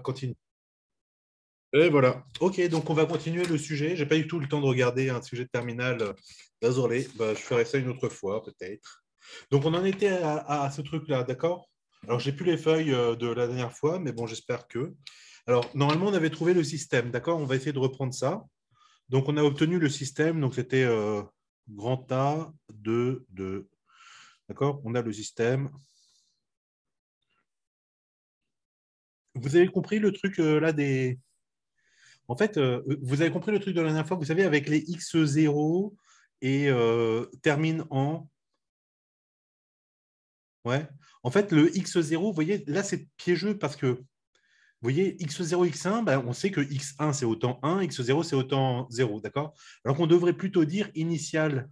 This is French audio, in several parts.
Continue. Et voilà. Ok, donc on va continuer le sujet. J'ai pas du tout le temps de regarder un sujet de terminal. Désolé, bah, je ferai ça une autre fois, peut-être. Donc on en était à ce truc-là, d'accord? Alors j'ai plus les feuilles de la dernière fois, mais bon, j'espère que. Alors normalement, on avait trouvé le système, d'accord? On va essayer de reprendre ça. Donc on a obtenu le système, donc c'était grand A, 2, 2. D'accord? On a le système. Vous avez compris le truc là des. En fait, vous avez compris le truc de la dernière fois, vous savez, avec les x0 et termine en. Ouais. En fait, le x0, vous voyez, là, c'est piégeux parce que, vous voyez, x0, x1, ben, on sait que x1, c'est autant 1, x0, c'est autant 0, d'accord? Alors qu'on devrait plutôt dire initial,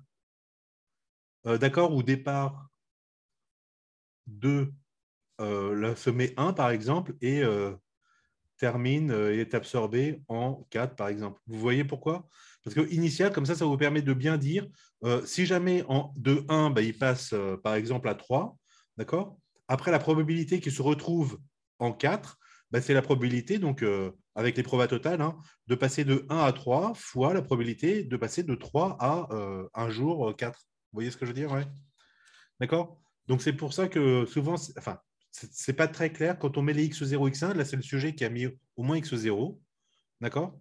d'accord, ou départ de le sommet 1, par exemple, et termine et est absorbé en 4, par exemple. Vous voyez pourquoi? Parce que initial, comme ça vous permet de bien dire, si jamais de 1, bah, il passe par exemple à 3, d'accord? Après, la probabilité qu'il se retrouve en 4, bah, c'est la probabilité, donc avec les probas totales, hein, de passer de 1 à 3 fois la probabilité de passer de 3 à un jour 4. Vous voyez ce que je veux dire? Ouais. D'accord? Donc c'est pour ça que souvent, enfin, c'est pas très clair quand on met les x0, x1. Là, c'est le sujet qui a mis au moins x0. D'accord?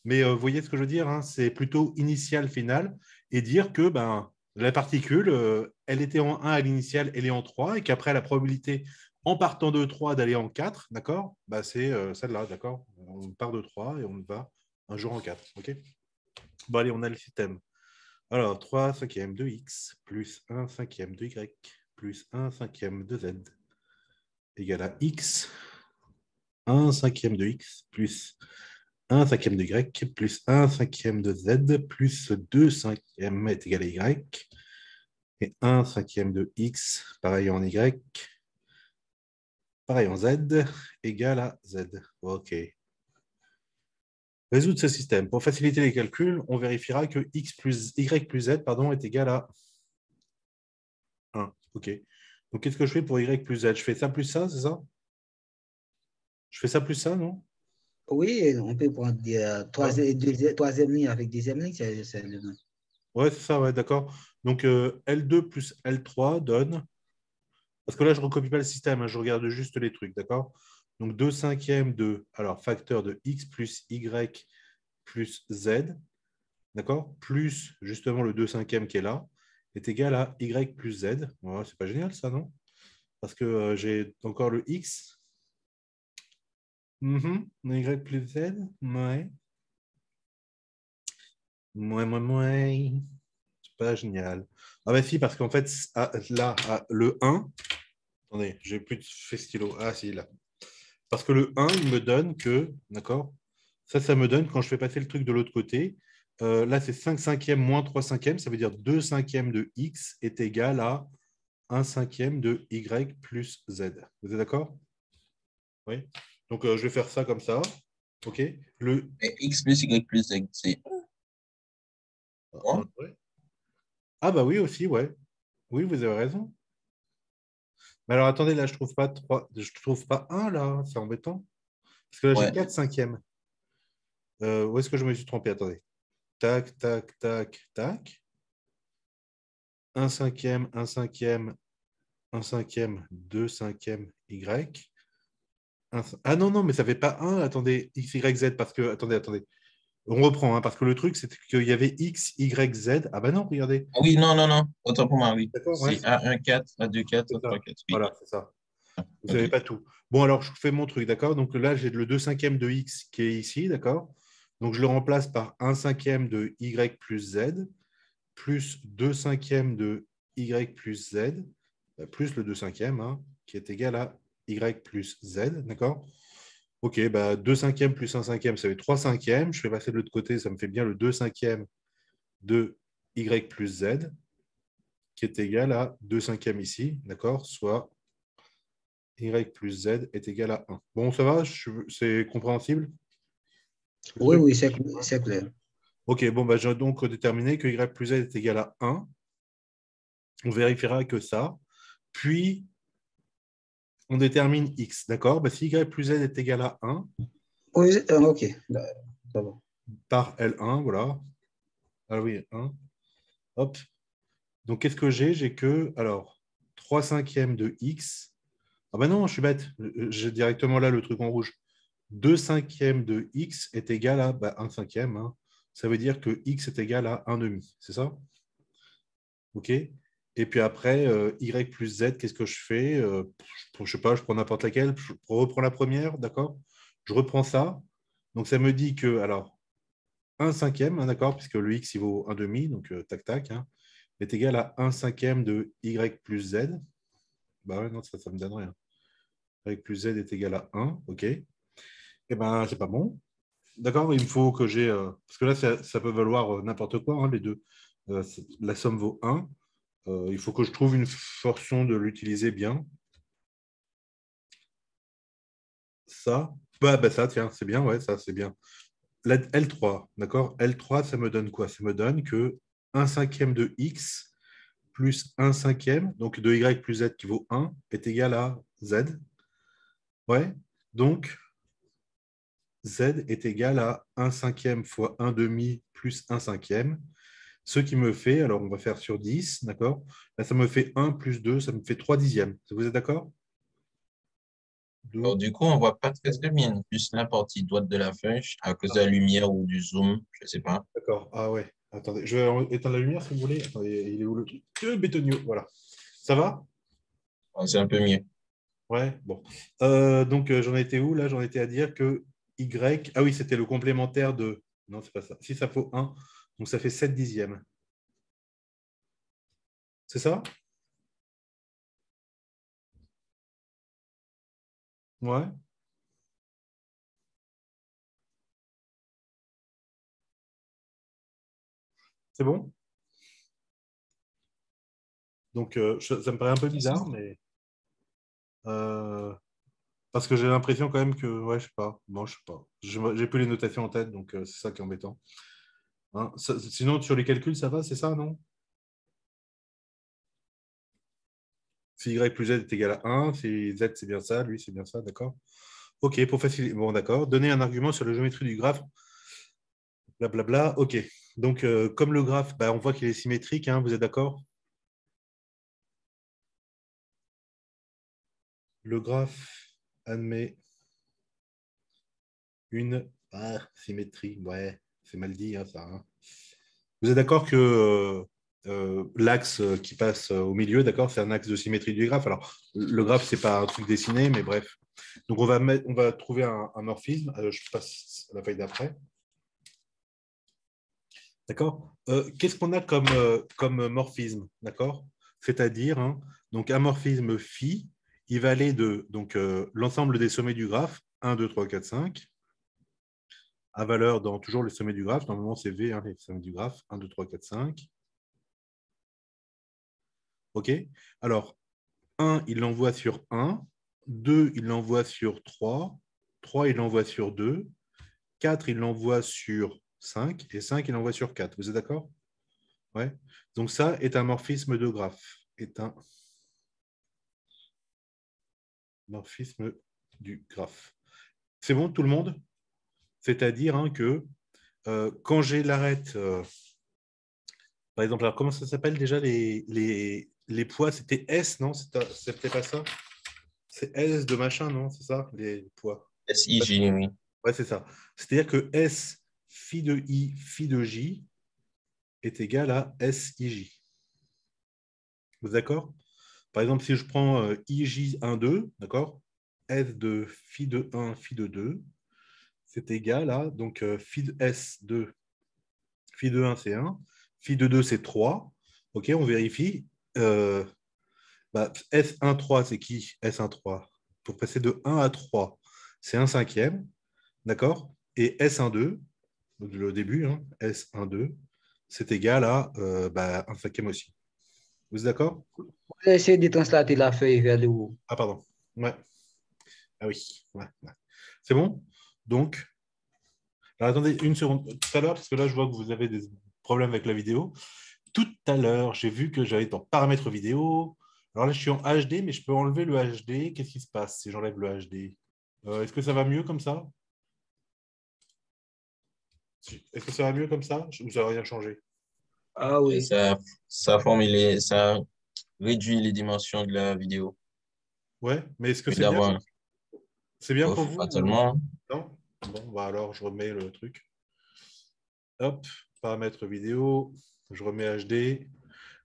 Mais vous voyez ce que je veux dire, hein, c'est plutôt initial, final, et dire que ben, la particule, elle était en 1 à l'initial, elle est en 3, et qu'après, la probabilité, en partant de 3 d'aller en 4, d'accord? Bah, c'est celle-là, d'accord? On part de 3 et on va un jour en 4. OK? Bon, allez, on a le système. Alors, 3 cinquièmes de x plus 1 cinquième de y plus 1 cinquième de z égale à x, 1 cinquième de x plus 1 cinquième de y plus 1 cinquième de z plus 2 cinquièmes est égal à y. Et 1 cinquième de x, pareil en y, pareil en z, égale à z. OK. Résoudre ce système. Pour faciliter les calculs, on vérifiera que y plus z pardon, est égal à 1. OK. Donc, qu'est-ce que je fais pour y plus z? Je fais ça plus ça, c'est ça? Je fais ça plus ça, non? Oui, on peut prendre Ouais, troisième ligne avec deuxième ligne, c'est le même. ouais c'est ça, ouais, d'accord. Donc, L2 plus L3 donne. Parce que là, je ne recopie pas le système, hein, je regarde juste les trucs, d'accord? Donc, 2 cinquièmes de. Alors, facteur de x plus y plus z, d'accord? Plus justement le 2 cinquièmes qui est là, est égal à y plus z. Ouais, c'est pas génial, ça, non? Parce que j'ai encore le x. Y plus z. Ouais. Ouais. C'est pas génial. Ah bah si, parce qu'en fait, là, le 1, attendez, j'ai plus de fait stylo. Ah si, là. Parce que le 1, il me donne que, d'accord, ça me donne, quand je fais passer le truc de l'autre côté, là, c'est 5 cinquièmes moins 3 cinquièmes, ça veut dire 2 cinquièmes de x est égal à 1 cinquième de y plus z. Vous êtes d'accord? Oui. Donc, je vais faire ça comme ça. OK. Le Et x plus y plus z, c'est un, 1. ouais. Ah bah oui aussi, ouais. Oui, vous avez raison. Mais alors attendez, là, je trouve pas 3, je trouve pas un là, c'est embêtant. Parce que là, j'ai Ouais. 4 cinquièmes. Où est-ce que je me suis trompé? Attendez. Tac, tac, tac, tac. Un cinquième, un cinquième, un cinquième, 2 cinquièmes Y. Ah non, non, mais ça fait pas un. Attendez, X, Y, Z, parce que. Attendez. On reprend, hein, parce que le truc, c'était qu'il y avait X, Y, Z. Ah bah non, regardez. Ah oui, non, non, non. Autant pour moi, oui. D'accord, ouais, C'est A1, 4, A2, 4, c'est A3, ça. 4. Oui. Voilà, c'est ça. Vous OK. savez pas tout. Bon, alors, je fais mon truc, d'accord? Donc là, j'ai le 2 cinquièmes de X qui est ici, d'accord? Donc, je le remplace par un cinquième de Y plus Z, plus 2 cinquièmes de Y plus Z, plus le 2 cinquièmes, hein, qui est égal à Y plus Z, d'accord? Ok, bah 2 cinquièmes plus un cinquième, ça fait 3 cinquièmes. Je fais passer de l'autre côté, ça me fait bien le 2 cinquièmes de Y plus Z, qui est égal à 2 cinquièmes ici, d'accord? Soit Y plus Z est égal à 1. Bon, ça va? C'est compréhensible? Le Oui, truc? oui, c'est clair. Ok, bon, bah, j'ai donc déterminé que Y plus Z est égal à 1. On vérifiera que ça. Puis, on détermine x, d'accord? Bah, si y plus z est égal à 1 Oui, ok. Ça va. par L1, voilà. Ah oui, 1. Hop. Donc, qu'est-ce que j'ai? J'ai que, alors, 3 cinquièmes de x. Ah ben non, je suis bête. J'ai directement là le truc en rouge. 2 cinquièmes de x est égal à 1 cinquième. Hein. Ça veut dire que x est égal à 1 demi. C'est ça? OK. Et puis après, y plus z, qu'est-ce que je fais? Je ne sais pas, je prends n'importe laquelle. Je reprends la première, d'accord? Je reprends ça. Donc, ça me dit que, alors, 1 cinquième, hein, d'accord, puisque le x, il vaut 1 demi, donc tac, tac, hein, est égal à 1 cinquième de y plus z. Bah ouais, non, ça ne me donne rien. Y plus z est égal à 1, OK. Eh ben, c'est pas bon. D'accord, il me faut que j'ai. Parce que là, ça peut valoir n'importe quoi, hein, les deux. La somme vaut 1. Il faut que je trouve une façon de l'utiliser bien. Ça. Ça, tiens, c'est bien, ouais, ça, c'est bien. La L3, d'accord? L3, ça me donne quoi? Ça me donne que 1 cinquième de x plus 1 cinquième, donc de y plus z qui vaut 1, est égal à z. Ouais. Donc, z est égal à 1 cinquième fois 1 demi plus 1 cinquième. Ce qui me fait, alors on va faire sur 10, d'accord? Là, ça me fait 1 plus 2, ça me fait 3 dixièmes. Vous êtes d'accord? Alors, 2, du coup, on voit pas très très bien, juste la partie droite de la feuille à cause de la lumière ou du zoom, je sais pas. d'accord. Ah ouais, attendez, je vais éteindre la lumière si vous voulez. Attendez, il est où le truc? Bétonio, voilà. Ça va? Ouais, c'est un peu mieux. Ouais, bon. Donc, j'en étais où? Là, j'en étais à dire que y, ah oui, c'était le complémentaire de, non, c'est pas ça. Si ça faut 1, donc ça fait 7 dixièmes. C'est ça? Ouais, c'est bon? Donc, ça me paraît un peu bizarre, mais parce que j'ai l'impression quand même que, ouais, je sais pas. Bon, je sais pas. J'ai plus les notations en tête, donc c'est ça qui est embêtant. Hein, sinon, sur les calculs, ça va, c'est ça, non? Si y plus z est égal à 1, si z c'est bien ça, lui c'est bien ça, d'accord? Ok, pour faciliter. Bon, d'accord. Donner un argument sur la géométrie du graphe, blablabla. Ok. Donc, comme le graphe, on voit qu'il est symétrique, hein, vous êtes d'accord? Le graphe admet une symétrie. Ouais, c'est mal dit, hein, ça. Hein. Vous êtes d'accord que l'axe qui passe au milieu, d'accord, c'est un axe de symétrie du graphe. Alors, le graphe, c'est pas un truc dessiné, mais bref. Donc, on va trouver un morphisme. Je passe à la feuille d'après. D'accord. Qu'est-ce qu'on a comme morphisme, d'accord? C'est-à-dire, hein, donc un morphisme phi, il va aller de donc l'ensemble des sommets du graphe, 1, 2, 3, 4, 5, à valeur dans toujours les sommets du graphe. Normalement, c'est V, hein, les sommets du graphe, 1, 2, 3, 4, 5. OK? Alors, 1, il l'envoie sur 1, 2, il l'envoie sur 3, 3, il l'envoie sur 2, 4, il l'envoie sur 5, et 5, il l'envoie sur 4. Vous êtes d'accord? Ouais. Donc ça est un morphisme de graphe. Est un morphisme du graphe. C'est bon, tout le monde? C'est-à-dire hein, que quand j'ai l'arête, par exemple, alors comment ça s'appelle déjà les poids? C'était S, non? C'était pas ça? C'est S de machin, non? C'est ça, les poids? SIG, oui. Ouais, c'est ça. C'est-à-dire que S phi de I phi de J est égal à SIJ. Vous êtes d'accord? Par exemple, si je prends IJ12, d'accord? S de phi de 1, phi de 2, c'est égal à donc phi de S de phi de 1, c'est 1, phi de 2, c'est 3. OK, on vérifie. Euh, S13, c'est qui? S13. Pour passer de 1 à 3, c'est 1 cinquième, d'accord? Et S12, donc le début, hein, S12, c'est égal à 1 cinquième aussi. Vous êtes d'accord? Vous essayez de translater la feuille vers le haut. Ah, pardon. Ouais. Ah oui. Ouais, ouais. C'est bon? Donc, alors attendez une seconde. Tout à l'heure, parce que là, je vois que vous avez des problèmes avec la vidéo. Tout à l'heure, j'ai vu que j'allais dans paramètres vidéo. Alors là, je suis en HD, mais je peux enlever le HD. Qu'est-ce qui se passe si j'enlève le HD? Est-ce que ça va mieux comme ça? Est-ce que ça va mieux comme ça ou ça va rien changer? Ah Et oui. ça réduit les dimensions de la vidéo. Ouais, mais est-ce que Mais c'est bien? d'avoir, C'est bien pour pas vous ou tellement. non? Bon, bah alors je remets le truc. Hop, paramètres vidéo, je remets HD.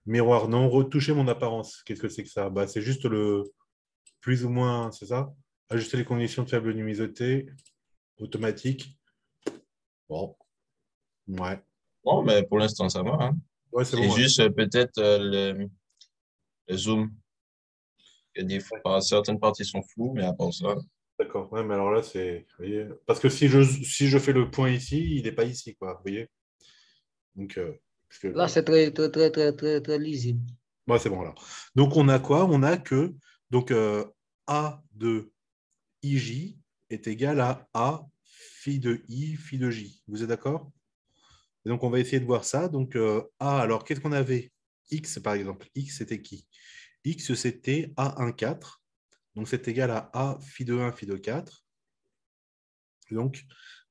Miroir non, retoucher mon apparence. Qu'est-ce que c'est que ça? Bah, c'est juste le plus ou moins, c'est ça? Ajuster les conditions de faible luminosité, automatique. Bon, ouais. Bon, mais pour l'instant, ça va, hein. Ouais, c'est C'est bon. Ouais. juste peut-être le zoom. Que Ouais, certaines parties sont floues, mais à part ça. d'accord. Ouais, mais alors là, c'est. Vous voyez, parce que si je fais le point ici, il n'est pas ici, quoi. Vous voyez? Donc, parce que, Là, voilà. c'est très, très, très, très, très, très lisible. Ouais, c'est bon, là. Donc, on a quoi? On a que donc, A de IJ est égal à A phi de I phi de J. Vous êtes d'accord? Et donc, on va essayer de voir ça. Donc, A, alors, qu'est-ce qu'on avait? X, par exemple. X, c'était qui? X, c'était A1,4. Donc, c'est égal à A phi de 1 phi de 4. Donc,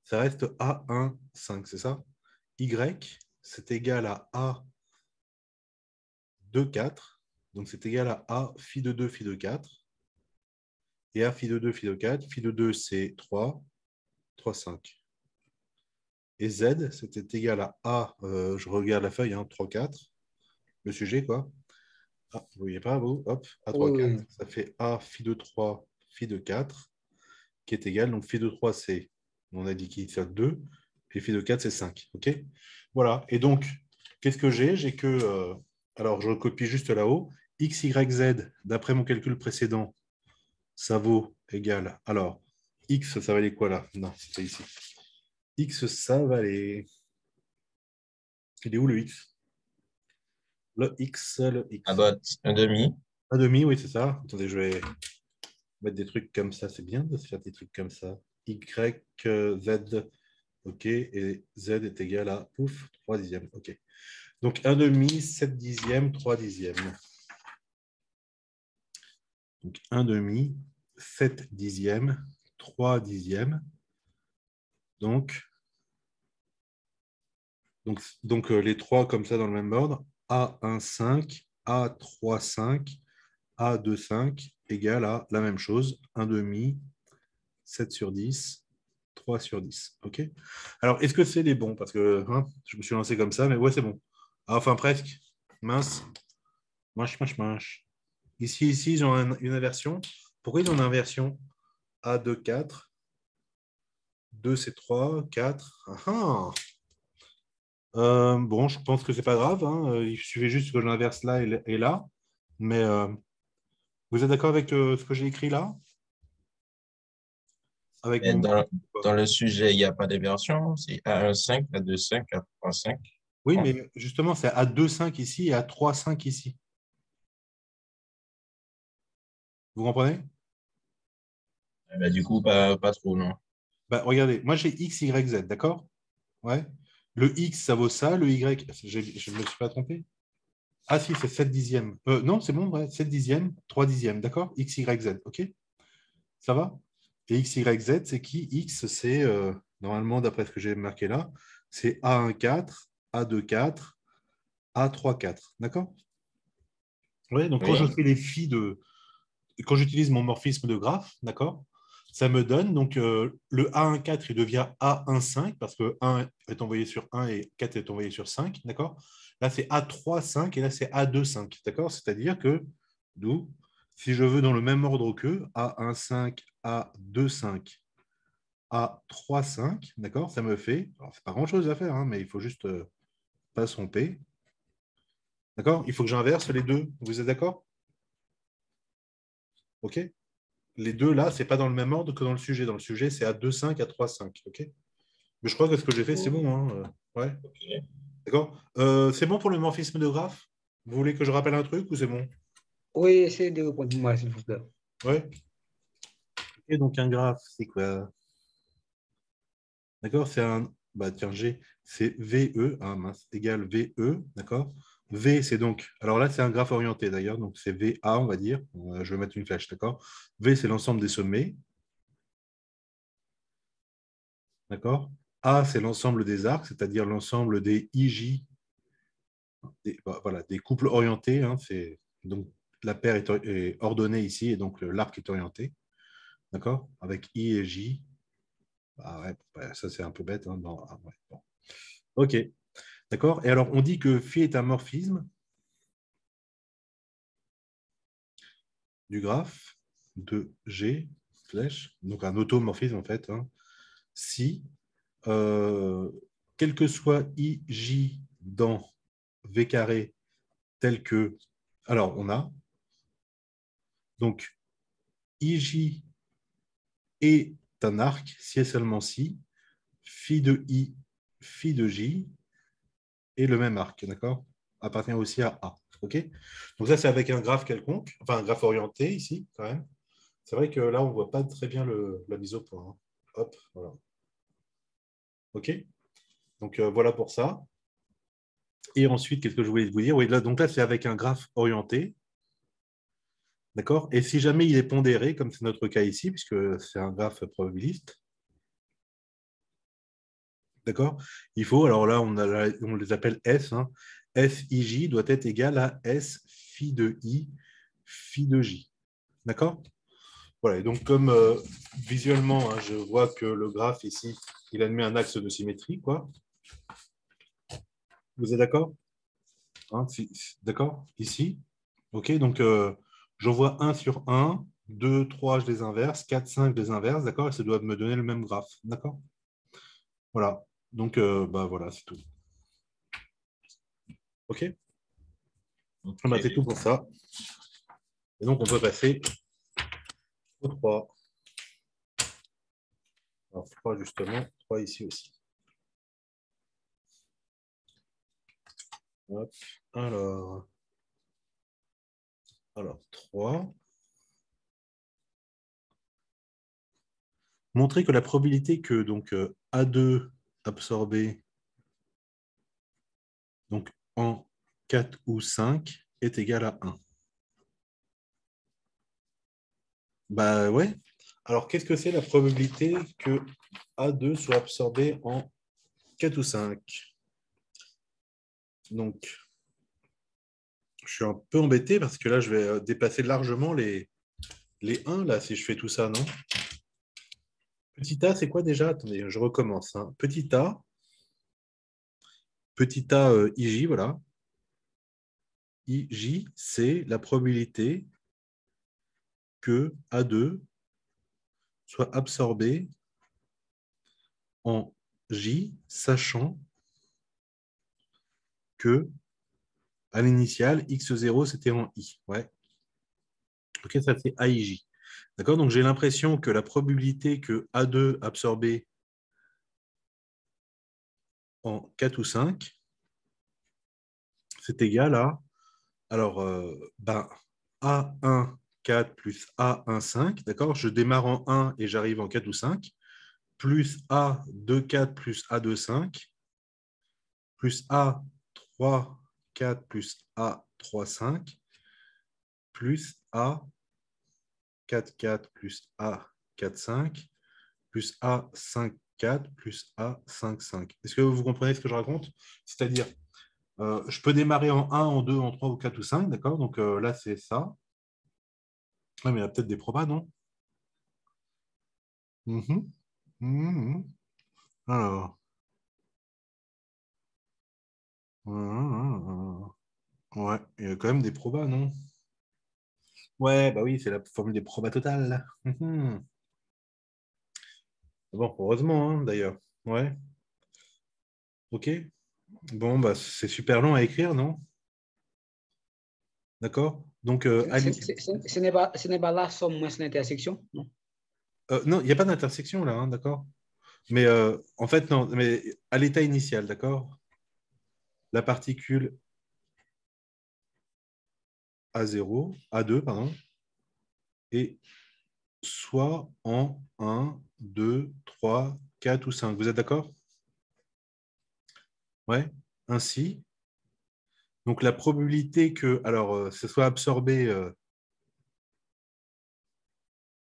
ça reste A1,5, c'est ça? Y, c'est égal à A2,4. Donc, c'est égal à A phi de 2 phi de 4. Et A phi de 2 phi de 4. Phi de 2, c'est 3, 3, 5. Et Z, c'était égal à je regarde la feuille, hein, 3, 4. Le sujet, quoi. Ah, vous ne voyez pas, vous? Hop, Oui, A3, 4. oui. Ça fait A phi de 3 phi de 4, qui est égal. Donc, phi de 3, c'est, on a dit qu'il c'est 2. Et phi de 4, c'est 5. OK? Voilà. Et donc, qu'est-ce que j'ai? J'ai que, alors, je copie juste là-haut. X, Y, Z, d'après mon calcul précédent, ça vaut égal. Alors, X, ça valait quoi là? Non, c'était ici. X, ça valait. Il est où le X? Le X, le À X. droite, un demi. Un demi, oui, c'est ça. Attendez, je vais mettre des trucs comme ça. C'est bien de se faire des trucs comme ça. Y, Z, OK. Et Z est égal à, pouf, 3 dixièmes. OK. Donc, un demi, 7 dixièmes, 3 dixièmes. Donc, un demi, 7 dixièmes, 3 dixièmes. Donc, les trois comme ça dans le même ordre. A1,5, A3,5, A2,5 égale à la même chose. Un demi, 7 sur 10, 3 sur 10. OK? Alors, est-ce que c'est les bons? Parce que hein, je me suis lancé comme ça, mais ouais, c'est bon. Ah, enfin, presque. Mince. Mince, mince, mince. Ici, ils ont une inversion. Pourquoi ils ont une inversion? A2, 4. 2, c'est 3. 4. Ah, ah. Bon, je pense que c'est pas grave. Hein. Il suffit juste que je l'inverse là et là. Mais vous êtes d'accord avec ce que j'ai écrit là? Avec Et mon... dans le sujet, il n'y a pas d'inversion. C'est A1,5, A2,5, A3,5. Oui, Bon. mais justement, c'est à 2,5 ici et à 3,5 ici. Vous comprenez? Eh ben, du coup, pas trop, non. Bah, regardez, moi j'ai X, Y, Z, d'accord? Ouais. Le X, ça vaut ça. Le Y, je ne me suis pas trompé. Ah si, c'est 7 dixièmes. Non, c'est bon, ouais, 7 dixièmes, 3 dixièmes, d'accord? X, Y, Z, ok? Ça va? Et X, Y, Z, c'est qui? X, c'est, normalement, d'après ce que j'ai marqué là, c'est A1,4, A2,4, A3,4, d'accord? Ouais, donc quand je Oui. fais les phi de, quand j'utilise mon morphisme de graphe, d'accord, ça me donne donc le A1,4 il devient A1,5 parce que 1 est envoyé sur 1 et 4 est envoyé sur 5, d'accord. Là c'est A3,5 et là c'est A2,5, d'accord. C'est-à-dire que, d'où, si je veux dans le même ordre que A1,5, A2,5, A3,5, d'accord, ça me fait, alors c'est pas grand-chose à faire, hein, mais il faut juste pas se tromper, d'accord. Il faut que j'inverse les deux, vous êtes d'accord? OK? Les deux là, c'est pas dans le même ordre que dans le sujet. Dans le sujet, c'est à 2,5 à 3,5. OK? Mais je crois que ce que j'ai fait, c'est bon. Hein. Ouais. Ok. D'accord. C'est bon pour le morphisme de graphe? Vous voulez que je rappelle un truc ou c'est bon? Oui, essayez de répondre pour moi, s'il vous plaît. Ouais. Et donc un graphe, c'est quoi? D'accord? C'est un. Bah tiens, G, c'est VE, ah, mince, égale VE, d'accord? V, c'est donc... Alors là, c'est un graphe orienté d'ailleurs, donc c'est VA, on va dire. Je vais mettre une flèche, d'accord? V, c'est l'ensemble des sommets. D'accord? A, c'est l'ensemble des arcs, c'est-à-dire l'ensemble des IJ, voilà, des couples orientés. Hein, donc, la paire est ordonnée ici, et donc l'arc est orienté. D'accord? Avec I et J. Ah ouais, ça, c'est un peu bête. Hein, ouais, bon. OK. D'accord? Et alors, on dit que phi est un morphisme du graphe de G, flèche, donc un automorphisme en fait, hein, si, quel que soit IJ dans V carré tel que... Alors, on a donc IJ est un arc si et seulement si phi de I, phi de J est le même arc, d'accord? Appartient aussi à A. OK? Donc ça, c'est avec un graphe quelconque, enfin un graphe orienté ici, quand même. C'est vrai que là, on ne voit pas très bien la mise au point. Hein. Hop, voilà. OK? Donc voilà pour ça. Et ensuite, qu'est-ce que je voulais vous dire? Oui, là, donc là, c'est avec un graphe orienté. D'accord? Et si jamais il est pondéré, comme c'est notre cas ici, puisque c'est un graphe probabiliste, d'accord? Il faut, alors là, on les appelle S. Hein. SIJ doit être égal à S phi de I, phi de J. D'accord? Voilà, et donc comme visuellement, hein, je vois que le graphe ici, il admet un axe de symétrie, quoi. Vous êtes d'accord? Hein, d'accord? Ici. OK, donc je vois 1 sur 1, 2, 3, je les inverse, 4, 5, je les inverse, d'accord? Et ça doit me donner le même graphe, d'accord? Voilà. Donc, bah, voilà, c'est tout. OK? Ah bah, c'est tout pour ça. Et donc, on peut passer au 3. Alors, 3, justement, 3 ici aussi. Hop. Alors 3. Montrer que la probabilité que donc, A2 absorbé donc, en 4 ou 5 est égale à 1. Bah ouais. Alors, qu'est-ce que c'est la probabilité que A2 soit absorbé en 4 ou 5? Donc, je suis un peu embêté parce que là, je vais dépasser largement les 1, là, si je fais tout ça, non? Petit a, c'est quoi déjà? Attendez, je recommence. Hein. Petit a IJ, voilà. IJ, c'est la probabilité que A2 soit absorbé en J, sachant que à l'initiale, X0, c'était en I. Ouais. Ok, ça fait AIJ. D'accord? Donc j'ai l'impression que la probabilité que A2 absorbé en 4 ou 5, c'est égal à, alors, A1, 4 plus A1, 5, d'accord? Je démarre en 1 et j'arrive en 4 ou 5, plus A2, 4 plus A2, 5, plus A3, 4 plus A3, 5, plus A4, 4 plus A4, 5, plus A5, 4 plus A5, 5. Est-ce que vous comprenez ce que je raconte? C'est-à-dire, je peux démarrer en 1, en 2, en 3 ou 4 ou 5, d'accord? Donc là, c'est ça. Ah, mais il y a peut-être des probas, non? Mhm. Mhm. Alors. Ouais, il y a quand même des probas, non? Ouais, bah oui, c'est la formule des probas totales. Mhm. Bon, heureusement, hein, d'ailleurs. Ouais, ok. Bon, bah c'est super long à écrire, non? D'accord? Donc, Ce n'est pas la somme moins l'intersection, non? non, il n'y a pas d'intersection là, hein, d'accord? Mais en fait, non, mais à l'état initial, d'accord? La particule A0, A2, pardon, est soit en 1, 2, 3, 4 ou 5. Vous êtes d'accord? Ouais, ainsi. Donc, la probabilité que ce soit absorbé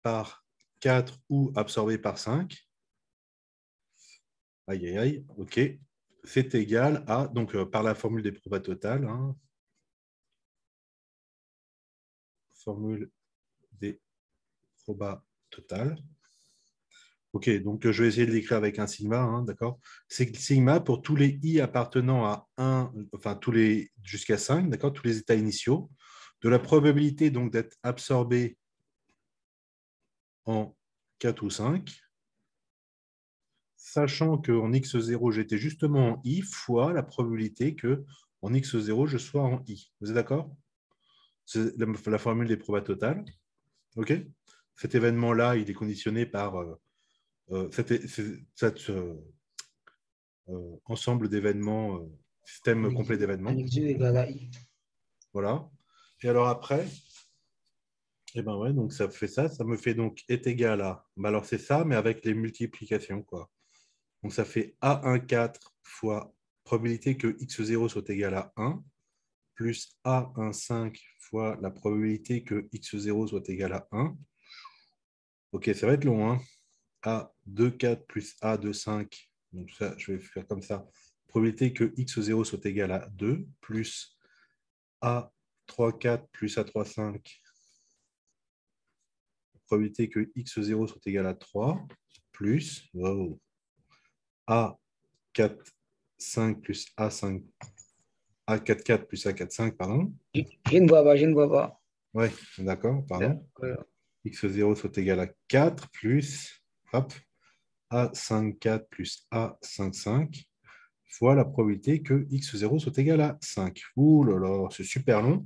par 4 ou absorbé par 5, aïe, aïe, aïe, ok, c'est égal à, donc par la formule des probas totales, hein, formule des probas totales. Ok, donc je vais essayer de l'écrire avec un sigma, hein, d'accord? C'est sigma pour tous les i appartenant à 1, enfin tous les jusqu'à 5, d'accord? Tous les états initiaux, de la probabilité donc d'être absorbé en 4 ou 5, sachant qu'en x0, j'étais justement en i, fois la probabilité que en x0, je sois en i. Vous êtes d'accord? C'est la formule des probas totales. Ok? Cet événement-là, il est conditionné par cet ensemble d'événements, système complet d'événements. Annexe 2 égale à I. Voilà. Et alors après, eh ben ouais, donc ça fait ça. Ça me fait donc est égal à. Ben alors c'est ça, mais avec les multiplications, quoi. Donc ça fait A14 fois probabilité que x0 soit égal à 1, plus A15 fois la probabilité que x0 soit égal à 1. Ok, ça va être long, hein. A24 plus A25. Donc ça, je vais faire comme ça. Probabilité que x0 soit égal à 2, plus A34 plus A35. Probabilité que x0 soit égal à 3, plus A45 plus A5. A44 plus A45, pardon. Je ne vois pas, je ne vois pas. Ouais, d'accord, pardon. D'accord. x0 soit égal à 4 plus hop, A54 plus A55 fois la probabilité que x0 soit égal à 5. Ouh là là, c'est super long.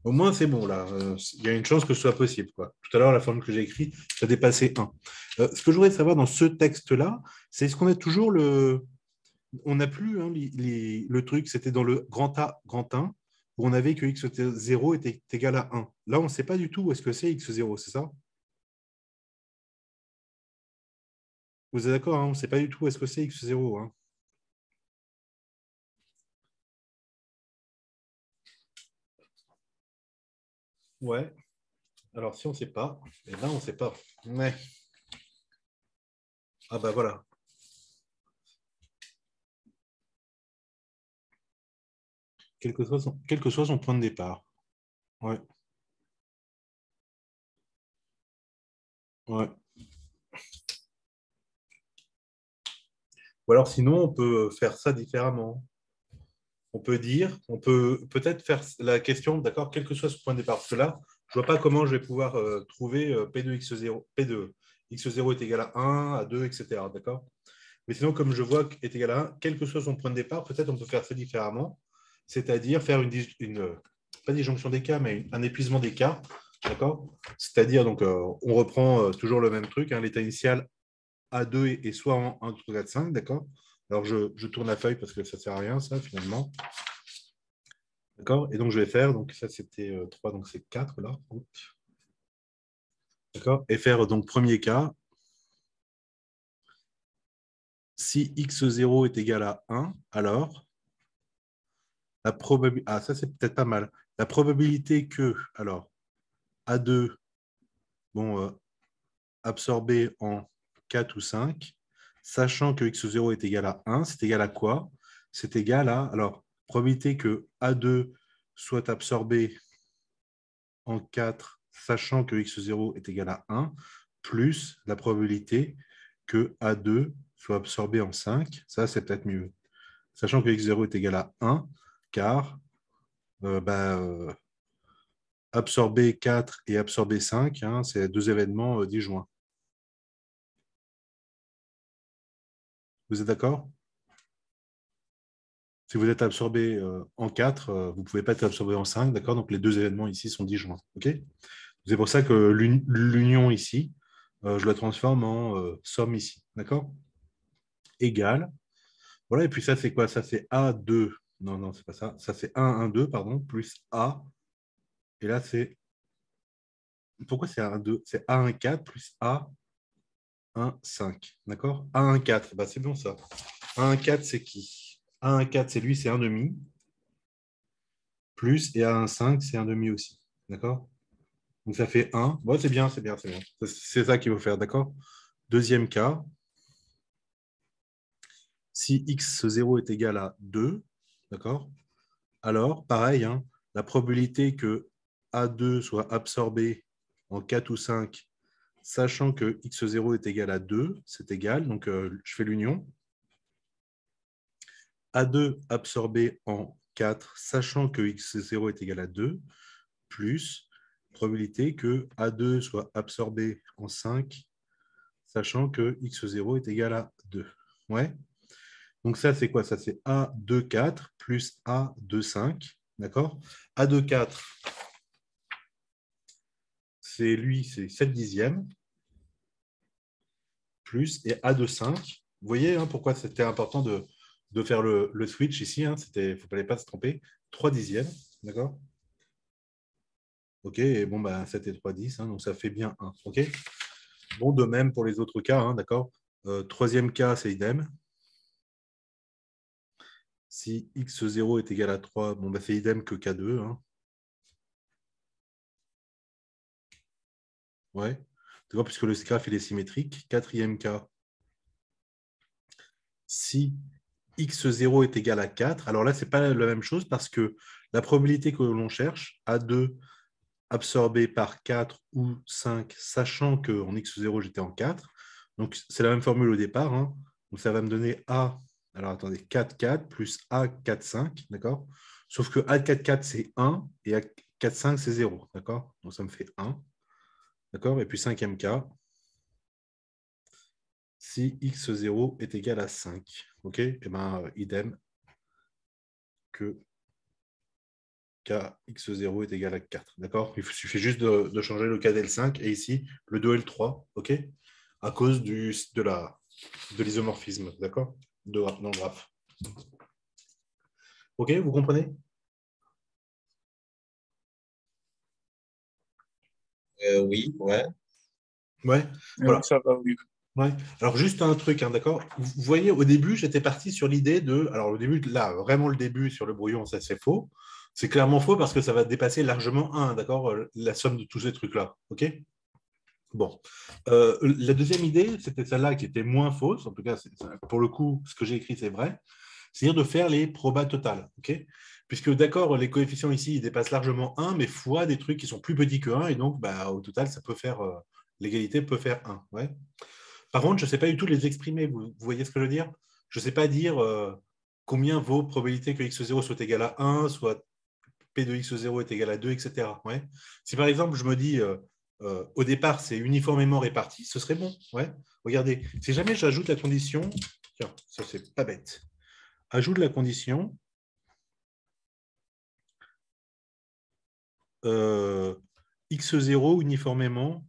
Au moins, c'est bon, là. Il y a une chance que ce soit possible, quoi. Tout à l'heure, la formule que j'ai écrite, ça dépassait 1. Ce que je voudrais savoir dans ce texte-là, c'est est-ce qu'on a toujours le... On n'a plus hein, le truc, c'était dans le grand A, grand 1, où on avait que x0 était égal à 1. Là, on ne sait pas du tout où est-ce que c'est x0, c'est ça? Vous êtes d'accord, hein? On ne sait pas du tout où est-ce que c'est x0. Hein? Ouais. Alors, si on ne sait pas, eh ben, on ne sait pas. Ouais. Ah bah voilà. Quel que soit son point de départ. Ouais. Ouais. Ou alors sinon, on peut faire ça différemment. On peut dire, on peut peut-être faire la question, d'accord, quel que soit ce point de départ. Parce que là, je ne vois pas comment je vais pouvoir trouver P2x0. P2, x0 est égal à 1, à 2, etc. D'accord? Mais sinon, comme je vois est égal à 1, quel que soit son point de départ, peut-être on peut faire ça différemment. C'est-à-dire faire pas disjonction des cas, mais un épuisement des cas. D'accord? C'est-à-dire, donc, on reprend toujours le même truc, hein, l'état initial A2 et soit en 1, 2, 3, 4, 5, d'accord? Alors, je tourne la feuille parce que ça ne sert à rien, ça, finalement. D'accord? Et donc, je vais faire, donc ça, c'était 3, donc c'est 4, là. D'accord? Et faire, donc, premier cas, si x0 est égal à 1, alors, la probabilité... Ah, ça, c'est peut-être pas mal. La probabilité que, alors, A2, bon, absorbé en 4 ou 5, sachant que x0 est égal à 1, c'est égal à quoi? C'est égal à, alors, probabilité que A2 soit absorbé en 4, sachant que x0 est égal à 1, plus la probabilité que A2 soit absorbé en 5. Ça, c'est peut-être mieux. Sachant que x0 est égal à 1, car absorber 4 et absorber 5, hein, c'est deux événements disjoints. Vous êtes d'accord? Si vous êtes absorbé en 4, vous ne pouvez pas être absorbé en 5, d'accord? Donc les deux événements ici sont disjoints. Okay, c'est pour ça que l'union ici, je la transforme en somme ici. D'accord? Égale. Voilà, et puis ça, c'est quoi? Ça, c'est A2. Non, non, c'est pas ça. Ça, c'est 1, 1, 2, pardon, plus A. Et là, c'est. Pourquoi c'est A1, 2? C'est A1, 4 plus A1, 5. D'accord? A1, 4. Bah, c'est bon ça. A1, 4, c'est qui? A1, 4, c'est lui, c'est 1 demi. plus, et A1,5, c'est 1,5 aussi. D'accord? Donc, ça fait 1. Ouais, c'est bien, c'est bien, c'est bien. C'est ça qu'il faut faire, d'accord? Deuxième cas, si x0 est égal à 2, d'accord? Alors, pareil, hein, la probabilité que A2 soit absorbé en 4 ou 5, sachant que x0 est égal à 2, c'est égal, donc je fais l'union. A2 absorbé en 4, sachant que x0 est égal à 2, plus probabilité que A2 soit absorbé en 5, sachant que x0 est égal à 2. Ouais. Donc ça, c'est quoi? Ça, c'est A2,4 plus A2,5. D'accord? A2,4, c'est lui, c'est 7 dixièmes, plus, et A2,5. Vous voyez hein, pourquoi c'était important de faire le switch ici. Hein, il ne fallait pas se tromper. 3 dixièmes. D'accord? OK, et bon, bah, 7 et 3, 10, hein, donc ça fait bien 1. OK? Bon, de même pour les autres cas, hein, d'accord? Troisième cas, c'est idem. Si x0 est égal à 3, bon, bah, c'est idem que K2. Hein. Ouais. D'accord, puisque le graphe il est symétrique. Quatrième cas, si x0 est égal à 4, alors là, ce n'est pas la même chose parce que la probabilité que l'on cherche, A2 absorbé par 4 ou 5, sachant qu'en x0, j'étais en 4. Donc, c'est la même formule au départ. Hein. Donc, ça va me donner A, alors attendez, 4, 4 plus A, 4, 5, d'accord? Sauf que A, 4, 4, c'est 1 et A, 4, 5, c'est 0, d'accord? Donc, ça me fait 1, d'accord? Et puis, cinquième cas, si x0 est égal à 5, ok? Et bien, idem que kx0 est égal à 4. D'accord? Il suffit juste de changer le k et le 5 et ici le 2 et le 3, ok? À cause de l'isomorphisme, d'accord? Dans le graphe. Ok, vous comprenez? Oui, ouais. Ouais, voilà. Ça va, oui. Ouais. Alors, juste un truc, hein, d'accord? Vous voyez, au début, j'étais parti sur l'idée de. Alors, au début, là, vraiment le début sur le brouillon, ça c'est faux. C'est clairement faux parce que ça va dépasser largement 1, d'accord? La somme de tous ces trucs-là, ok? Bon. La deuxième idée, c'était celle-là qui était moins fausse. En tout cas, pour le coup, ce que j'ai écrit, c'est vrai. C'est-à-dire de faire les probas totales. Okay, puisque, d'accord, les coefficients ici, ils dépassent largement 1, mais fois des trucs qui sont plus petits que 1. Et donc, bah, au total, ça peut faire l'égalité peut faire 1. Ouais. Par contre, je ne sais pas du tout les exprimer. Vous voyez ce que je veux dire? Je ne sais pas dire combien vaut probabilité que x0 soit égal à 1, soit P de x0 est égal à 2, etc. Ouais. Si par exemple, je me dis au départ, c'est uniformément réparti, ce serait bon. Ouais. Regardez, si jamais j'ajoute la condition, tiens, ça c'est pas bête, ajoute la condition x0 uniformément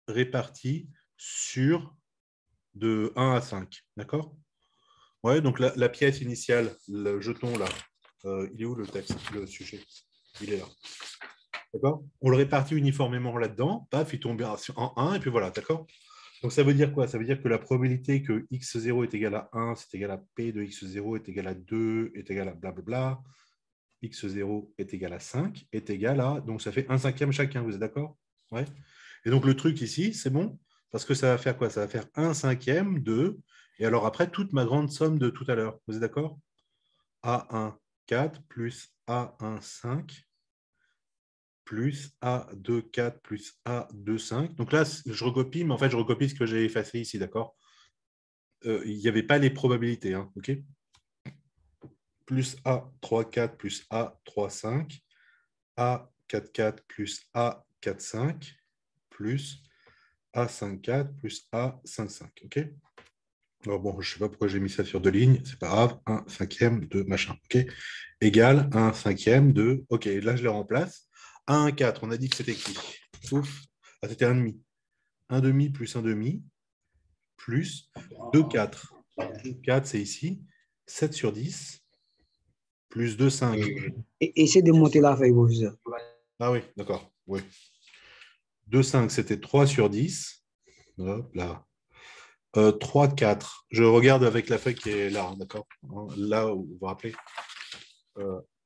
réparti sur de 1 à 5. D'accord? Ouais, donc la pièce initiale, le jeton là, il est où le texte, le sujet? Il est là. D'accord? On le répartit uniformément là-dedans, paf, il tombe en 1, et puis voilà, d'accord? Donc ça veut dire quoi? Ça veut dire que la probabilité que x0 est égal à 1, c'est égal à p de x0 est égal à 2, est égal à blablabla, x0 est égal à 5, est égal à... Donc ça fait 1/5 chacun, vous êtes d'accord? Ouais. Et donc le truc ici, c'est bon, parce que ça va faire quoi? Ça va faire 1/5 de... Et alors après, toute ma grande somme de tout à l'heure, vous êtes d'accord? A1, 4 plus A1, 5 plus A2, 4 plus A2, 5. Donc là, je recopie, mais en fait, je recopie ce que j'ai effacé ici, d'accord? Il n'y avait pas les probabilités, hein, ok? Plus A3, 4 plus A3, 5, A4, 4 plus A4, 5, plus A5, 4 plus A5, 5, ok? Alors bon, je ne sais pas pourquoi j'ai mis ça sur deux lignes, c'est pas grave, 1/5 de machin, ok? Égale 1/5 de, ok, là je le remplace. 1, 4, on a dit que c'était qui? Ouf, ah, c'était 1,5. 1,5 plus 1,5 plus 2, 4. 2, 4, c'est ici. 7 sur 10 plus 2, 5. Essayez de monter la feuille, professeur. Ah oui, d'accord. Oui. 2, 5, c'était 3 sur 10. Hop, là. 3, 4. Je regarde avec la feuille qui est là, d'accord? Là, vous vous rappelez?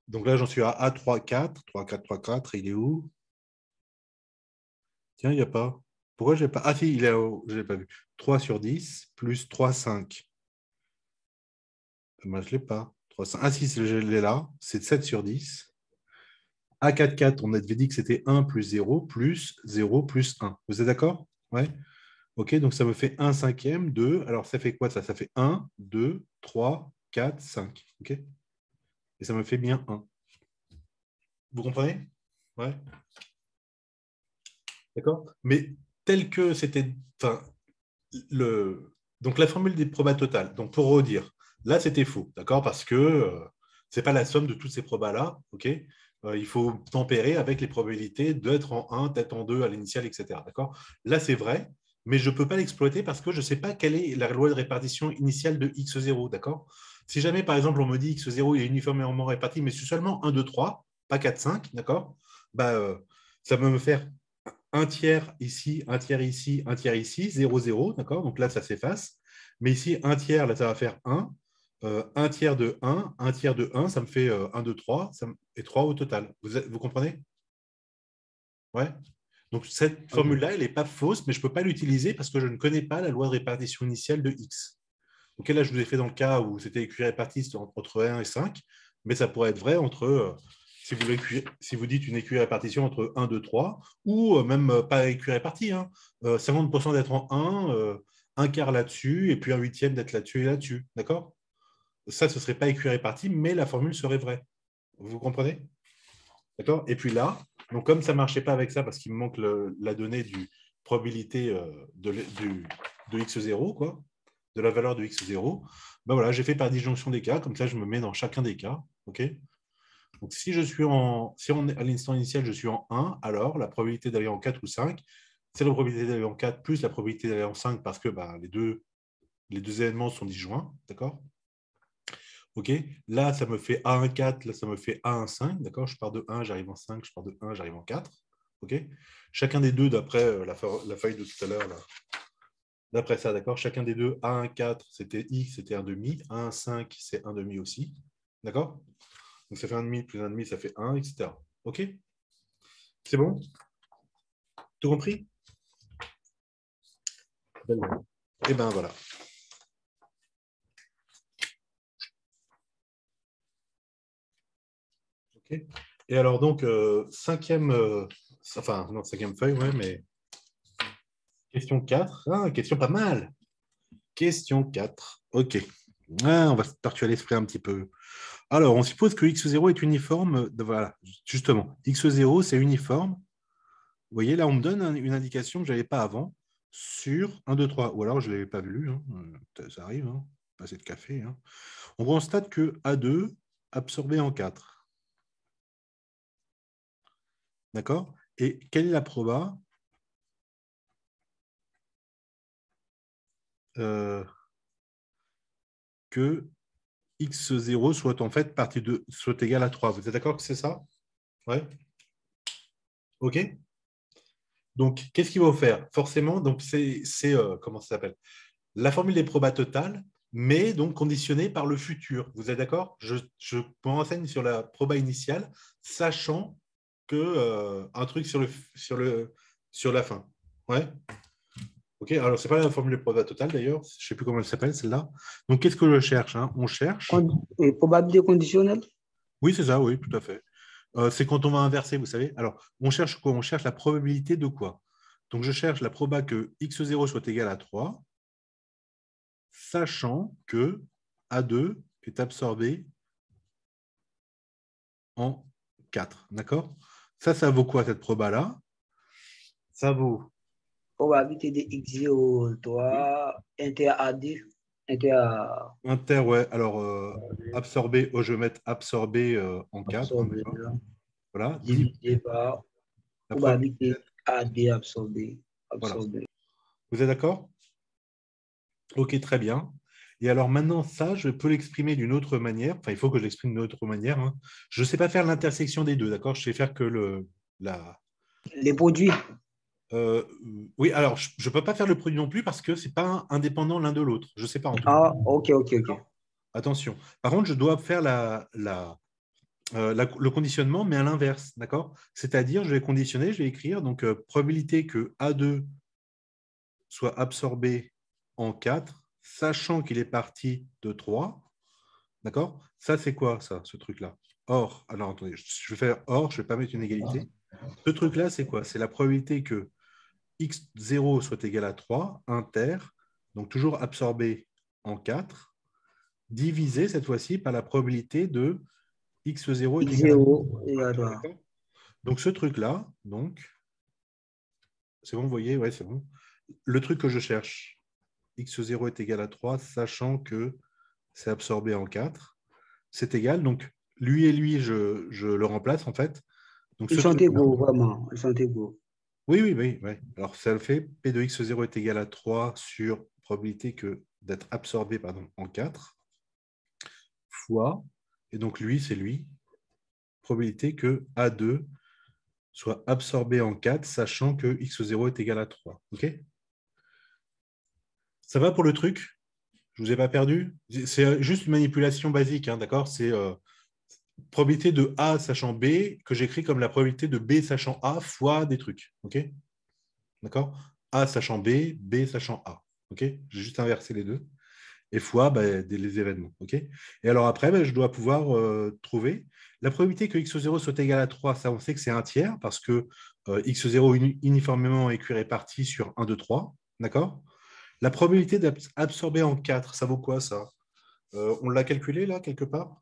Donc là, j'en suis à A3, 4. 3, 4, 3, 4. Il est où? Tiens, il n'y a pas. Pourquoi je n'ai pas? Ah si, il est je ne l'ai pas vu. 3 sur 10 plus 3, 5. Moi, je ne l'ai pas. 3, 5. Ah si, je l'ai là. C'est 7 sur 10. A4, 4, on avait dit que c'était 1 plus 0 plus 0 plus 1. Vous êtes d'accord? Ouais. OK, donc ça me fait 1 cinquième, 2. Alors, ça fait quoi ça? Ça fait 1, 2, 3, 4, 5. OK? Et ça me fait bien 1. Vous comprenez? Ouais. D'accord? Mais tel que c'était. Enfin, donc la formule des probas totales. Donc pour redire, là c'était faux, d'accord? Parce que ce n'est pas la somme de toutes ces probas-là, OK? Il faut tempérer avec les probabilités d'être en 1, d'être en 2 à l'initiale, etc. D'accord? Là c'est vrai, mais je ne peux pas l'exploiter parce que je ne sais pas quelle est la loi de répartition initiale de x0, d'accord? Si jamais par exemple on me dit x0 est uniformément réparti, mais c'est seulement 1, 2, 3, pas 4, 5, d'accord? Bah, ça va me faire un tiers ici, un tiers ici, un tiers ici, 0, 0, d'accord? Donc là, ça s'efface. Mais ici, un tiers, là, ça va faire 1. Un tiers de 1, un tiers de 1, ça me fait 1, 2, 3, et 3 au total. Vous comprenez? Ouais. Donc cette formule-là, elle n'est pas fausse, mais je ne peux pas l'utiliser parce que je ne connais pas la loi de répartition initiale de x. Donc là, je vous ai fait dans le cas où c'était écrit réparti entre 1 et 5, mais ça pourrait être vrai entre, si vous dites une équirépartition entre 1, 2, 3, ou même pas équirépartie, hein, 50% d'être en 1, un quart là-dessus, et puis un huitième d'être là-dessus et là-dessus. D'accord? Ça, ce ne serait pas équiréparti, mais la formule serait vraie. Vous comprenez? D'accord? Et puis là, donc comme ça ne marchait pas avec ça, parce qu'il me manque la donnée du probabilité de x0, quoi, de la valeur de x0, ben voilà, j'ai fait par disjonction des cas, comme ça je me mets dans chacun des cas. OK? Donc si on est à l'instant initial, je suis en 1, alors la probabilité d'aller en 4 ou 5, c'est la probabilité d'aller en 4 plus la probabilité d'aller en 5 parce que bah, les deux événements sont disjoints. D'accord? OK? Là, ça me fait A1, 4, là, ça me fait A1, 5. D'accord? Je pars de 1, j'arrive en 5, je pars de 1, j'arrive en 4. OK? Chacun des deux, d'après la feuille de tout à l'heure, là. D'après ça, d'accord? Chacun des deux, A1, 4, c'était X, c'était 1 demi. A1, 5, c'est 1 demi aussi. D'accord? Donc ça fait 1 demi plus 1 demi, ça fait 1, etc. OK? C'est bon? Tout compris? Et ben voilà. OK. Et alors donc, cinquième feuille, ouais, mais question 4. Ah, question pas mal. Question 4. OK. Ah, on va se torturer l'esprit un petit peu. Alors, on suppose que x0 est uniforme. Voilà, justement. x0, c'est uniforme. Vous voyez, là, on me donne une indication que je n'avais pas avant sur 1, 2, 3. Ou alors, je ne l'avais pas vu. Hein. Ça arrive, hein. Passer de café. Hein. On constate que A2 absorbé en 4. D'accord? Et quelle est la proba que x0 soit en fait partie de soit égal à 3. Vous êtes d'accord que c'est ça? Ouais. OK? Donc, qu'est-ce qu'il faut faire? Forcément, donc c'est comment ça s'appelle? La formule des probas totales, mais donc conditionnée par le futur. Vous êtes d'accord? Je me renseigne sur la proba initiale, sachant que un truc sur la fin. Ouais. OK, alors c'est pas la formule des probas totales d'ailleurs, je ne sais plus comment elle s'appelle celle-là. Donc qu'est-ce que je cherche, hein? On cherche. Probabilité conditionnelle? Oui, c'est ça, oui, tout à fait. C'est quand on va inverser, vous savez. Alors, on cherche quoi? On cherche la probabilité de quoi? Donc, je cherche la proba que x0 soit égal à 3, sachant que A2 est absorbé en 4. D'accord? Ça vaut quoi cette proba-là? Ça vaut. Probabilité de x0, 3, inter à 2, inter à Inter, ouais. Alors, absorbé, je vais mettre absorbé en 4. Hein, absorbé, voilà. divisé par La probabilité probabilité. AD absorbé. Voilà. Vous êtes d'accord? OK, très bien. Et alors maintenant, ça, je peux l'exprimer d'une autre manière. Enfin, il faut que je l'exprime d'une autre manière. Hein. Je ne sais pas faire l'intersection des deux, d'accord? Je sais faire que les produits. Euh, oui, alors, je ne peux pas faire le produit non plus parce que ce n'est pas indépendant l'un de l'autre. Je ne sais pas en tout cas. Ah, ok. Attention. Par contre, je dois faire le conditionnement, mais à l'inverse, d'accord? C'est-à-dire, je vais conditionner, je vais écrire, donc probabilité que A2 soit absorbé en 4, sachant qu'il est parti de 3, d'accord? Ça, c'est quoi, ça, ce truc-là? Or, alors attendez, je vais faire or, je ne vais pas mettre une égalité. Ce truc-là, c'est quoi? C'est la probabilité que x0 soit égal à 3, inter, donc toujours absorbé en 4, divisé cette fois-ci par la probabilité de x0 est égal à 3. X0 égale 3. Donc ce truc-là, donc, c'est bon, vous voyez, ouais, c'est bon. Le truc que je cherche, x0 est égal à 3, sachant que c'est absorbé en 4, c'est égal. Donc lui et lui, je le remplace en fait. Donc Ils ce sont truc-là, égaux, vraiment. Ils sont égaux. oui, oui, oui, oui. Alors ça le fait, P de x0 est égal à 3 sur probabilité que d'être absorbé en 4, fois, et donc lui, c'est lui, probabilité que A2 soit absorbé en 4, sachant que x0 est égal à 3. OK? Ça va pour le truc? Je ne vous ai pas perdu? C'est juste une manipulation basique, hein, d'accord? C'est probabilité de A sachant B que j'écris comme la probabilité de B sachant A fois des trucs. OK? D'accord? A sachant B, B sachant A. OK? J'ai juste inversé les deux. Et fois les événements. OK? Et alors après, je dois pouvoir trouver la probabilité que x0 soit égal à 3. Ça, on sait que c'est un tiers parce que x0 uniformément est réparti sur 1, 2, 3. D'accord? La probabilité d'absorber en 4, ça vaut quoi ça? On l'a calculé là, quelque part?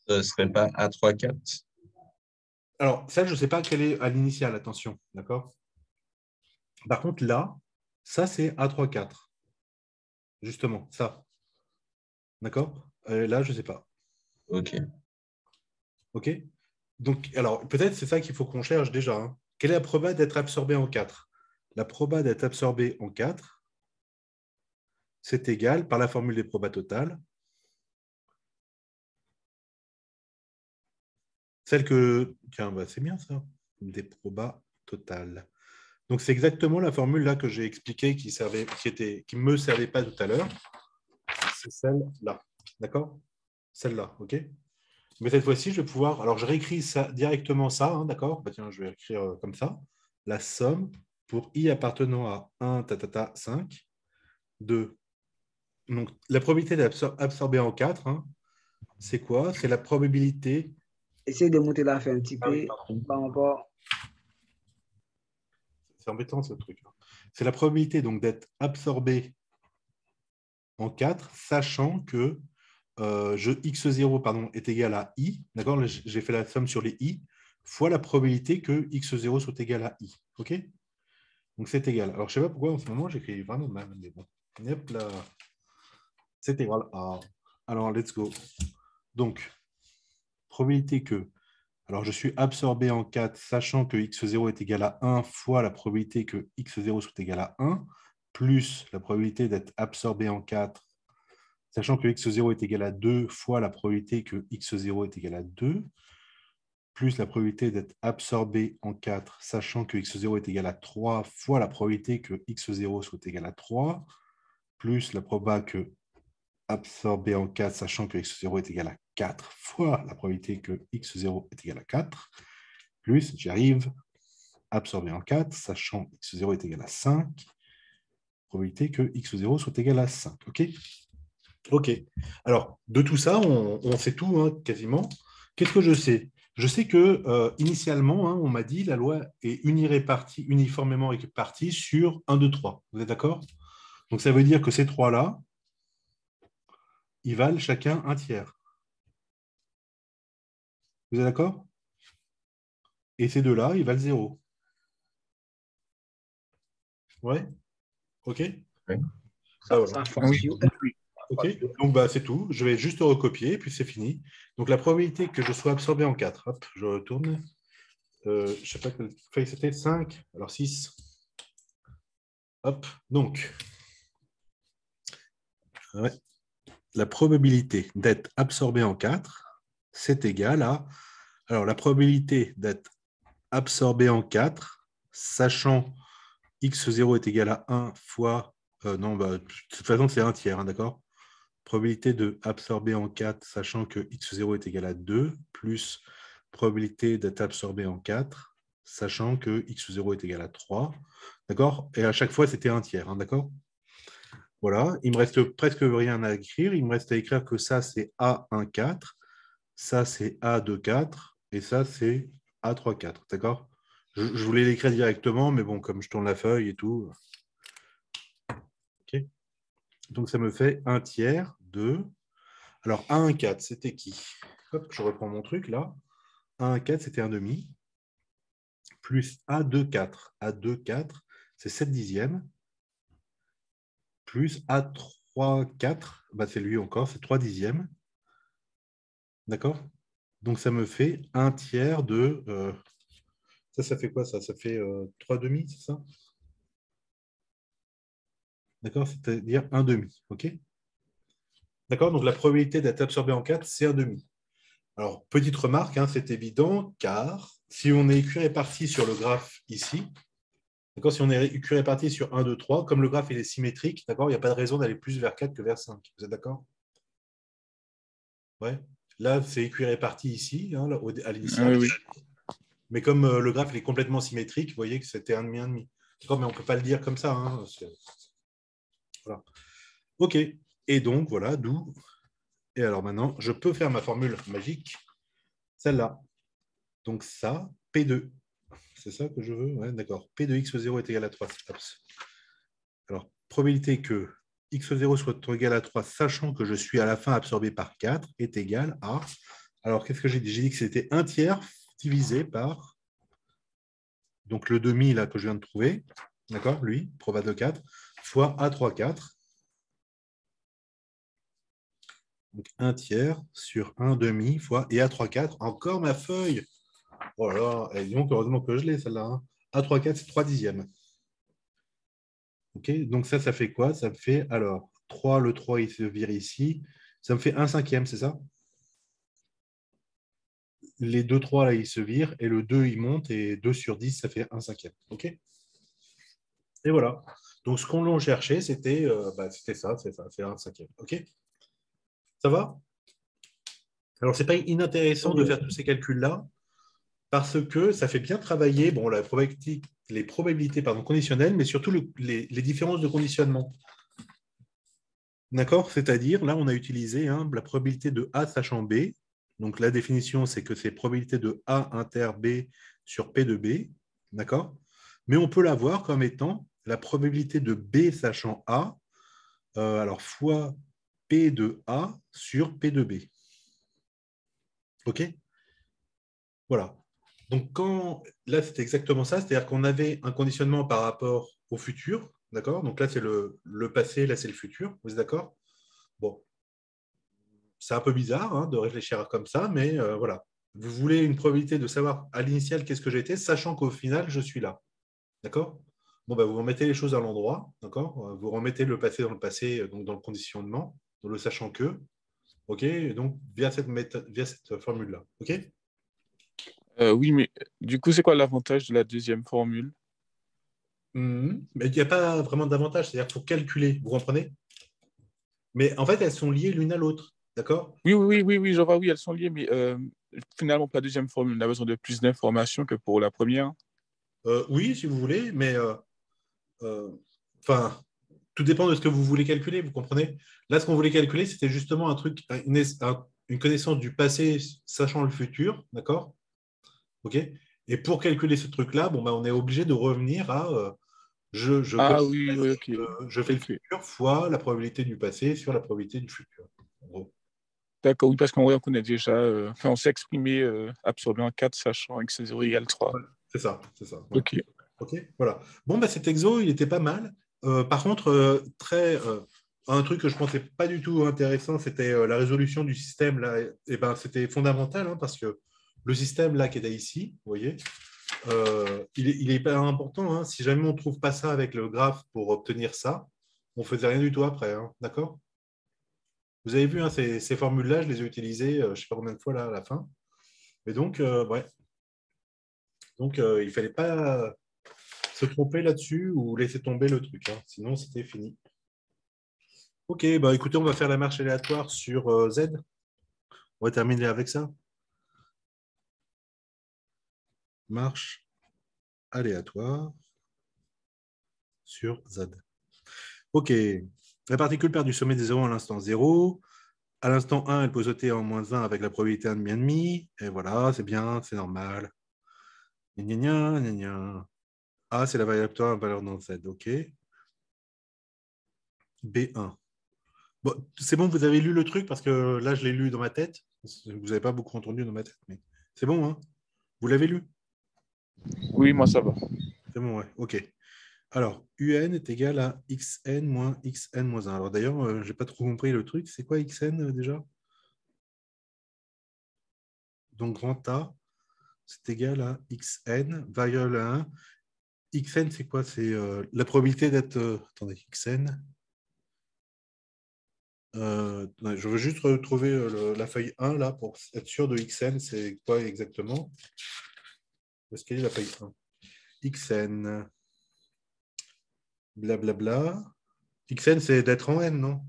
Ce ne serait pas A3, 4. Alors, ça, je ne sais pas quelle est à l'initiale, attention. D'accord? Par contre, là, ça, c'est A3, 4. Justement, ça. D'accord? Là, je ne sais pas. OK. OK? Donc, alors, peut-être c'est ça qu'il faut qu'on cherche déjà, hein. Quelle est la proba d'être absorbé en 4? La proba d'être absorbé en 4, c'est égal, par la formule des probas totales, celle que... Tiens, c'est bien ça. Des probas totales. Donc, c'est exactement la formule là que j'ai expliquée qui me servait pas tout à l'heure. C'est celle-là. D'accord? Celle-là, OK? Mais cette fois-ci, je vais pouvoir... Alors, je réécris ça, directement ça, hein, d'accord? Tiens, je vais écrire comme ça. La somme pour i appartenant à 1, 5, 2. Donc, la probabilité d'absorber en 4, hein, c'est quoi? C'est la probabilité... Essayez de monter la fin un petit Ah oui, peu pardon. par rapport. C'est embêtant ce truc. C'est la probabilité donc d'être absorbé en 4, sachant que x0 est égal à i. D'accord? J'ai fait la somme sur les i, fois la probabilité que x0 soit égal à i. OK? Donc c'est égal. Alors je ne sais pas pourquoi en ce moment j'écris vraiment mal, mais bon. Hop là. C'est égal à. Alors let's go. Donc, probabilité que. Alors je suis absorbé en 4, sachant que x0 est égal à 1 fois la probabilité que x0 soit égal à 1, plus la probabilité d'être absorbé en 4, sachant que x0 est égal à 2 fois la probabilité que x0 est égal à 2, plus la probabilité d'être absorbé en 4, sachant que x0 est égal à 3 fois la probabilité que x0 soit égal à 3, plus la probabilité que absorbé en 4, sachant que x0 est égal à 4 fois la probabilité que x0 est égal à 4, plus, j'y arrive, absorbé en 4, sachant que x0 est égal à 5, probabilité que x0 soit égal à 5. OK? OK. Alors, de tout ça, on sait tout, hein, quasiment. Qu'est-ce que je sais? Je sais que initialement, hein, on m'a dit la loi est uniformément répartie sur 1, 2, 3. Vous êtes d'accord? Donc, ça veut dire que ces trois-là, ils valent chacun un tiers. Vous êtes d'accord? Et ces deux-là, ils valent 0. Ouais? OK? Oui. Voilà. Ça Oui. fonctionne. OK? Donc, c'est tout. Je vais juste recopier, puis c'est fini. Donc, la probabilité que je sois absorbé en 4, hop, je retourne. Je ne sais pas quelle feuille c'était, 5, alors 6. Hop, donc, ouais, la probabilité d'être absorbé en 4, c'est égal à... Alors, la probabilité d'être absorbé en 4, sachant x0 est égal à 1 fois... non, de toute façon, c'est un tiers, hein, d'accord? probabilité de absorber en 4, sachant que x0 est égal à 2, plus probabilité d'être absorbé en 4, sachant que x0 est égal à 3. D'accord? Et à chaque fois, c'était un tiers. Hein, d'accord? Voilà. Il me reste presque rien à écrire. Il me reste à écrire que ça, c'est A1,4. Ça, c'est A2,4. Et ça, c'est A3,4. D'accord? Je voulais l'écrire directement, mais bon, comme je tourne la feuille et tout. OK. Donc, ça me fait un tiers de... Alors, A1,4, c'était qui? Hop, je reprends mon truc là. A1,4, c'était un demi. Plus A2,4. A2,4, c'est 7 dixièmes. Plus A3,4, bah, c'est lui encore, c'est 3 dixièmes. D'accord? Donc, ça me fait un tiers de... ça fait quoi ça? Ça fait 3 demi, c'est ça? D'accord? C'est-à-dire un demi. OK? D'accord? Donc, la probabilité d'être absorbé en 4, c'est un demi. Alors, petite remarque, hein, c'est évident, car si on est écu-réparti sur le graphe ici, d'accord, si on est écu-réparti sur 1, 2, 3, comme le graphe il est symétrique, d'accord, il n'y a pas de raison d'aller plus vers 4 que vers 5. Vous êtes d'accord? Ouais. Là, c'est écu-réparti ici, hein, là, à l'initial. Oui, oui. Mais comme le graphe il est complètement symétrique, vous voyez que c'était 1,5, 1,5. D'accord, mais on ne peut pas le dire comme ça. Hein, voilà. OK. Et donc, voilà, d'où. Et alors maintenant, je peux faire ma formule magique, celle-là. Donc ça, P2. C'est ça que je veux? Ouais, d'accord. P de x0 est égal à 3. Alors, probabilité que x0 soit égal à 3, sachant que je suis à la fin absorbé par 4, est égal à... Alors, qu'est-ce que j'ai dit? J'ai dit que c'était un tiers divisé par... Donc, le demi là, que je viens de trouver, d'accord, lui, proba de 4, fois A3, 4. Donc, un tiers sur un demi fois... Et A3, 4, encore ma feuille. Oh là là, et donc, heureusement que je l'ai, celle-là. Hein. A3, 4, c'est 3 dixièmes. OK, donc ça fait quoi? Ça me fait, alors, 3, le 3, il se vire ici. Ça me fait 1 cinquième, c'est ça? Les 2 3, là, ils se virent, et le 2, il monte, et 2 sur 10, ça fait 1 cinquième. OK? Et voilà. Donc, ce qu'on l'on cherchait, c'était ça, c'est 1 cinquième. OK? Ça va? Alors, ce n'est pas inintéressant de faire tous ces calculs-là, parce que ça fait bien travailler bon, les probabilités conditionnelles, mais surtout les différences de conditionnement. D'accord? C'est-à-dire, là, on a utilisé la probabilité de A sachant B. Donc, la définition, c'est que c'est probabilité de A inter B sur P de B. D'accord? Mais on peut l'avoir comme étant la probabilité de B sachant A, alors fois P de A sur P de B. OK? Voilà. Donc, là, c'est exactement ça. C'est-à-dire qu'on avait un conditionnement par rapport au futur. D'accord? Donc, là, c'est le passé, là, c'est le futur. Vous êtes d'accord? Bon. C'est un peu bizarre de réfléchir comme ça, mais voilà. Vous voulez une probabilité de savoir à l'initial qu'est-ce que j'étais, sachant qu'au final, je suis là. D'accord? Bon, vous remettez les choses à l'endroit. D'accord? Vous remettez le passé dans le passé, donc dans le conditionnement, dans le sachant que. OK? Et donc, via cette formule-là. OK? Oui, mais du coup, c'est quoi l'avantage de la deuxième formule? Mais il n'y a pas vraiment d'avantage. C'est-à-dire qu'il faut calculer. Vous comprenez? Mais en fait, elles sont liées l'une à l'autre. D'accord? Oui, je vois, oui, elles sont liées, mais finalement, pour la deuxième formule, on a besoin de plus d'informations que pour la première. Oui, si vous voulez, mais enfin, tout dépend de ce que vous voulez calculer, vous comprenez? Là, ce qu'on voulait calculer, c'était justement une connaissance du passé sachant le futur, d'accord? OK? Et pour calculer ce truc-là, on est obligé de revenir à je connais Ah le oui, oui, passé, ok. je fais le Ok. futur fois la probabilité du passé sur la probabilité du futur. En gros. D'accord, oui, parce qu'en vrai, on connaît déjà, enfin, on s'est exprimé absorbé en 4, sachant x 0 égale 3. Ouais, c'est ça, c'est ça. Ouais. Ok. OK, voilà. Bon, cet exo, il était pas mal. Par contre, un truc que je pensais pas du tout intéressant, c'était la résolution du système. Là, et ben, c'était fondamental parce que le système là qui était ici, vous voyez, il est hyper important. Si jamais on ne trouve pas ça avec le graphe pour obtenir ça, on ne faisait rien du tout après. D'accord? Vous avez vu, ces formules-là, je les ai utilisées, je ne sais pas combien de fois là, à la fin. Mais donc, ouais. Donc, il ne fallait pas se tromper là-dessus ou laisser tomber le truc. Sinon, c'était fini. Ok, bah écoutez, on va faire la marche aléatoire sur Z. On va terminer avec ça. Marche aléatoire sur Z. Ok. La particule perd du sommet des zéros à l'instant 0. À l'instant 1, elle peut sauter en -1 avec la probabilité 1,5. Et voilà, c'est bien, c'est normal. Gna, gna, gna, gna. A, c'est la variable valeur dans Z. Ok. B1. Bon, c'est bon, vous avez lu le truc parce que là, je l'ai lu dans ma tête. Vous n'avez pas beaucoup entendu dans ma tête, mais c'est bon, hein? Vous l'avez lu? Oui, moi ça va. C'est bon, ouais. Ok. Alors, UN est égal à xn moins xn moins 1. Alors d'ailleurs, je n'ai pas trop compris le truc. C'est quoi xn déjà? Donc, grand A, c'est égal à xn, variable 1. Xn, c'est quoi? C'est la probabilité d'être... attendez, xn. Attendez, je veux juste retrouver la feuille 1 là pour être sûr de xn. C'est quoi exactement? Où est-ce qu'elle est la feuille 1? Xn, blablabla. Xn, c'est d'être en n, non?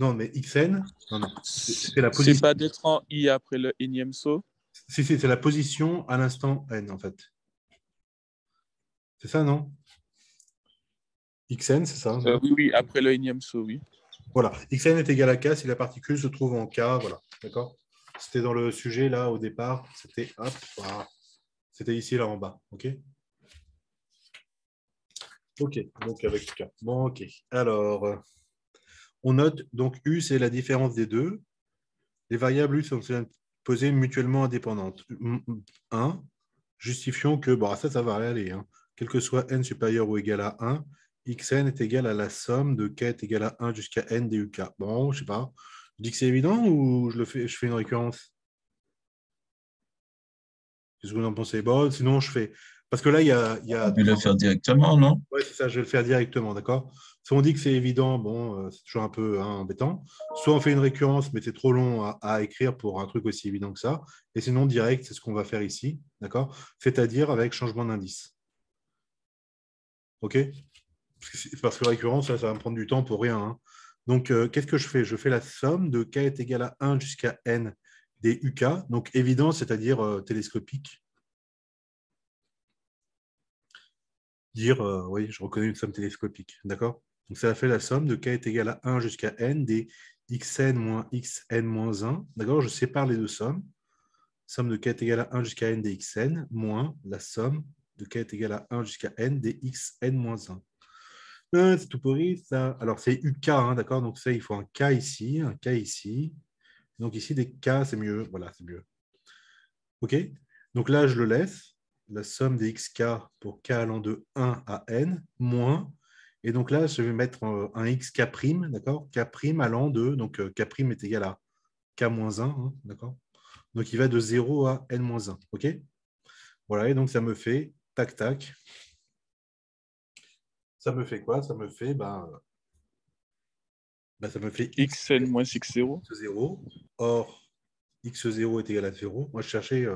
Non, mais Xn, non, non. C'est la C'est position. pas d'être en I après le énième saut. Si, c'est la position à l'instant n, en fait. C'est ça, non? Xn, c'est ça, non? Oui, oui, après le énième saut, oui. Voilà. Xn est égal à k si la particule se trouve en k. Voilà. D'accord? C'était dans le sujet, là, au départ. C'était, hop, voilà. C'était ici, là, en bas. OK? OK. Donc, avec k. Bon, OK. Alors, on note, donc, U, c'est la différence des deux. Les variables U sont posées mutuellement indépendantes. 1. Justifions que, bon, ça va aller, hein. Quel que soit n supérieur ou égal à 1, xn est égal à la somme de k est égal à 1 jusqu'à n duk. Bon, je sais pas. Je dis que c'est évident ou je fais une récurrence? Qu'est-ce que vous en pensez? Bon, sinon, je fais. Parce que là, il y a On peut le faire directement, non? Ouais, c'est ça, je vais le faire directement, d'accord? Si on dit que c'est évident, bon, c'est toujours un peu hein, embêtant. Soit on fait une récurrence, mais c'est trop long à écrire pour un truc aussi évident que ça. Et sinon, direct, c'est ce qu'on va faire ici, d'accord? C'est-à-dire avec changement d'indice. OK? Parce que récurrence, ça va me prendre du temps pour rien, hein. Donc, qu'est-ce que je fais? Je fais la somme de k est égal à 1 jusqu'à n des uk. Donc, évident, c'est-à-dire télescopique. Dire, oui, je reconnais une somme télescopique, d'accord? Donc, ça fait la somme de k est égal à 1 jusqu'à n des xn moins xn moins 1, d'accord? Je sépare les deux sommes. Somme de k est égal à 1 jusqu'à n des xn moins la somme de k est égal à 1 jusqu'à n des xn moins 1. C'est tout pourri, ça. Alors, c'est uk, hein, d'accord? Donc, ça, il faut un k ici, un k ici. Donc, ici, des k, c'est mieux. Voilà, c'est mieux. OK? Donc là, je le laisse. La somme des xk pour k allant de 1 à n, moins. Et donc là, je vais mettre un xk', d'accord? K' allant de, donc k' est égal à k moins 1, hein, d'accord? Donc il va de 0 à n moins 1, OK? Voilà, et donc ça me fait, tac, tac. Ça me fait quoi? Ça me fait, ça me fait Xn moins x0. x0. Or, x0 est égal à 0. Moi, je cherchais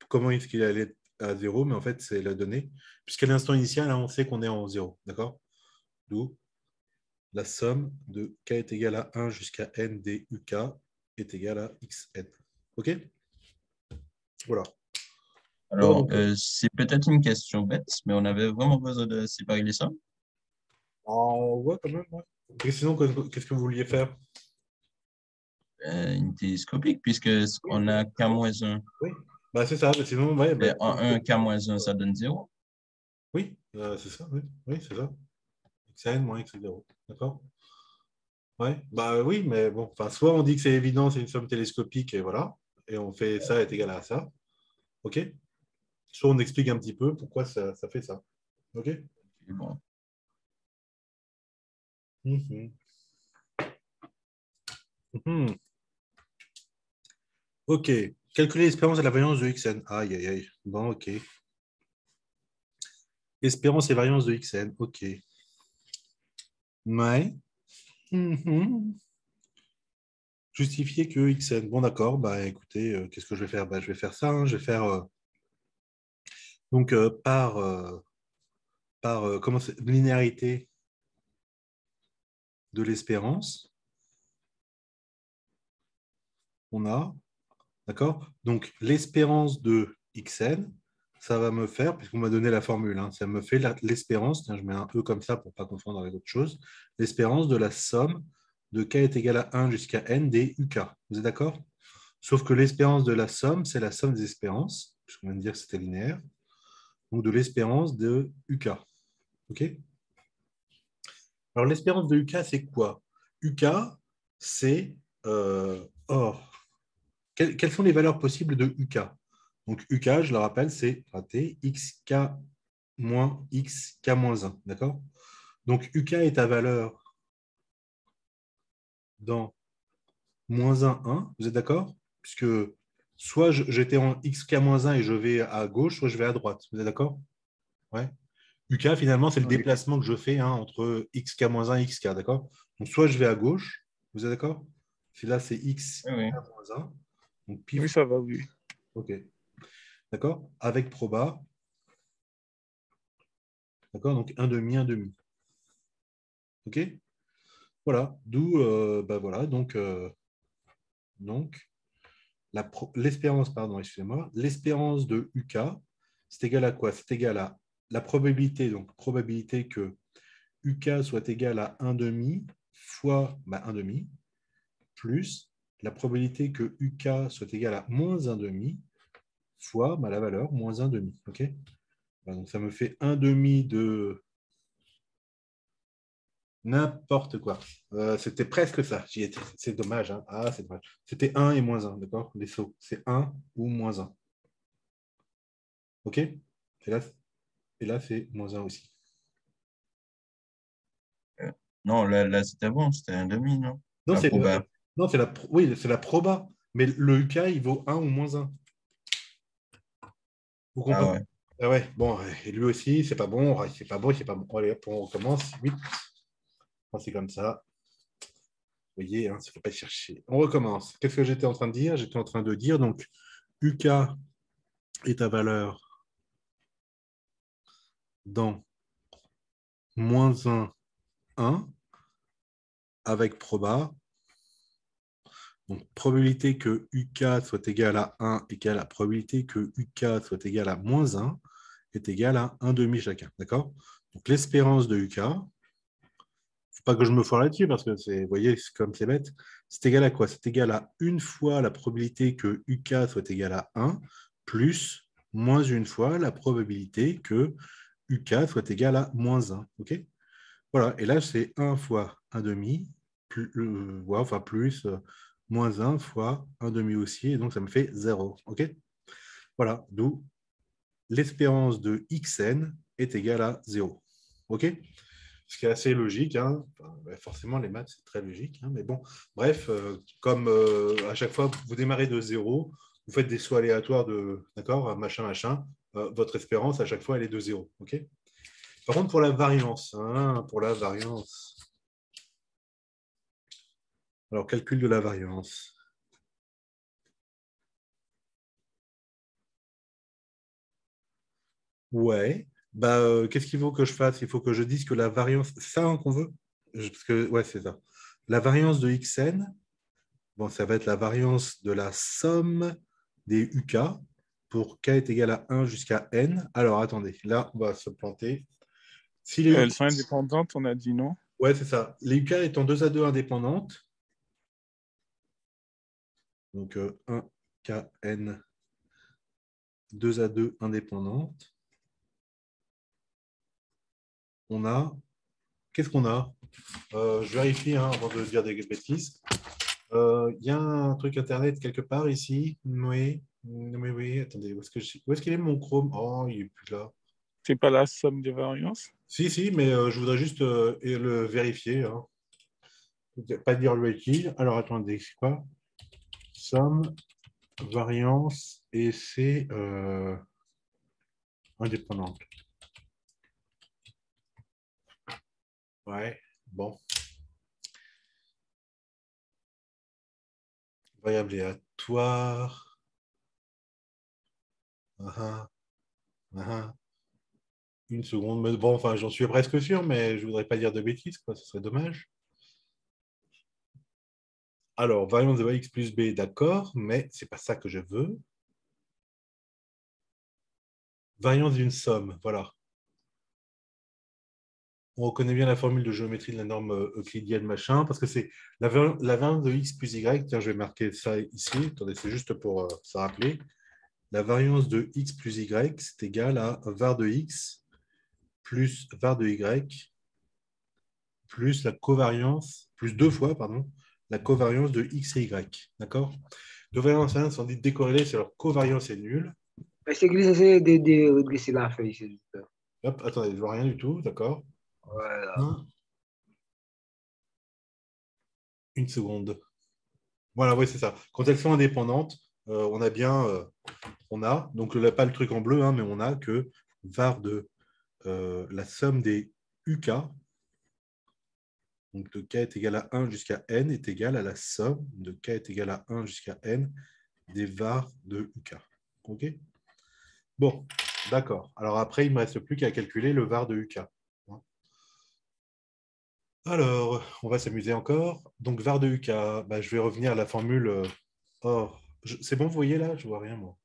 comment est-ce qu'il allait à 0, mais en fait, c'est la donnée. Puisqu'à l'instant initial, là, on sait qu'on est en 0. D'accord? D'où la somme de k est égale à 1 jusqu'à n des uk est égale à xn. OK? Voilà. Alors, c'est peut-être une question bête, mais on avait vraiment besoin de séparer les sommes. Ouais, quand même. Ouais. Et sinon, qu'est-ce que vous vouliez faire? Une télescopique, puisque on a K-1. Oui. C'est ça. Mais sinon, ouais, Et en 1, K-1, ça donne 0. oui, c'est ça. Oui, oui c'est ça. xn moins x0. D'accord? Ouais, oui, mais bon, soit on dit que c'est évident, c'est une somme télescopique, et voilà, et on fait ça est égal à ça, ok? Soit on explique un petit peu pourquoi ça fait ça, ok? Bon. Mhm. Mhm. Ok, calculer l'espérance et la variance de xn. Aïe, aïe, aïe. Bon, ok. Espérance et variance de xn, ok. Ouais. Mhm. Justifier que xn. Bon, d'accord, écoutez, qu'est-ce que je vais faire? Je vais faire ça, hein. Je vais faire donc par comment c'est, linéarité de l'espérance. On a, d'accord? Donc, l'espérance de xn, ça va me faire, puisqu'on m'a donné la formule, hein, ça me fait l'espérance, je mets un E comme ça pour ne pas confondre avec autre chose, l'espérance de la somme de k est égal à 1 jusqu'à n des uk. Vous êtes d'accord? Sauf que l'espérance de la somme, c'est la somme des espérances, puisqu'on vient de dire que c'était linéaire, donc de l'espérance de uk. OK? Alors, l'espérance de uk, c'est quoi? uk, c'est... quelles sont les valeurs possibles de uk? Donc, uk, je le rappelle, c'est raté, xk moins xk moins 1. D'accord? Donc, uk est ta valeur dans moins 1, 1. Vous êtes d'accord? Puisque soit j'étais en xk-1 et je vais à gauche, soit je vais à droite. Vous êtes d'accord? Ouais. UK, finalement, c'est le Oui. déplacement que je fais entre xk-1 et xk. D'accord? Donc, soit je vais à gauche. Vous êtes d'accord? Si là, c'est xk-1. Donc, Oui, ça va, oui. OK. D'accord? Avec proba. D'accord? Donc, 1 demi, 1 demi. OK? Voilà. D'où, voilà. Donc l'espérance, pardon, excusez-moi, l'espérance de UK, c'est égal à quoi? C'est égal à la probabilité, donc probabilité que UK soit égal à 1 demi fois 1 demi, plus la probabilité que UK soit égal à moins 1 demi fois la valeur moins 1 demi. OK? Donc ça me fait 1 demi de n'importe quoi. C'était presque ça. J'y étais. C'est dommage. Hein. Ah, c'est dommage. C'était 1 et moins 1, d'accord? Les sauts. C'est 1 ou moins 1. OK? Et là c'est moins 1 aussi. Non, là c'était bon, c'était un demi, non? Non, La proba. non, oui, c'est la proba. Mais le UK, il vaut 1 ou moins 1. Vous Ah comprenez? ouais. Ah ouais, bon, et lui aussi, c'est pas bon, c'est pas bon, c'est pas bon. Allez, hop, on recommence. 8. C'est comme ça. Vous voyez, hein, il ne faut pas chercher. On recommence. Qu'est-ce que j'étais en train de dire? J'étais en train de dire, donc, UK est ta valeur dans moins 1, 1, avec proba. Donc, probabilité que UK soit égal à 1 égale à probabilité que UK soit égal à moins 1 est égal à 1 demi chacun. D'accord? Donc, l'espérance de UK, faut pas que je me foire là-dessus parce que vous voyez, comme c'est bête, c'est égal à quoi? C'est égal à une fois la probabilité que UK soit égal à 1 plus moins une fois la probabilité que UK soit égal à moins 1. OK? Voilà, et là, c'est 1 fois 1 demi, plus, enfin plus moins 1 fois 1 demi aussi, et donc ça me fait 0. OK? Voilà, d'où l'espérance de xn est égale à 0. OK? Ce qui est assez logique. Hein. Enfin, forcément, les maths, c'est très logique. Hein. Mais bon, bref, comme à chaque fois, vous démarrez de 0, vous faites des sauts aléatoires de, d'accord, machin, machin, votre espérance, à chaque fois, elle est de 0. OK? Par contre, pour la variance, alors, calcul de la variance. Ouais. Qu'est-ce qu'il faut que je fasse? Il faut que je dise que la variance, c'est ça hein, qu'on veut? Parce que, ouais, c'est ça. La variance de xn, bon, ça va être la variance de la somme des UK pour k est égal à 1 jusqu'à n. Alors, attendez, là, on va se planter. Si les Elles sont indépendantes, on a dit non. Ouais, c'est ça. Les UK étant 2 à 2 indépendantes, donc 1 kn 2 à 2 indépendantes, on a... Qu'est-ce qu'on a? Je vérifie hein, avant de dire des bêtises. Il y a un truc internet quelque part ici. Oui, oui, oui. Attendez, où est-ce qu'il est mon Chrome? Oh, il n'est plus là. C'est pas la somme des variances. Si, mais je voudrais juste le vérifier. Hein. Pas dire le bêtise. Alors, attendez, c'est quoi? Somme, variance, et c'est indépendante. Ouais, bon. Variable aléatoire. Une seconde. Mais bon, enfin, j'en suis presque sûr, mais je voudrais pas dire de bêtises, quoi. Ce serait dommage. Alors, variance de ax plus b, d'accord, mais ce n'est pas ça que je veux. Variance d'une somme, voilà. On reconnaît bien la formule de géométrie de la norme euclidienne, machin, parce que c'est la variance de x plus y. Tiens, je vais marquer ça ici. Attendez, c'est juste pour se rappeler. La variance de x plus y, c'est égal à var de x plus var de y plus la covariance, plus deux fois, pardon, la covariance de x et y. D'accord? Deux variances sont dites décorrélées, c'est leur covariance est nulle. C'est que j'essaie de redresser la feuille, s'il vous plaît. Hop, attendez, je vois rien du tout, d'accord? Voilà. Une seconde. Voilà, oui, c'est ça. Quand elles sont indépendantes, on a bien, donc pas le truc en bleu, hein, mais on a que var de la somme des UK, donc de k est égal à 1 jusqu'à n, est égal à la somme de k est égal à 1 jusqu'à n des var de UK. OK? Bon, d'accord. Alors après, il ne me reste plus qu'à calculer le var de UK. Alors, on va s'amuser encore. Donc, var de UK, bah, je vais revenir à la formule or. C'est bon, vous voyez là? Je ne vois rien, moi.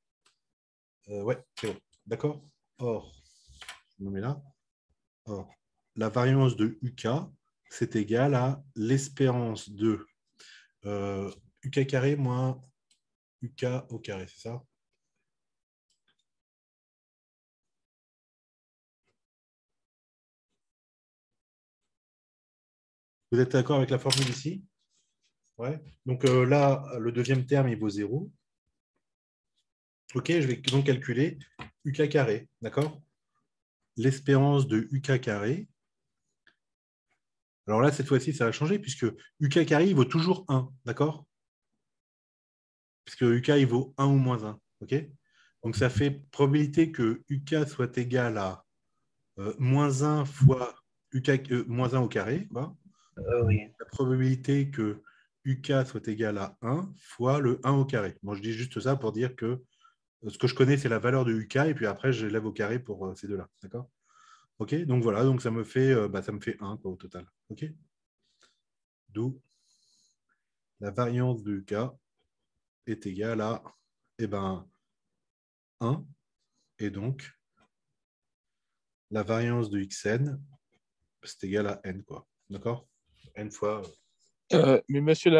Ouais, c'est bon. D'accord? Or, je me mets là. Or, la variance de UK, c'est égal à l'espérance de UK carré moins UK au carré, c'est ça? Vous êtes d'accord avec la formule ici? Ouais. Donc là, le deuxième terme, il vaut 0. OK, je vais donc calculer UK carré, d'accord? L'espérance de UK carré. Alors là, cette fois-ci, ça va changer puisque UK carré, il vaut toujours 1, d'accord? Puisque UK, il vaut 1 ou moins 1, OK? Donc ça fait probabilité que UK soit égal à moins 1 fois UK, moins 1 au carré, quoi. Oui. La probabilité que UK soit égal à 1 fois le 1 au carré. Bon, je dis juste ça pour dire que ce que je connais, c'est la valeur de UK, et puis après, je l'élève au carré pour ces deux-là. D'accord? OK? Donc voilà, donc ça me fait 1 quoi, au total. OK? D'où la variance de UK est égale à 1. Et donc, la variance de xn, c'est égal à n, quoi. D'accord? N fois. Mais monsieur,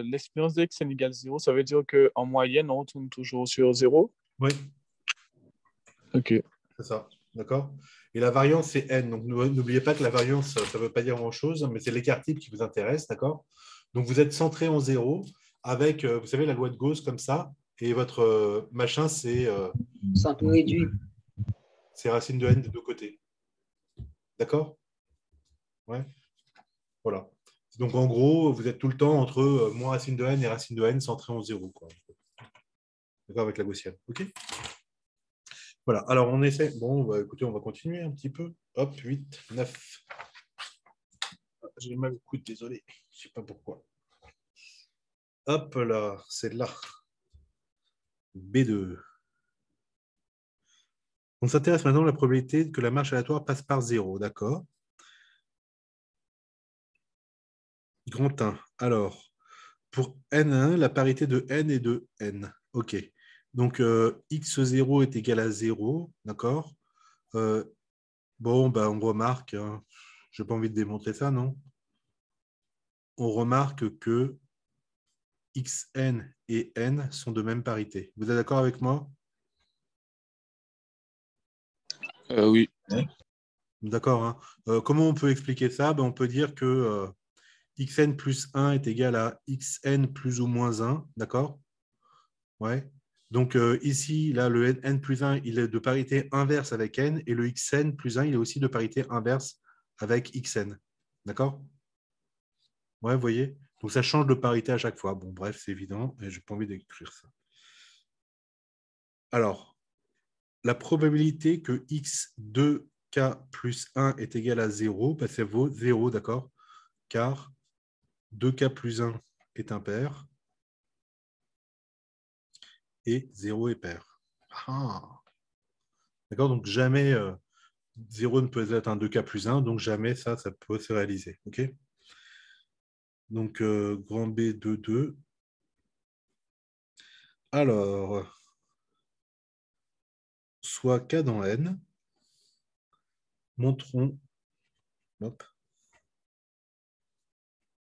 l'espérance de x est égale 0, ça veut dire qu'en moyenne, on retourne toujours sur 0. Oui, OK. c'est ça. D'accord? Et la variance, c'est n. Donc, n'oubliez pas que la variance, ça ne veut pas dire grand-chose, mais c'est l'écart type qui vous intéresse. D'accord? Donc, vous êtes centré en 0 avec, vous savez, la loi de Gauss comme ça. Et votre machin, c'est Centre réduit. racine de n des deux côtés. D'accord? Ouais. Voilà. Donc, en gros, vous êtes tout le temps entre moins racine de n et racine de n centré en 0, quoi. D'accord, avec la gaussienne. OK? Voilà. Alors, on essaie. Bon, bah, écoutez, on va continuer un petit peu. Hop, 8, 9. J'ai mal au coude, désolé. Je ne sais pas pourquoi. Hop là, c'est là. B2. On s'intéresse maintenant à la probabilité que la marche aléatoire passe par 0. D'accord? Grand 1. Alors, pour N1, la parité de N est de N. OK. Donc, x0 est égal à 0. D'accord? Bon, bah, on remarque, hein, je n'ai pas envie de démontrer ça, non? On remarque que xn et n sont de même parité. Vous êtes d'accord avec moi? Oui. D'accord. Hein. Comment on peut expliquer ça? Ben, on peut dire que xn plus 1 est égal à xn plus ou moins 1. D'accord? Ouais. Donc ici, là, le n plus 1, il est de parité inverse avec n, et le xn plus 1, il est aussi de parité inverse avec xn. D'accord? Ouais, vous voyez? Donc ça change de parité à chaque fois. Bon, bref, c'est évident, et je n'ai pas envie d'écrire ça. Alors, la probabilité que x2k plus 1 est égal à 0, ben, ça vaut 0, d'accord? Car 2k plus 1 est impair et 0 est pair. Ah. D'accord? Donc jamais 0 ne peut être un 2k plus 1, donc jamais ça peut se réaliser. OK? Donc, grand B 2, 2. Alors, soit K dans N, montrons hop,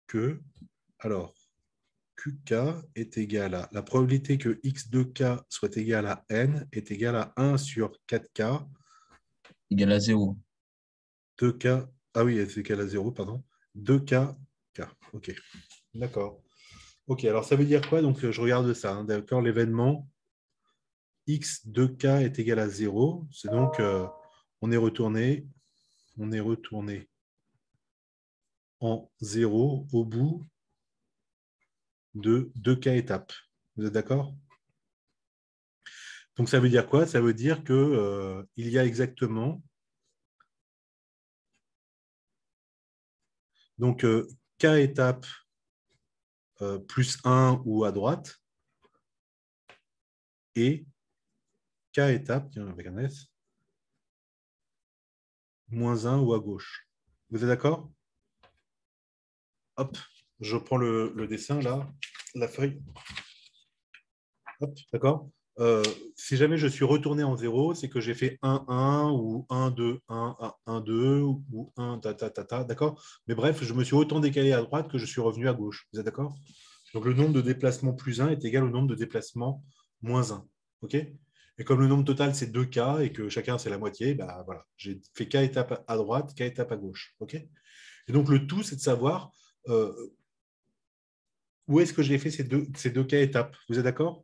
que, alors, QK est égal à, la probabilité que x de K soit égal à N est égale à 1 sur 4K, Égal à 0. 2K, ah oui, c'est égal à 0, pardon, 2K, K, ok, d'accord. Ok, alors ça veut dire quoi? Donc, je regarde ça, hein, d'accord, l'événement x de K est égal à 0, c'est donc, on est retourné en 0 au bout de 2K étapes. Vous êtes d'accord? Donc, ça veut dire quoi? Ça veut dire que il y a exactement donc K étapes plus 1 ou à droite et K étapes, tiens, avec un S, moins 1 ou à gauche. Vous êtes d'accord? Hop, je prends le dessin là, la feuille. Hop, d'accord. Si jamais je suis retourné en 0, c'est que j'ai fait 1, 1 ou 1, 2, 1, 1, 2 ou 1, ta, ta, ta, ta, d'accord. Mais bref, je me suis autant décalé à droite que je suis revenu à gauche. Vous êtes d'accord? Donc, le nombre de déplacements plus 1 est égal au nombre de déplacements moins 1. OK? Et comme le nombre total, c'est 2K et que chacun, c'est la moitié, bah, voilà, j'ai fait K étapes à droite, K étapes à gauche. OK? Et donc, le tout, c'est de savoir où est-ce que j'ai fait ces deux K étapes. Vous êtes d'accord?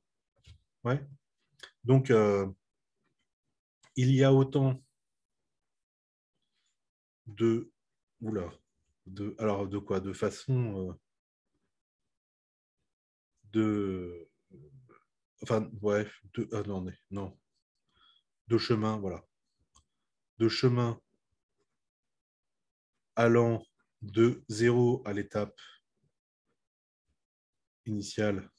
Ouais. Donc, il y a autant de... Oula. Alors, de quoi? De façon... de... Enfin, ouais. Non, non. De chemin, voilà. De chemin allant de 0 à l'étape initiale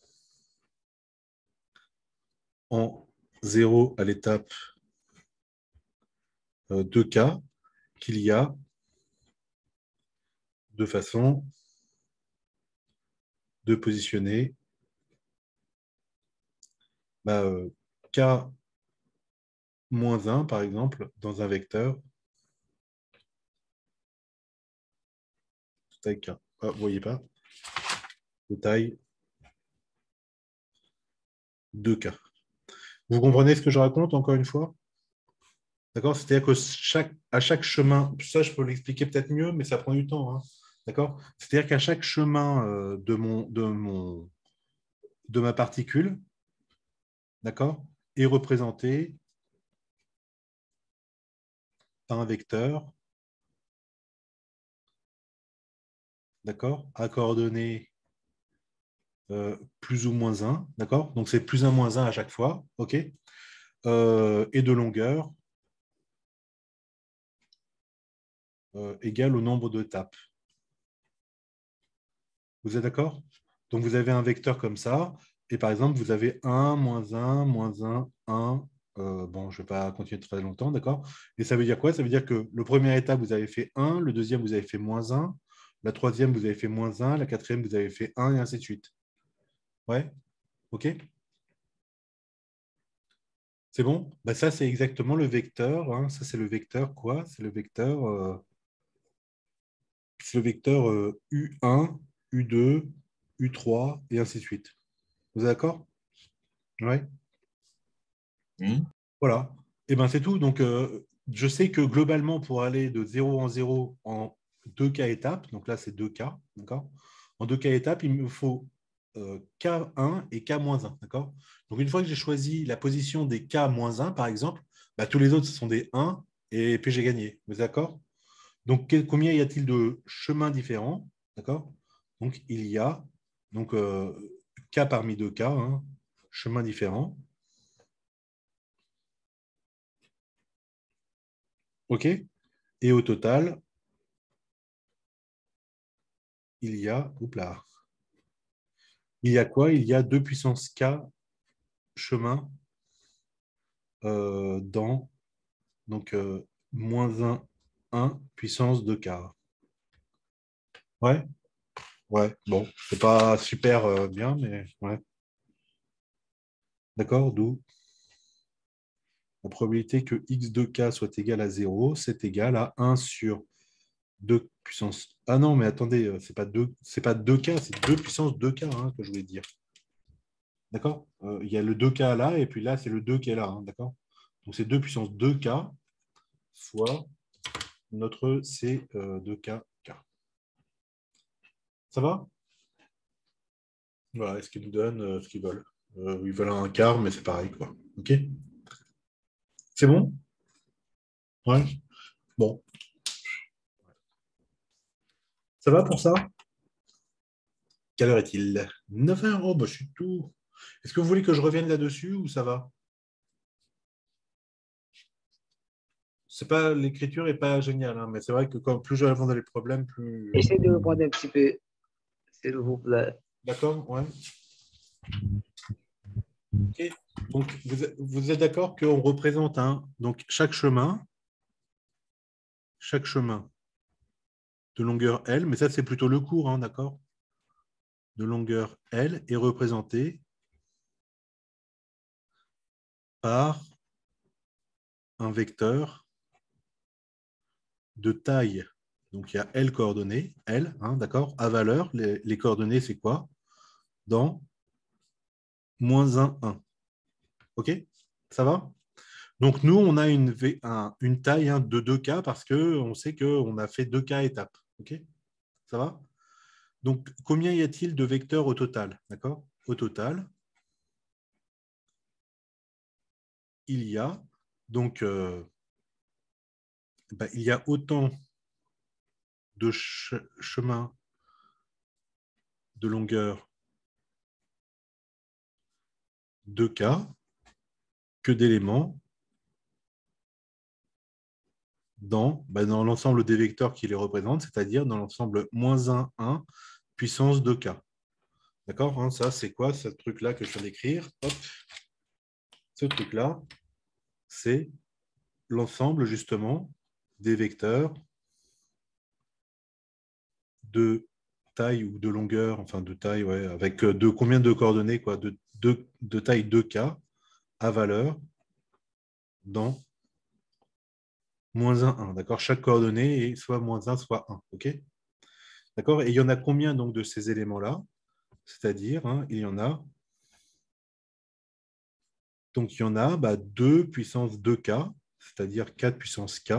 en 0 à l'étape 2K qu'il y a de façon de positionner K moins 1, par exemple, dans un vecteur de taille K. Ah, vous ne voyez pas? De taille 2K. Vous comprenez ce que je raconte, encore une fois? D'accord? C'est-à-dire que à chaque chemin, ça je peux l'expliquer peut-être mieux, mais ça prend du temps. Hein. D'accord? C'est-à-dire qu'à chaque chemin de ma particule, d'accord, est représenté par un vecteur, d'accord, à coordonnées plus ou moins 1, d'accord? Donc c'est plus 1, moins 1 à chaque fois, ok? Et de longueur égale au nombre d'étapes. Vous êtes d'accord? Donc vous avez un vecteur comme ça, et par exemple, vous avez 1, moins 1, moins 1, 1. Bon, je ne vais pas continuer très longtemps, d'accord? Et ça veut dire quoi? Ça veut dire que le première étape, vous avez fait 1, le deuxième, vous avez fait moins 1, la troisième, vous avez fait moins 1, la quatrième, vous avez fait 1, et ainsi de suite. Ouais? OK? C'est bon? Bah, ça, c'est exactement le vecteur. Hein. Ça, c'est le vecteur quoi? C'est le vecteur U1, U2, U3, et ainsi de suite. Vous êtes d'accord? Ouais. Hmm? Voilà. Et ben c'est tout. Donc, je sais que globalement, pour aller de 0 en 0 en 2K étapes, donc là, c'est 2K, d'accord? En 2K étapes, il me faut K1 et K-1, d'accord? Donc, une fois que j'ai choisi la position des K-1, par exemple, bah, tous les autres, ce sont des 1 et puis j'ai gagné. Vous êtes d'accord? Donc, combien y a-t-il de chemins différents? D'accord? Donc, il y a donc, K parmi 2K, hein, chemins différents. OK? Et au total, il y a, oups là, il y a quoi? Il y a 2 puissance K chemins dans donc moins 1, 1 puissance 2K. Ouais? Ouais, bon, c'est pas super bien, mais ouais. D'accord, d'où la probabilité que x de k soit égal à 0, c'est égal à 1 sur 2 puissance. Ah non, mais attendez, c'est pas 2k, c'est 2 puissance 2k hein, que je voulais dire. D'accord. Il y a le 2k là, et puis là, c'est le 2 qui est là. Hein, d'accord. Donc, c'est 2 puissance 2k fois notre C 2k. Ça va? Voilà, est-ce qu'ils nous donnent ce qu'ils veulent? Ils veulent un quart, mais c'est pareil, quoi. OK? C'est bon? Ouais. Bon. Ça va pour ça? Quelle heure est-il? 9h. Oh, bah, je suis tout. Est-ce que vous voulez que je revienne là-dessus ou ça va? C'est pas, l'écriture n'est pas géniale, hein, mais c'est vrai que quand plus je réponds à les problèmes, plus. Essayez de répondre un petit peu, s'il vous plaît. D'accord? Ouais. Ok. Donc, vous êtes d'accord qu'on représente donc chaque chemin de longueur L, mais ça c'est plutôt le cours, hein, d'accord? De longueur L est représenté par un vecteur de taille. Donc il y a L coordonnées, L, hein, d'accord? À valeur, les coordonnées c'est quoi? Dans -1, 1. OK? Ça va? Donc nous, on a une taille de 2K parce qu'on sait qu'on a fait 2K étapes. OK? Ça va? Donc, combien y a-t-il de vecteurs au total? D'accord? Au total, il y a donc il y a autant de chemins de longueur 2K que d'éléments dans l'ensemble des vecteurs qui les représentent, c'est-à-dire dans l'ensemble -1, 1 puissance 2K. D'accord? Hein, ça, c'est quoi ce truc-là que je viens d'écrire? Hop. Ce truc-là, c'est l'ensemble justement des vecteurs de taille ou de longueur, enfin de taille, ouais, avec combien de coordonnées, quoi, de taille 2K à valeur dans -1, 1. D'accord? Chaque coordonnée est soit -1, soit 1. OK? D'accord? Et il y en a combien donc de ces éléments-là? C'est-à-dire, hein, il y en a. Donc, il y en a 2 puissance 2K, c'est-à-dire 4 puissance K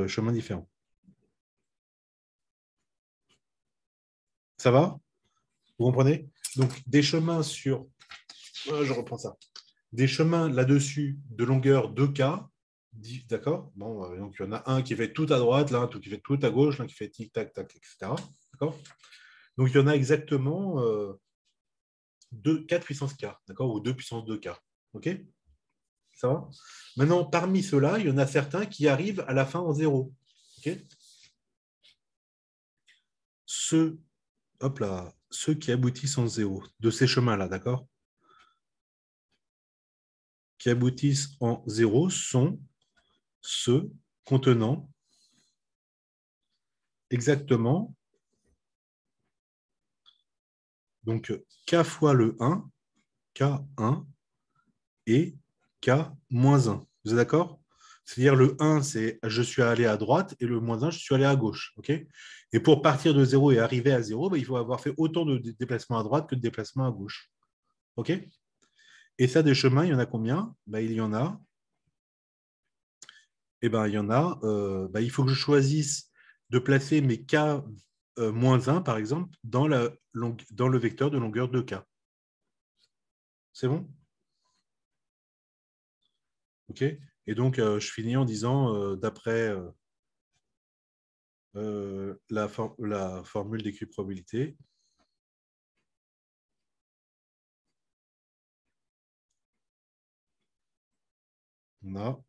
chemins différents. Ça va? Vous comprenez? Donc, des chemins sur. Je reprends ça. Des chemins là-dessus de longueur 2K, d'accord? Bon, donc il y en a un qui fait tout à droite, l'un qui fait tout à gauche, l'un qui fait tic, tac, tac, etc. D'accord? Donc il y en a exactement 4 puissance K, d'accord? Ou 2 puissance 2K. OK? Ça va? Maintenant, parmi ceux-là, il y en a certains qui arrivent à la fin en 0. OK? Ceux, hop là, ceux qui aboutissent en 0, de ces chemins-là, d'accord? Qui aboutissent en 0 sont ceux contenant exactement donc K fois le 1, K1 et K-1. Vous êtes d'accord? C'est-à-dire le 1, c'est je suis allé à droite et le -1, je suis allé à gauche. Okay, et pour partir de 0 et arriver à 0, il faut avoir fait autant de déplacements à droite que de déplacements à gauche. OK? Et ça, des chemins, il y en a combien? Il y en a. Il y en a. Il faut que je choisisse de placer mes K-1, par exemple, dans le vecteur de longueur de K. C'est bon? OK? Et donc, je finis en disant, d'après la formule d'équilibre-probabilité, on a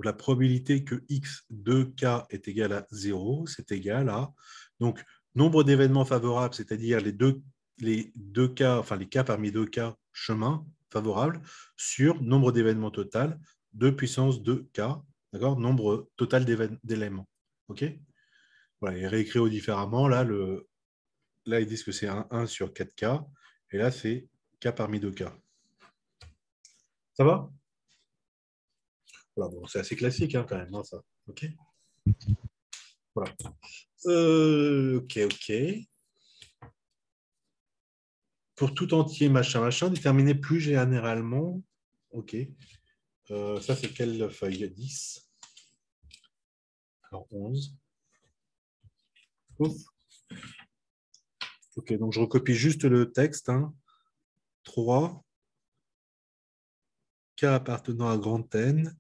la probabilité que x de k est égal à 0, c'est égal à donc nombre d'événements favorables, c'est-à-dire les deux cas, enfin les cas parmi 2 cas chemins favorables, sur nombre d'événements total de puissance 2k, d'accord? Nombre total d'éléments. OK? Voilà, et réécrire différemment, là, là, ils disent que c'est un 1 sur 4K. Et là, c'est K parmi 2K. Ça va? Voilà, bon, c'est assez classique hein, quand même, hein, ça. OK. Voilà. OK. Pour tout entier, machin, déterminer plus généralement. OK. Ça, c'est quelle feuille? 10. Alors, 11. Ouf. OK, donc je recopie juste le texte. Hein. 3. K appartenant à grand N.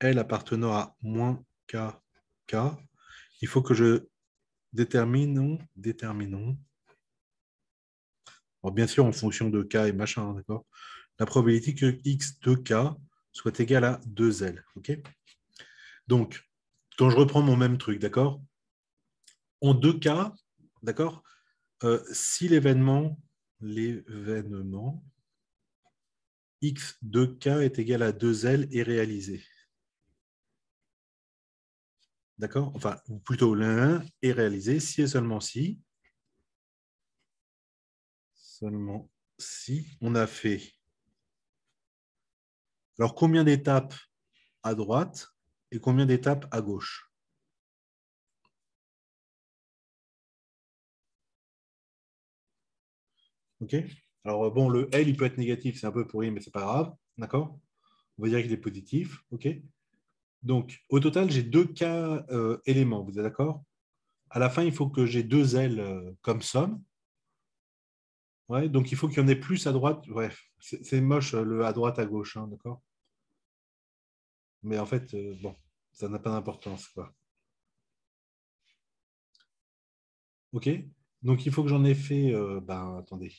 L appartenant à moins K. K. Il faut que je déterminons. Alors, bien sûr, en fonction de K et machin, hein, d'accord? La probabilité que X de K soit égal à 2L. OK? Donc, quand je reprends mon même truc, d'accord? En 2K, d'accord? Si l'événement X de K est égal à 2L est réalisé. D'accord? Enfin, ou plutôt l'un est réalisé si et seulement si. Seulement si on a fait. Alors, combien d'étapes à droite et combien d'étapes à gauche? OK? Alors, bon, le L, il peut être négatif, c'est un peu pourri, mais c'est pas grave. D'accord? On va dire qu'il est positif. OK? Donc, au total, j'ai 2 K éléments. Vous êtes d'accord? À la fin, il faut que j'ai 2 L comme somme. Ouais, donc, il faut qu'il y en ait plus à droite. Bref, c'est moche le à droite, à gauche. Hein, d'accord? Mais en fait, bon, ça n'a pas d'importance. OK? Donc, il faut que j'en ai fait. Attendez.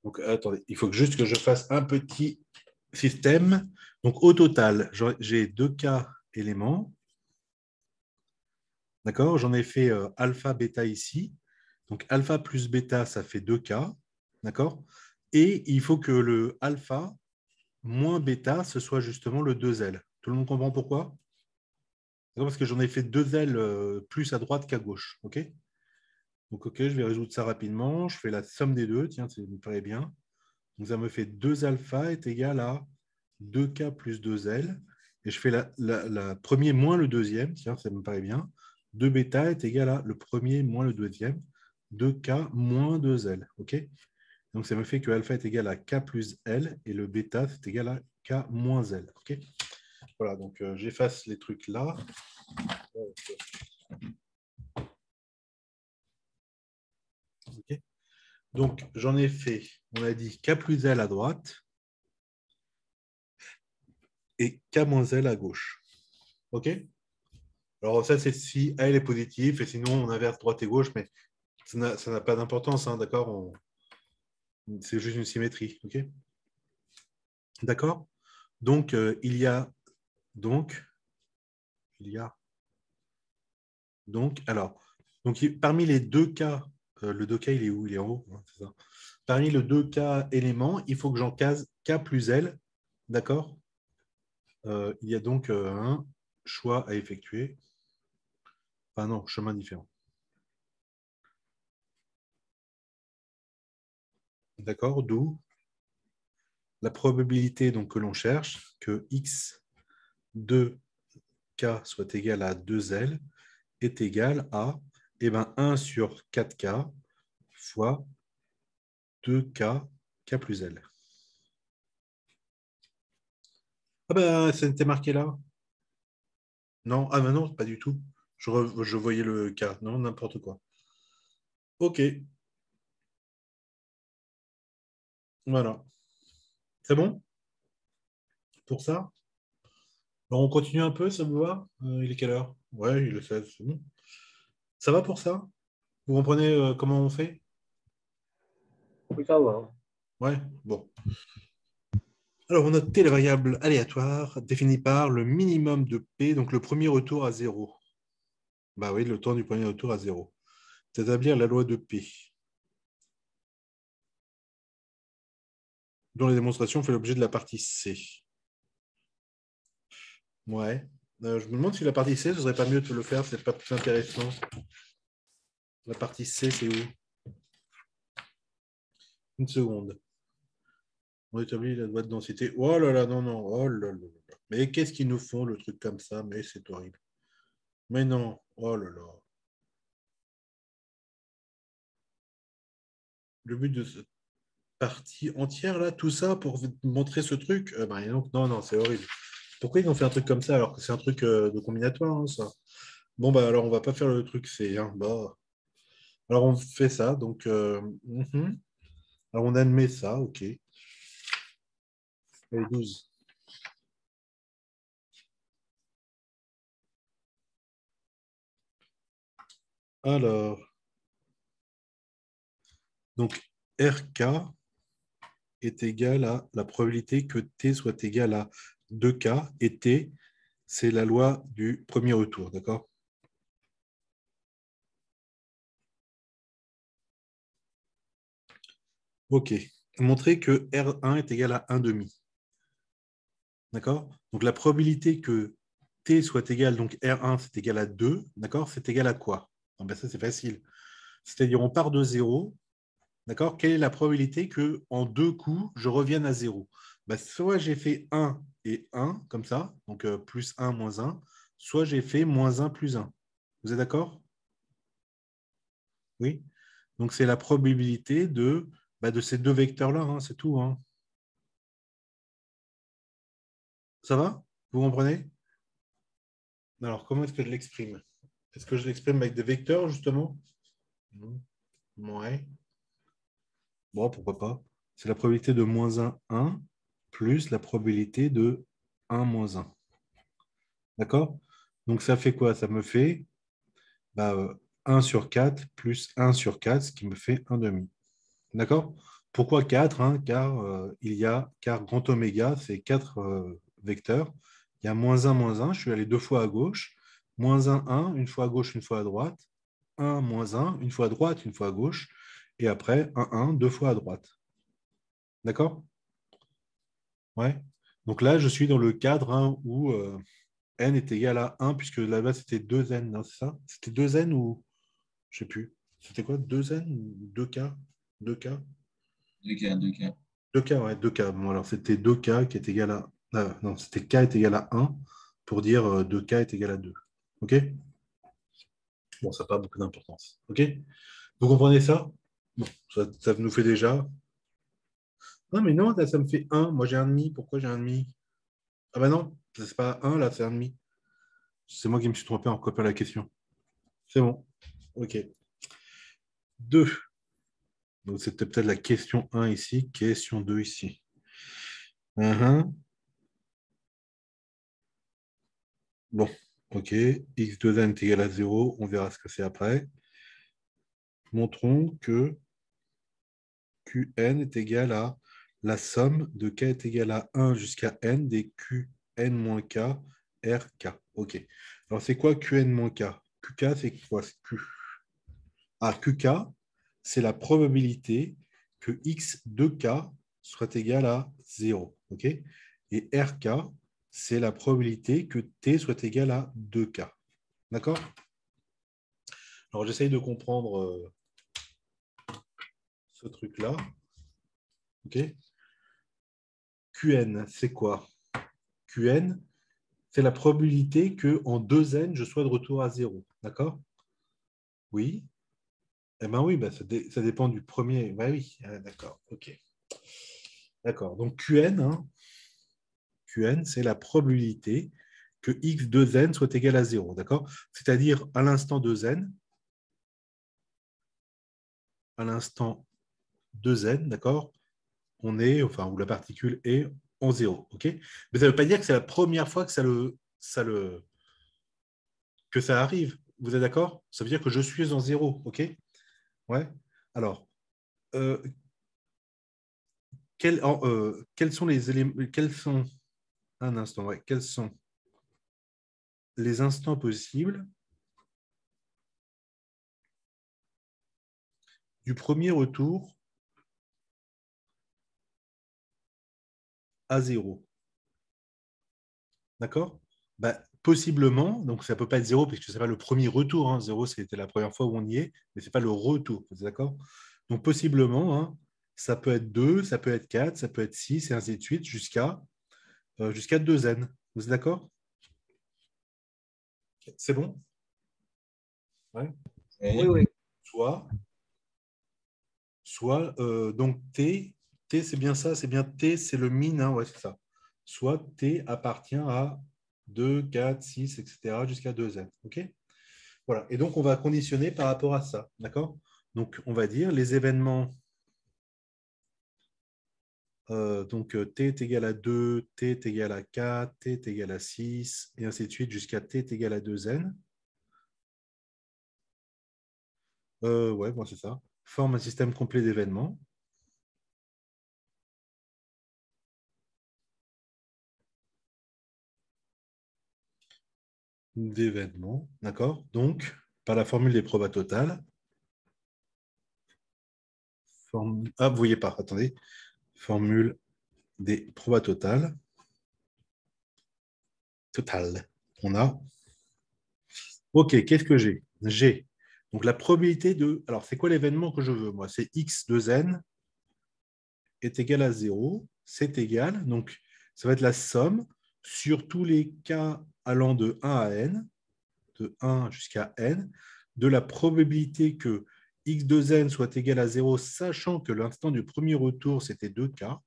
Donc, attendez. Il faut juste que je fasse un petit système. Donc, au total, j'ai 2 K éléments. D'accord? J'en ai fait alpha, bêta ici. Donc, alpha plus bêta, ça fait 2K. D'accord? Et il faut que le alpha moins bêta, ce soit justement le 2L. Tout le monde comprend pourquoi? Parce que j'en ai fait 2L plus à droite qu'à gauche. OK? Donc, OK, je vais résoudre ça rapidement. Je fais la somme des deux. Tiens, ça me paraît bien. Donc, ça me fait 2 alpha est égal à 2K plus 2L. Et je fais la premier moins le deuxième. Tiens, ça me paraît bien. 2 bêta est égal à le premier moins le deuxième. 2K moins 2L. OK? Donc, ça me fait que alpha est égal à K plus L et le bêta, c'est égal à K moins L. OK? Voilà, donc j'efface les trucs là. OK? Donc, j'en ai fait, on a dit K plus L à droite et K moins L à gauche. OK? Alors, ça, c'est si L est positif et sinon, on inverse droite et gauche, mais ça n'a pas d'importance, hein, d'accord? C'est juste une symétrie. OK? D'accord? Donc, il y a alors, parmi les deux cas, le 2K, il est où? Il est en haut, hein, c'est ça. Parmi les 2K éléments, il faut que j'en case K plus L. D'accord? Il y a donc un choix à effectuer. Enfin non, chemin différent. D'accord? D'où la probabilité donc, que l'on cherche que X de K soit égal à 2L est égal à 1 sur 4K fois 2K, K plus L. Ah ben, c'était marqué là. Non, ah ben non, pas du tout. Je voyais le K. Non, n'importe quoi. OK, voilà. C'est bon pour ça? Alors, on continue un peu, ça vous va? Il est quelle heure? Ouais, il est 16, c'est bon. Ça va pour ça? Vous comprenez comment on fait? Oui, ça va. Ouais, bon. Alors, on a les variables aléatoires définies par le minimum de P, donc le premier retour à 0. Bah oui, le temps du premier retour à 0. C'est-à-dire la loi de P, dont la démonstration fait l'objet de la partie C. Ouais. Je me demande si la partie C, ce serait pas mieux de le faire, c'est pas plus intéressant. La partie C, c'est où? Une seconde. On établit la loi de densité. Oh là là, non, non. Oh là là là. Mais qu'est-ce qu'ils nous font, le truc comme ça? Mais c'est horrible. Mais non. Oh là là. Le but de cette partie entière, là, tout ça, pour vous montrer ce truc, et donc, non, non, c'est horrible. Pourquoi ils ont fait un truc comme ça alors que c'est un truc de combinatoire, hein, ça? Bon, bah alors, on va pas faire le truc C. Hein, bah. Alors, on fait ça. Donc, alors, on admet ça, OK. Allez, 12. Alors, donc, RK est égal à la probabilité que T soit égal à 2K, et T, c'est la loi du premier retour, d'accord? OK. Montrer que R1 est égal à 1 demi. D'accord? Donc, la probabilité que T soit égal, donc R1, c'est égal à 2, d'accord? C'est égal à quoi? Ah ben ça, c'est facile. C'est-à-dire, on part de 0, d'accord? Quelle est la probabilité que en deux coups, je revienne à 0? Ben, soit j'ai fait 1 et 1, comme ça, donc plus 1, moins 1, soit j'ai fait moins 1 plus 1. Vous êtes d'accord? Oui? Donc, c'est la probabilité de ces deux vecteurs-là, hein, c'est tout. Hein. Ça va? Vous comprenez? Alors, comment est-ce que je l'exprime? Est-ce que je l'exprime avec des vecteurs, justement? Ouais. Bon, pourquoi pas. C'est la probabilité de moins 1, 1, plus la probabilité de 1, moins 1. D'accord? Donc, ça fait quoi? Ça me fait 1 sur 4 plus 1 sur 4, ce qui me fait 1 demi. D'accord? Pourquoi 4? Hein? Car grand oméga, c'est 4 vecteurs. Il y a moins 1, je suis allé deux fois à gauche. Moins 1, 1, une fois à gauche, une fois à droite. 1, moins 1, une fois à droite, une fois à gauche. Et après, 1, deux fois à droite. D'accord? Ouais. Donc là, je suis dans le cadre hein, où n est égal à 1, puisque là-bas, c'était 2n, non, c'est ça? C'était 2n ou je sais plus. C'était quoi? 2n ou 2k? 2k? 2K, 2K. 2k, ouais, 2k. Bon, alors c'était 2k qui est égal à. Non, c'était k est égal à 1 pour dire 2k est égal à 2. OK? Bon, ça n'a pas beaucoup d'importance. OK? Vous comprenez ça? Bon, ça nous fait déjà. Non, mais non, là, ça me fait 1. Moi, j'ai un demi. Pourquoi j'ai un demi? Ah bah non, c'est pas 1, là, c'est un demi. C'est moi qui me suis trompé en copiant la question. C'est bon. OK. 2. Donc, c'était peut-être la question 1 ici. Question 2 ici. Bon, OK. X2n est égal à 0. On verra ce que c'est après. Montrons que Qn est égal à la somme de k est égal à 1 jusqu'à n des Qn moins k Rk. OK. Alors, c'est quoi Qn moins k? Qk, c'est quoi? Q. Ah, Qk, c'est la probabilité que x de k soit égal à 0. OK? Et Rk, c'est la probabilité que t soit égal à 2k. D'accord? Alors, j'essaye de comprendre ce truc-là. OK? Qn, c'est quoi? Qn, c'est la probabilité qu'en 2n, je sois de retour à 0. D'accord? Oui. Eh bien oui, ça dépend du premier. Ben oui, d'accord. OK. D'accord. Donc Qn, hein, Qn, c'est la probabilité que x de n soit égal à 0. D'accord? C'est-à-dire à l'instant 2n, à l'instant 2n, d'accord? Où la particule est en 0. OK? Mais ça ne veut pas dire que c'est la première fois que que ça arrive. Vous êtes d'accord? Ça veut dire que je suis en 0. OK? Ouais. Alors, euh, quels sont les éléments, un instant, ouais, quels sont les instants possibles du premier retour à 0? D'accord? possiblement, donc ça ne peut pas être 0 puisque ce n'est pas le premier retour. Hein. 0, c'était la première fois où on y est, mais ce n'est pas le retour. Vous êtes d'accord? Donc possiblement, hein, ça peut être 2, ça peut être 4, ça peut être 6, et ainsi de suite, jusqu'à 2n. Vous êtes d'accord? C'est bon? Ouais. Oui, oui. Soit donc T c'est bien ça, c'est bien T, c'est le min, hein, ouais, c'est ça. Soit T appartient à 2, 4, 6, etc. jusqu'à 2n. OK? Voilà. Et donc, on va conditionner par rapport à ça. D'accord? Donc, on va dire les événements. Donc, T est égal à 2, T est égal à 4, T est égal à 6, et ainsi de suite jusqu'à T est égal à 2n. Ouais, bon, c'est ça. Forme un système complet d'événements. D'accord? Donc, par la formule des probas totales. Ah, vous ne voyez pas, attendez. Formule des probas totales. Total. On a. OK, qu'est-ce que j'ai? J'ai donc la probabilité de. Alors, c'est quoi l'événement que je veux, moi? C'est x de n est égal à 0. C'est égal. Donc, ça va être la somme sur tous les cas allant de 1 à n, de 1 jusqu'à n, de la probabilité que x de n soit égal à 0, sachant que l'instant du premier retour, c'était 2k,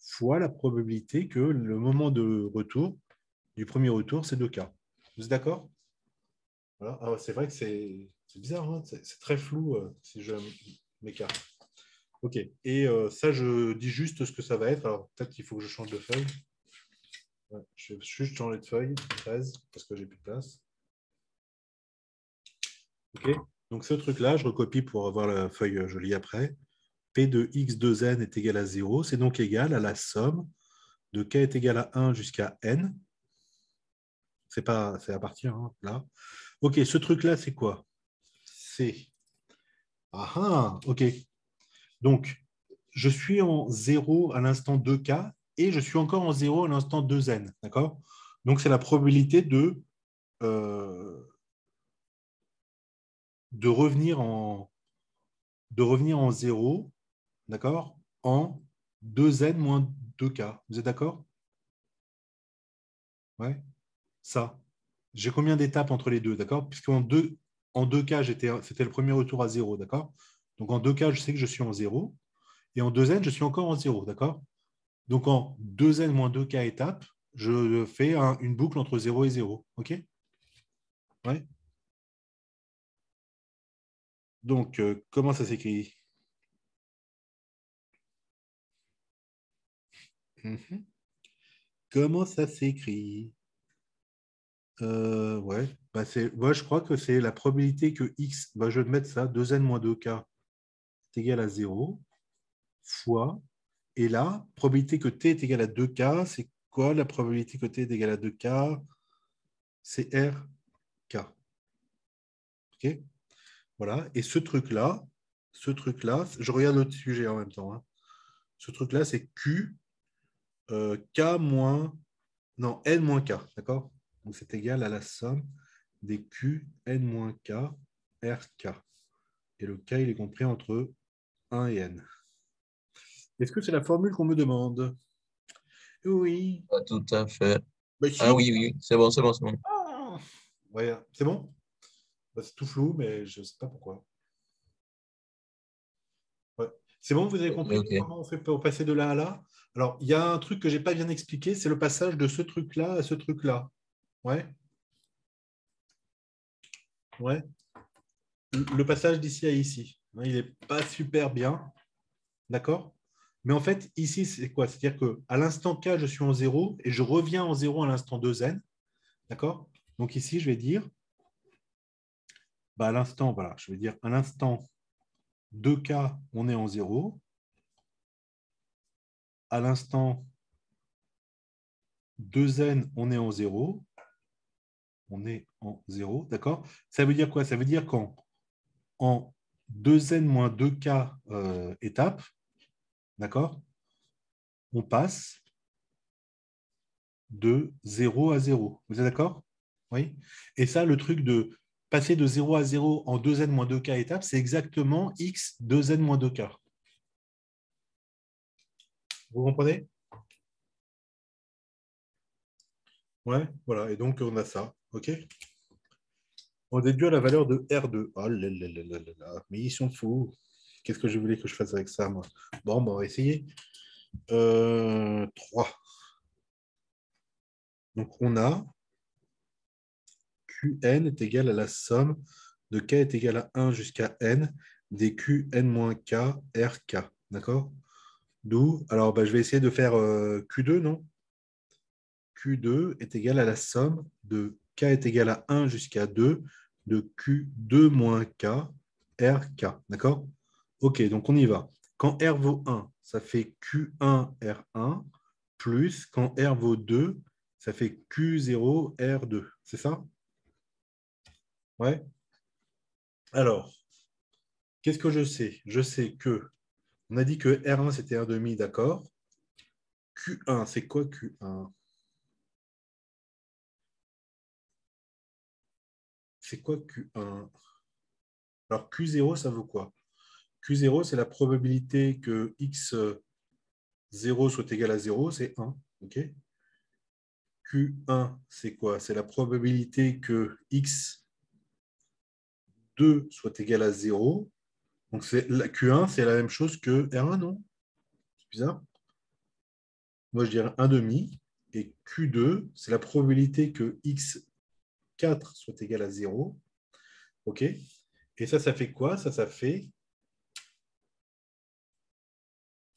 fois la probabilité que le moment de retour du premier retour, c'est 2k. Vous êtes d'accord? Voilà. Ah, c'est vrai que c'est bizarre, hein, c'est très flou si je m'écarte. OK. Et ça, je dis juste ce que ça va être. Alors, peut-être qu'il faut que je change de feuille. Ouais, je vais juste changer de feuille, 13, parce que j'ai plus de place. OK. Donc, ce truc-là, je recopie pour avoir la feuille, je lis après. P de x de n est égal à 0. C'est donc égal à la somme de k est égal à 1 jusqu'à n. C'est à partir, hein, là. OK, ce truc-là, c'est quoi? C'est... Ah ah, OK. Donc, je suis en 0 à l'instant 2k et je suis encore en 0 à l'instant 2n. D'accord? Donc, c'est la probabilité euh, de revenir en 0, d'accord, en 2n moins 2k. Vous êtes d'accord? Ouais. Ça. J'ai combien d'étapes entre les deux, d'accord? Puisqu'en en 2K, c'était le premier retour à 0, d'accord? Donc en 2K, je sais que je suis en 0. Et en 2N, je suis encore en 0, d'accord? Donc en 2N moins 2K étapes, je fais une boucle entre 0 et 0. OK? Ouais. Donc, comment ça s'écrit? Mhm. Comment ça s'écrit? Ouais. Bah, moi, je crois que c'est la probabilité que x, bah, je vais mettre ça, 2N moins 2K est égal à 0, fois. Et là, probabilité que t est égal à 2k, c'est quoi la probabilité que t est égal à 2k? C'est RK. OK? Voilà. Et ce truc-là, je regarde l'autre sujet en même temps, hein. Ce truc-là, c'est Q, K moins, non, N moins K. D'accord? Donc, c'est égal à la somme des Q, N moins K, RK. Et le K, il est compris entre 1 et N. Est-ce que c'est la formule qu'on me demande? Oui. Pas tout à fait. Ben, Ah si. oui, oui, c'est bon, c'est bon, c'est bon. Ah. Ouais, c'est bon? Bah, c'est tout flou, mais je ne sais pas pourquoi. Ouais. C'est bon, vous avez Ok, compris ok. comment on fait pour passer de là à là? Alors, il y a un truc que je n'ai pas bien expliqué, c'est le passage de ce truc-là à ce truc-là. Ouais, ouais. Le passage d'ici à ici. Hein, il n'est pas super bien. D'accord? Mais en fait, ici, c'est quoi? C'est-à-dire qu'à l'instant K, je suis en 0 et je reviens en 0 à l'instant 2n. D'accord? Donc ici, je vais dire, bah, à l'instant, voilà, je vais dire à l'instant 2K, on est en 0. À l'instant 2n, on est en 0. On est en 0, d'accord? Ça veut dire quoi? Ça veut dire qu'en 2n moins 2k étapes, d'accord? On passe de 0 à 0. Vous êtes d'accord? Oui. Et ça, le truc de passer de 0 à 0 en 2n moins 2k étapes, c'est exactement x 2n moins 2k. Vous comprenez? Ouais, voilà. Et donc, on a ça. OK? On déduit la valeur de R2. Oh là là là là là là. Mais ils sont fous. Qu'est-ce que je voulais que je fasse avec ça, moi? Bon, on va essayer. 3. Donc, on a Qn est égal à la somme de k est égal à 1 jusqu'à n des Qn-k Rk. D'accord? D'où, alors je vais essayer de faire Q2, non? Q2 est égal à la somme de k est égal à 1 jusqu'à 2 de Q2 moins k Rk. D'accord? Ok, donc on y va. Quand R vaut 1, ça fait Q1 R1, plus quand R vaut 2, ça fait Q0 R2. C'est ça? Ouais. Alors, qu'est-ce que je sais? Je sais que, on a dit que R1 c'était 1,5, d'accord? Q1, c'est quoi Q1? C'est quoi Q1? Alors Q0, ça vaut quoi? Q0, c'est la probabilité que x0 soit égal à 0, c'est 1. Ok. Q1, c'est quoi? C'est la probabilité que x2 soit égal à 0. Donc Q1, c'est la même chose que R1, non? C'est bizarre. Moi, je dirais 1 demi. Et Q2, c'est la probabilité que x4 soit égal à 0. OK? Et ça fait quoi? Ça fait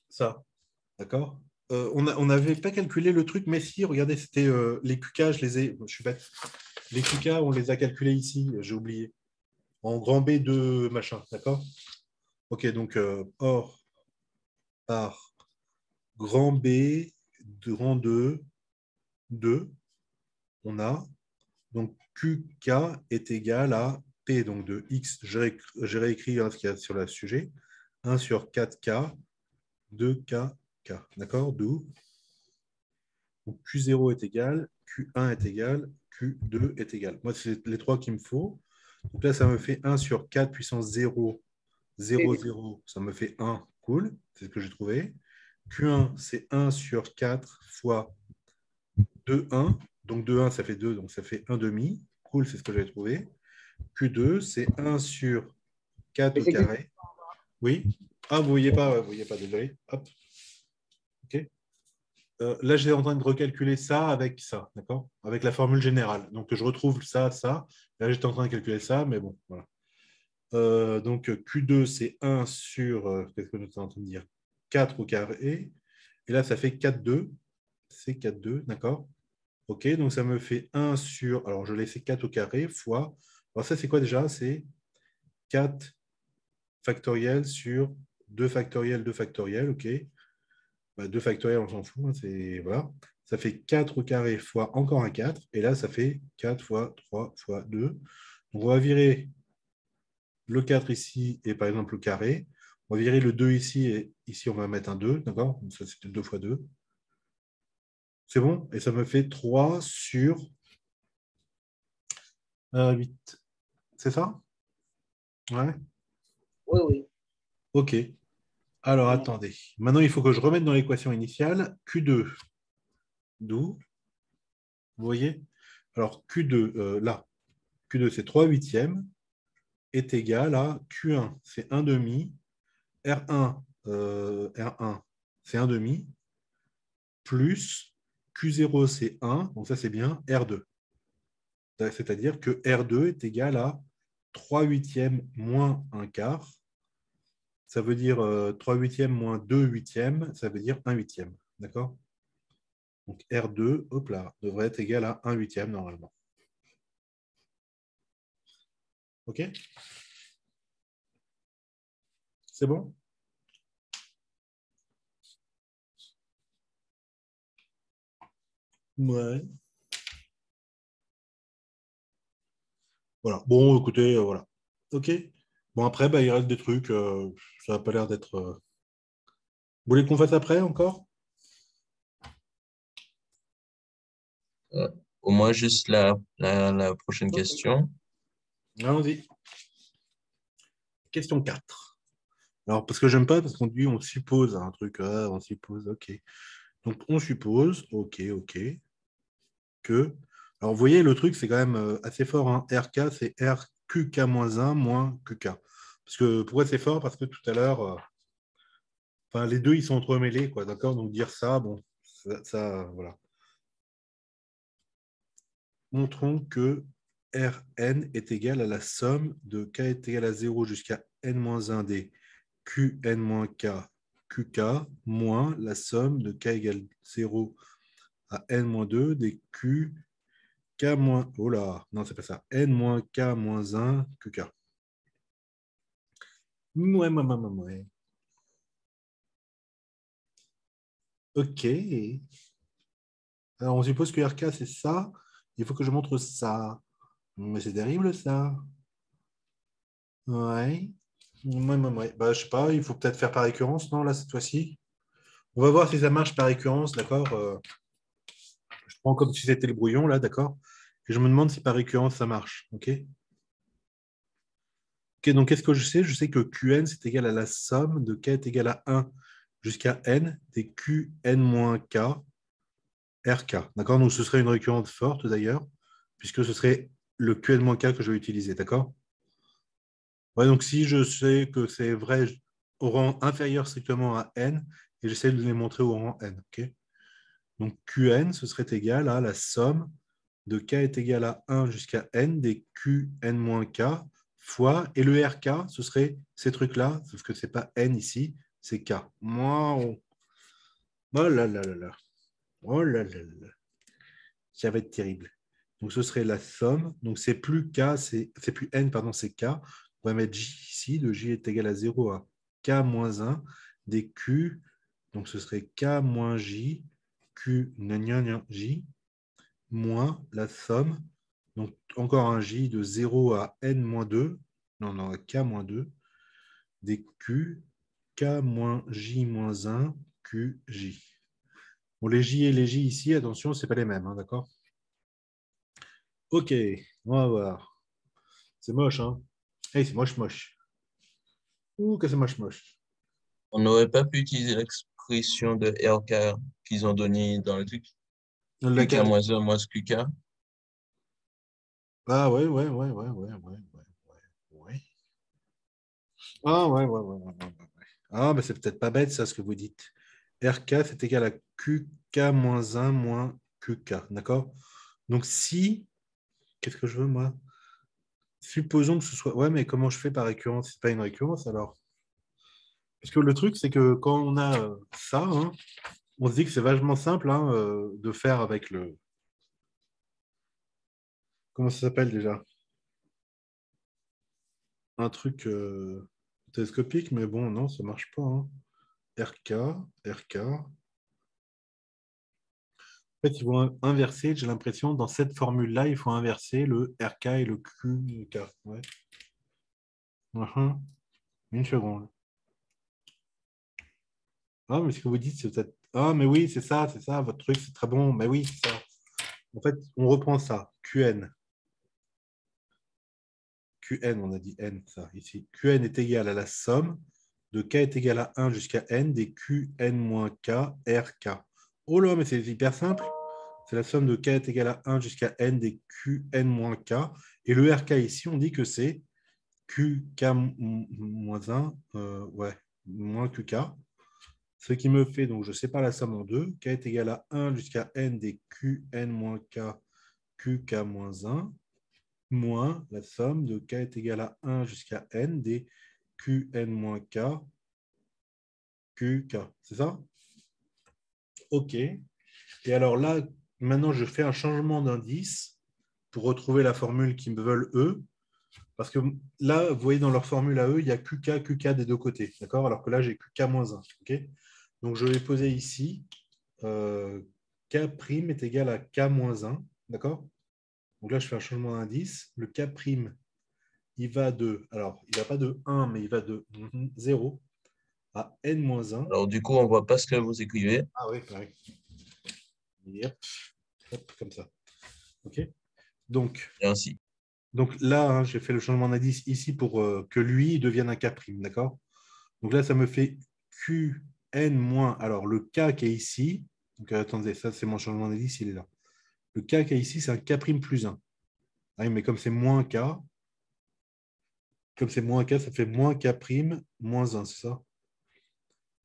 ça. D'accord? On n'avait pas calculé le truc, mais si, regardez, c'était les QK, je suis bête. Les QK, on les a calculés ici, j'ai oublié. En grand B2 machin, d'accord? OK, donc or par grand B, grand 2, 2, on a, donc QK est égal à P, donc de X, j'ai réécrit ce qu'il y a sur le sujet, 1 sur 4K, 2K, K, d'accord? D'où donc, Q0 est égal, Q1 est égal, Q2 est égal. Moi, c'est les trois qu'il me faut. Donc là, ça me fait 1 sur 4 puissance 0, 0, 0. Ça me fait 1. Cool, c'est ce que j'ai trouvé. Q1, c'est 1 sur 4 fois 2, 1. Donc 2, 1, ça fait 2, donc ça fait 1 demi. Cool, c'est ce que j'avais trouvé. Q2, c'est 1 sur 4 Mais au c'est que carré. Oui. Ah, vous ne voyez pas, désolé. Hop. OK. Là, j'étais en train de recalculer ça avec ça, d'accord? Avec la formule générale. Donc, je retrouve ça, ça. Là, j'étais en train de calculer ça, mais bon, voilà. Donc, Q2, c'est 1 sur, qu'est-ce que nous sommes en train de dire? 4 au carré. Et là, ça fait 4,2. C'est 4,2, d'accord? OK, donc ça me fait 1 sur, alors je laissais 4 au carré fois, alors ça, c'est quoi déjà? C'est 4 factoriel sur 2 factoriel, 2 factoriel, OK? 2 factoriel, on s'en fout. Hein, voilà. Ça fait 4 au carré fois encore un 4. Et là, ça fait 4 fois 3 fois 2. Donc, on va virer le 4 ici et par exemple le carré. On va virer le 2 ici et ici, on va mettre un 2. D'accord? Donc, ça, c'était 2 fois 2. C'est bon? Et ça me fait 3 sur 8. C'est ça? Ouais. oui, oui. OK. Alors, attendez. Maintenant, il faut que je remette dans l'équation initiale Q2. D'où? Vous voyez? Alors, Q2, là. Q2, c'est 3 huitièmes. Est égal à Q1, c'est 1 demi, R1, c'est 1 demi, plus Q0, c'est 1, donc ça c'est bien, R2. C'est-à-dire que R2 est égal à 3 huitièmes moins 1 quart. Ça veut dire 3 huitièmes moins 2 huitièmes, ça veut dire 1 huitième. D'accord? Donc R2, hop là, devrait être égal à 1 huitième normalement. OK? C'est bon? Ouais. Voilà. Bon, écoutez, voilà. OK. Bon, après, il reste des trucs. Ça n'a pas l'air d'être. Vous voulez qu'on fasse après encore? Au moins, juste la prochaine question. Allons-y. Question 4. Alors, parce que j'aime pas, parce qu'on dit on suppose un truc, on suppose, ok. Donc, on suppose, ok, que. Alors, vous voyez, le truc, c'est quand même assez fort. Hein. RK, c'est RQK-1 moins QK. Parce que, pourquoi c'est fort? Parce que tout à l'heure, enfin, les deux, ils sont entremêlés, quoi, d'accord? Donc, dire ça, bon, voilà. Montrons que Rn est égal à la somme de k est égal à 0 jusqu'à n-1 des Qn-k Qk moins la somme de k égale 0 à n-2 des Qk moins... Oh là, non, c'est pas ça. n-k-1 Qk. Ouais. Ok. Alors, on suppose que Rk, c'est ça. Il faut que je montre ça. Mais c'est terrible, ça. Ouais. Ouais. Bah, je sais pas, il faut peut-être faire par récurrence, non, là, cette fois-ci. On va voir si ça marche par récurrence, d'accord? Je prends comme si c'était le brouillon, là, d'accord? Et je me demande si par récurrence, ça marche, ok? Ok, donc qu'est-ce que je sais? Je sais que Qn, c'est égal à la somme de k est égal à 1 jusqu'à n des Qn-k Rk, d'accord? Donc ce serait une récurrence forte, d'ailleurs, puisque ce serait le Qn-k que je vais utiliser, d'accord? Ouais, donc si je sais que c'est vrai au rang inférieur strictement à n, et j'essaie de les montrer au rang n, ok? Donc Qn, ce serait égal à la somme de k est égal à 1 jusqu'à n des Qn-k fois, et le Rk, ce serait ces trucs-là, sauf que ce n'est pas n ici, c'est k. Wow. Oh là là là là. Oh là là là. Ça va être terrible. Donc ce serait la somme. Donc c'est plus k, c'est plus n, pardon, c'est k. On va mettre j ici. Le j est égal à 0 à k moins 1 des q. Donc ce serait k moins j, q j, moins la somme. Donc encore un j de 0 à n-2. Non, à k-2 des q, k moins j moins 1, qj. Bon, les j et les j ici, attention, ce n'est pas les mêmes, hein, d'accord? Ok, on va voir. C'est moche, hein? Hey, c'est moche. Ouh, que c'est moche. On n'aurait pas pu utiliser l'expression de RK qu'ils ont donnée dans le truc. QK Laquelle? moins 1 moins QK. Ah ouais. Ah ouais. Ah, mais c'est peut-être pas bête, ça, ce que vous dites. RK, c'est égal à QK moins 1 moins QK, d'accord? Donc si, qu'est-ce que je veux, moi? Supposons que ce soit... Ouais, mais comment je fais par récurrence? C'est pas une récurrence, alors? Parce que le truc, c'est que quand on a ça, hein, on se dit que c'est vachement simple hein, de faire avec le... Comment ça s'appelle déjà? Un truc télescopique, mais bon, non, ça marche pas. Hein. RK. En fait, ils vont inverser, j'ai l'impression, dans cette formule-là, il faut inverser le RK et le QK. Ouais. Une seconde. Ah, mais ce que vous dites, c'est peut-être... Ah, mais oui, c'est ça, votre truc, c'est très bon. Mais oui, c'est ça. En fait, on reprend ça. Qn, on a dit n, ça, ici. Qn est égal à la somme de k est égal à 1 jusqu'à n des Qn-k Rk. Oh là, mais c'est hyper simple. C'est la somme de k est égal à 1 jusqu'à n des Qn-k. Et le Rk ici, on dit que c'est Qk-1, ouais, moins Qk. Ce qui me fait, donc je sépare la somme en deux, k est égal à 1 jusqu'à n des Qn-k Qk-1, moins la somme de k est égal à 1 jusqu'à n des Qn-k Qk. C'est ça? OK. Et alors là, maintenant, je fais un changement d'indice pour retrouver la formule qu'ils me veulent eux. Parce que là, vous voyez, dans leur formule à eux, il y a QK des deux côtés. D'accord? Alors que là, j'ai QK-1. OK? Donc, je vais poser ici K' est égal à K-1. D'accord? Donc là, je fais un changement d'indice. Le K', il va de... Alors, il ne va pas de 1, mais il va de 0 à n-1. Alors, du coup, on ne voit pas ce que vous écrivez. Ah oui, pareil. Yep. Hop, comme ça. OK? Donc, Et ainsi. là, hein, j'ai fait le changement d'indice ici pour que lui devienne un K', d'accord? Donc là, ça me fait Qn moins, alors le K qui est ici, donc attendez, ça c'est mon changement d'indice, il est là. Le K qui est ici, c'est un K' plus 1. Ah oui, mais comme c'est moins K, ça fait moins K' moins 1, c'est ça?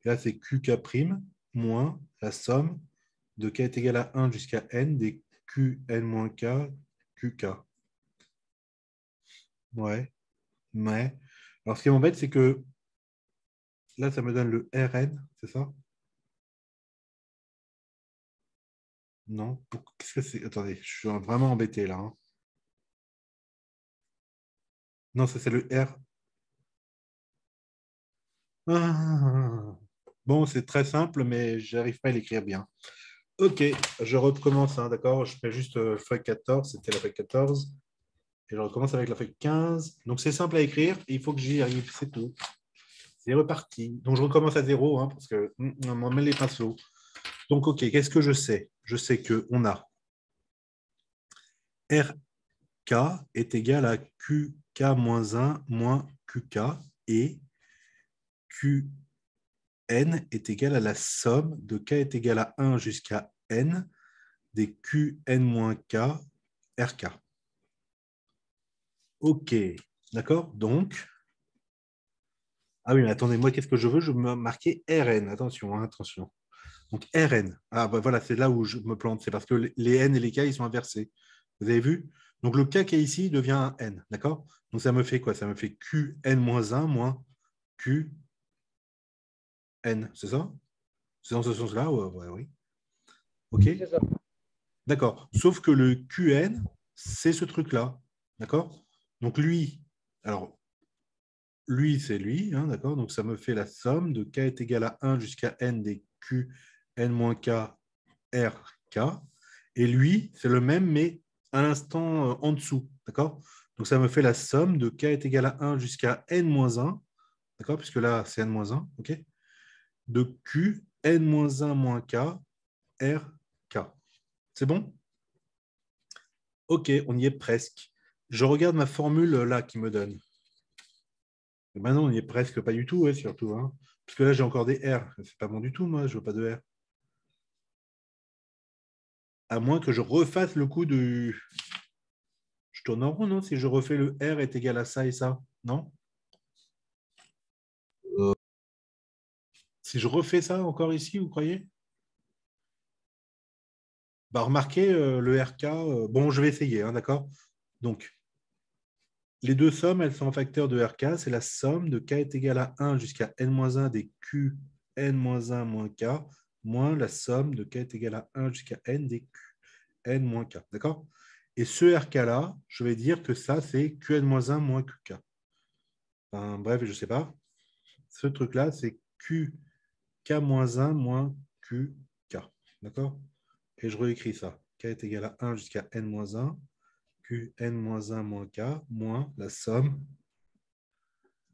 Et là, c'est QK' moins la somme de K est égal à 1 jusqu'à N des Qn moins K, QK. Ouais, mais. Alors, ce qui m'embête, c'est que là, ça me donne le Rn, c'est ça? Non? Qu'est-ce que c'est? Attendez, je suis vraiment embêté là, hein. Non, ça c'est le R. Ah. Bon, c'est très simple, mais j'arrive pas à l'écrire bien. Ok, je recommence, hein, d'accord? Je fais juste feuille 14, c'était la feuille 14. Et je recommence avec la feuille 15. Donc c'est simple à écrire, il faut que j'y arrive, c'est tout. C'est reparti. Donc je recommence à zéro, hein, parce que on m'en met les pinceaux. Donc ok, qu'est-ce que je sais? Je sais qu'on a RK est égal à QK-1 moins QK et QN est égal à la somme de K est égal à 1 jusqu'à N des QN-K RK. Ok, d'accord? Donc, ah oui, mais attendez, moi, qu'est-ce que je veux? Je veux me marquer RN. Attention, hein, attention. Donc, RN. Ah, bah voilà, c'est là où je me plante. C'est parce que les N et les K, ils sont inversés. Vous avez vu? Donc, le K qui est ici devient un N. D'accord? Donc, ça me fait quoi? Ça me fait QN-1 moins QN. C'est ça? C'est dans ce sens-là? Ouais, ouais, oui. OK? C'est ça. D'accord. Sauf que le QN, c'est ce truc-là. D'accord? Donc, alors, lui, c'est lui, hein, d'accord? Donc, ça me fait la somme de K est égal à 1 jusqu'à N des QN-K RK. Et lui, c'est le même, mais à l'instant en dessous, d'accord? Donc, ça me fait la somme de K est égal à 1 jusqu'à N-1, d'accord? Puisque là, c'est N-1, OK? De Q, N-1 moins K, RK. C'est bon? OK, on y est presque. Je regarde ma formule là qui me donne. Et maintenant, on n'y est presque pas du tout, ouais, surtout. Hein. Parce que là, j'ai encore des R. C'est pas bon du tout, moi, je veux pas de R. À moins que je refasse le coup du. Je tourne en rond, non? Si je refais le R est égal à ça et ça, non? Euh, Si je refais ça encore ici, vous croyez? Bah, remarquez le RK. Bon, je vais essayer, hein, d'accord? Donc, les deux sommes, elles sont en facteur de RK. C'est la somme de K est égal à 1 jusqu'à N-1 des Q N-1 moins K moins la somme de K est égal à 1 jusqu'à N des Q N moins K. D'accord? Et ce RK-là, je vais dire que ça, c'est Qn-1 moins QK. Enfin, bref, je ne sais pas. Ce truc-là, c'est QK-1 moins QK. D'accord? Et je réécris ça. K est égal à 1 jusqu'à N-1, Qn-1 moins K, moins la somme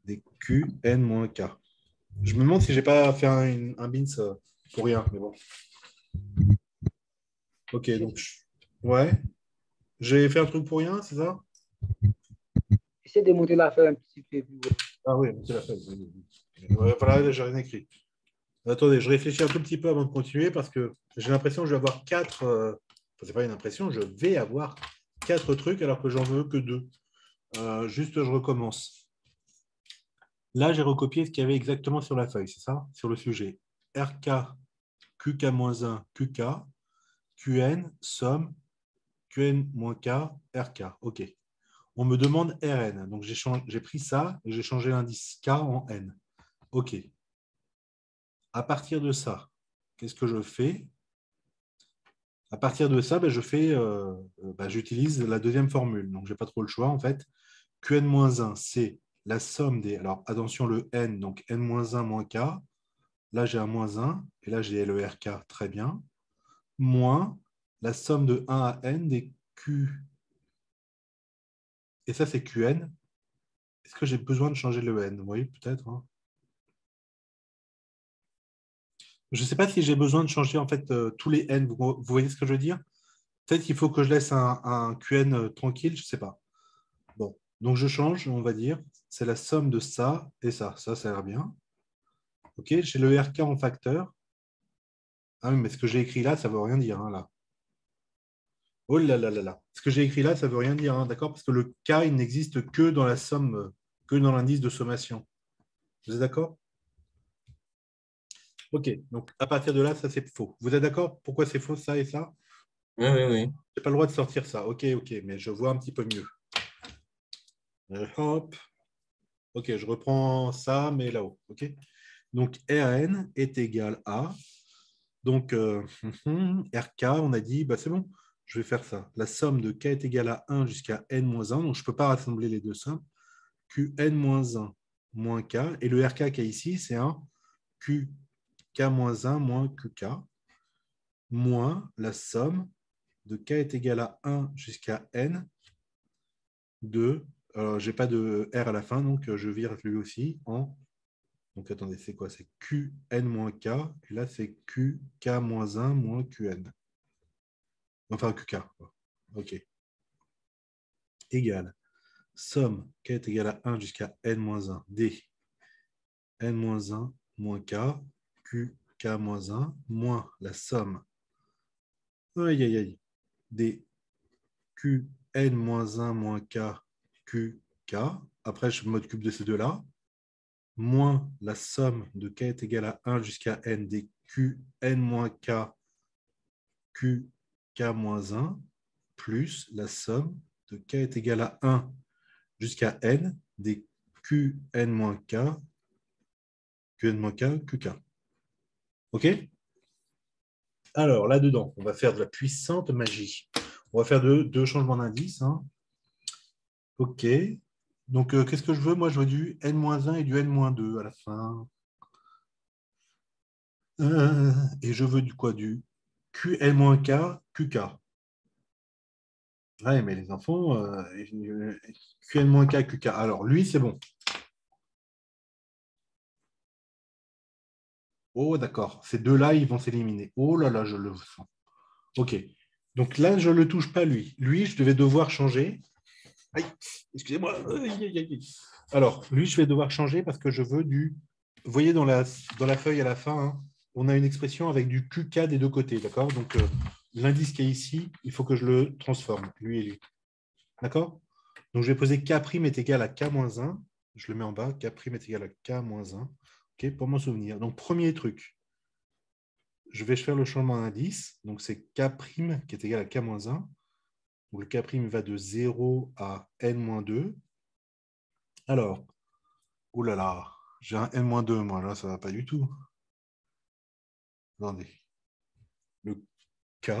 des Qn moins K. Je me demande si j'ai pas fait un bins pour rien, mais bon. Ok, donc, ouais. J'ai fait un truc pour rien, c'est ça? J'essaie de monter l'affaire un petit peu plus haut. Ah oui, c'est la feuille. Ouais, voilà, j'ai rien écrit. Attendez, je réfléchis un tout petit peu avant de continuer parce que j'ai l'impression que je vais avoir quatre. C'est pas une impression, je vais avoir quatre trucs alors que j'en veux que deux. Juste, je recommence. Là, j'ai recopié ce qu'il y avait exactement sur la feuille, c'est ça? Sur le sujet. RK, QK-1, QK, QN, somme, QN-K, RK. OK. On me demande RN. Donc, j'ai pris ça et j'ai changé l'indice K en N. OK. À partir de ça, qu'est-ce que je fais? À partir de ça, j'utilise la deuxième formule. Donc, je n'ai pas trop le choix, en fait. Qn-1, c'est la somme des... Alors, attention, le N, donc N-1 moins K. Là, j'ai un moins 1, et là, j'ai le RK, très bien. Moins la somme de 1 à N des Q. Et ça, c'est Qn. Est-ce que j'ai besoin de changer le N? Oui, peut-être. Hein. Je ne sais pas si j'ai besoin de changer en fait tous les N. Vous voyez ce que je veux dire? Peut-être qu'il faut que je laisse un QN tranquille, je ne sais pas. Bon, donc je change, on va dire. C'est la somme de ça et ça. Ça a l'air bien. OK, j'ai le RK en facteur. Ah oui, mais ce que j'ai écrit là, ça ne veut rien dire, hein, là. Oh là là là là. Ce que j'ai écrit là, ça ne veut rien dire, hein, d'accord? Parce que le K, il n'existe que dans la somme, que dans l'indice de sommation. Vous êtes d'accord? OK, donc à partir de là, ça c'est faux. Vous êtes d'accord? Pourquoi c'est faux, ça et ça? Oui, oui, oui. J'ai pas le droit de sortir ça. OK, OK, mais je vois un petit peu mieux. Hop. OK, je reprends ça, mais là-haut. OK? Donc, Rn est égal à... Donc, RK, on a dit, bah, c'est bon, je vais faire ça. La somme de K est égale à 1 jusqu'à N-1. Donc, je ne peux pas rassembler les deux sommes. Qn-1 moins K. Et le RK qu'il y a ici, c'est un QK-1 moins QK moins la somme de K est égal à 1 jusqu'à N de... je n'ai pas de R à la fin, donc je vire lui aussi en... Donc, attendez, c'est quoi? C'est Qn moins K. Et là, c'est QK-1 moins Qn. Enfin, QK. OK. Égale. Somme K est égale à 1 jusqu'à N-1 D. N-1 moins K. QK-1 moins la somme. Aïe, aïe, aïe. Des Qn-1 moins K. QK. Après, je m'occupe de ces deux-là. Moins la somme de K est égale à 1 jusqu'à N des Qn moins K. QK-1 plus la somme de K est égale à 1 jusqu'à N des Qn-K, Qn-K, QK. OK? Alors, là-dedans, on va faire de la puissante magie. On va faire deux changements d'indice. Hein. OK. Donc, qu'est-ce que je veux? Moi, je veux du N-1 et du N-2 à la fin. Et je veux du quoi? Du Qn-K, QK. Ouais, mais les enfants, Qn-K, QK. Alors, lui, c'est bon. Oh, d'accord. Ces deux-là, ils vont s'éliminer. Oh là là, je le sens. OK. Donc là, je ne le touche pas, lui. Lui, je devais devoir changer. Aïe, excusez-moi. Aïe, aïe, aïe. Alors, lui, je vais devoir changer parce que je veux du... Vous voyez dans la feuille à la fin, hein, on a une expression avec du QK des deux côtés, d'accord? Donc, l'indice qui est ici, il faut que je le transforme, lui et lui. D'accord? Donc, je vais poser K' est égal à K-1. Je le mets en bas. K' est égal à K-1. OK, pour m'en souvenir. Donc, premier truc, je vais faire le changement d'indice. Donc, c'est K' qui est égal à K-1. Donc, le K' va de 0 à N-2. Alors, oh là là, j'ai un N-2, moi, là, ça ne va pas du tout. Attendez. Le K,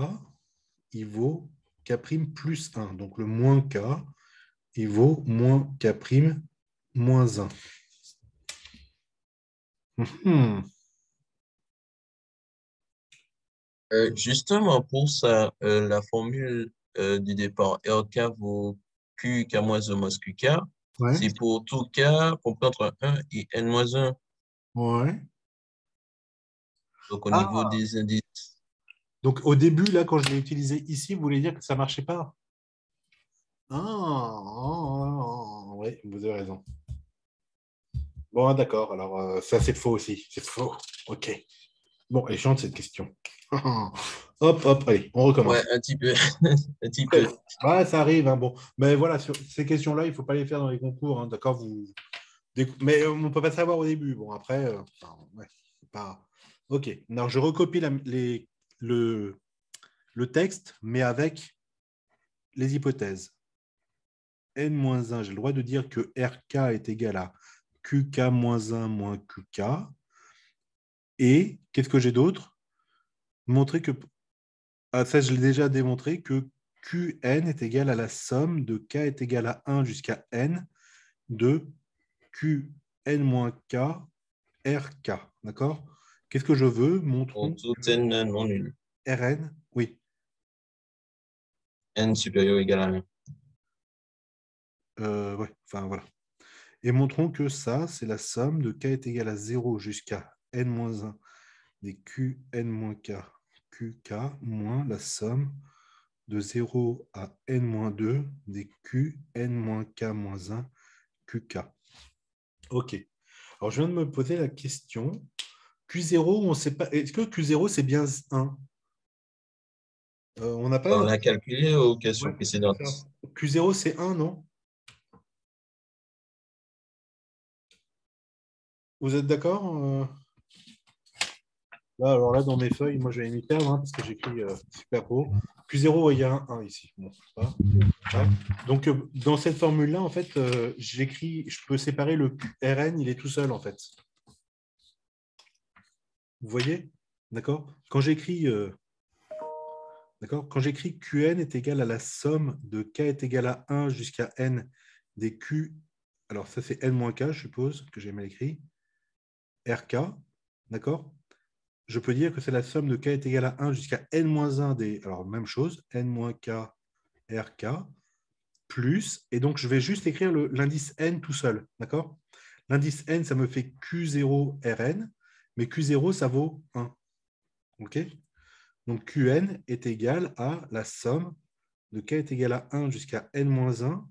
il vaut K' plus 1. Donc, le moins K, il vaut moins K' moins 1. Justement, pour ça, la formule du départ RK vaut QK-1 moins QK. Ouais. C'est pour tout K compris entre 1 et N-1. Ouais. Donc, au niveau Ah, des indices. donc au début, là, quand je l'ai utilisé ici, vous voulez dire que ça ne marchait pas? Oui, vous avez raison. Bon, d'accord. Alors, ça, c'est faux aussi. C'est faux. OK. Bon, elle chante cette question. Hop, hop, allez, on recommence. Ouais, un petit peu. Un petit peu. Ouais, ça arrive. Hein, bon. Mais voilà, sur ces questions-là, il ne faut pas les faire dans les concours. Hein, d'accord? Mais on ne peut pas savoir au début. Bon, après, enfin, ouais, c'est pas... OK. Alors, je recopie le texte, mais avec les hypothèses. N-1, j'ai le droit de dire que RK est égal à QK-1 moins QK. Et qu'est-ce que j'ai d'autre? Montrer que, ça je l'ai déjà démontré, que Qn est égal à la somme de K est égal à 1 jusqu'à N de Qn moins K RK. D'accord? Qu'est-ce que je veux? Pour Montrons tout que N non nul. Rn, oui, N supérieur ou égal à 1. ouais, enfin voilà. Et montrons que ça, c'est la somme de K est égal à 0 jusqu'à N-1 des Qn moins K, QK moins la somme de 0 à n-2 des q n-k-1 qk. OK. Alors, je viens de me poser la question. Q0, on sait pas. Est-ce que Q0, c'est bien 1? On n'a pas. On a calculé aux questions Ouais, précédentes. c'est ça. Q0, c'est 1, non? Vous êtes d'accord? Là, alors là, dans mes feuilles, moi, je vais m'y perdre parce que j'écris super gros. Q0, il y a un 1 ici. Bon, ça va. Ouais. Donc, dans cette formule-là, en fait, je peux séparer le Rn, il est tout seul, en fait. Vous voyez? D'accord? Quand j'écris Qn est égal à la somme de k est égal à 1 jusqu'à n des q, alors ça c'est n-k, je suppose, que j'ai mal écrit, rk, d'accord? Je peux dire que c'est la somme de k est égal à 1 jusqu'à n-1 des, alors même chose, n-k, rk, plus, et donc je vais juste écrire l'indice n tout seul, d'accord? L'indice n, ça me fait q0 rn, mais q0, ça vaut 1, ok? Donc Qn est égal à la somme de k est égal à 1 jusqu'à n-1,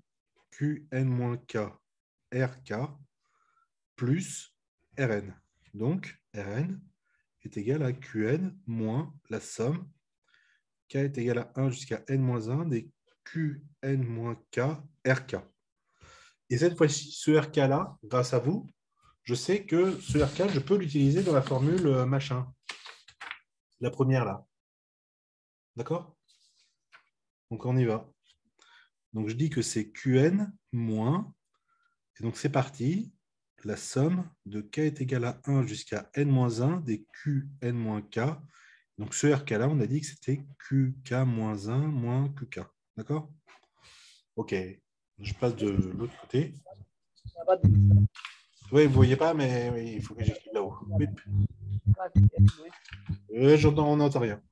Qn-k, Rk, plus Rn. Donc Rn est égal à Qn moins la somme k est égal à 1 jusqu'à n-1 des Qn-k, Rk. Et cette fois-ci, ce Rk-là, grâce à vous, je sais que ce Rk, je peux l'utiliser dans la formule machin. La première là. D'accord? Donc on y va. Donc je dis que c'est Qn moins, et donc c'est parti, la somme de k est égal à 1 jusqu'à n-1 des Qn-k. Donc ce Rk-là, on a dit que c'était Qk-1 moins Qk. D'accord? Ok. Je passe de l'autre côté. Oui, vous ne voyez pas, mais oui, il faut que j'écrive là-haut. On n'entend rien.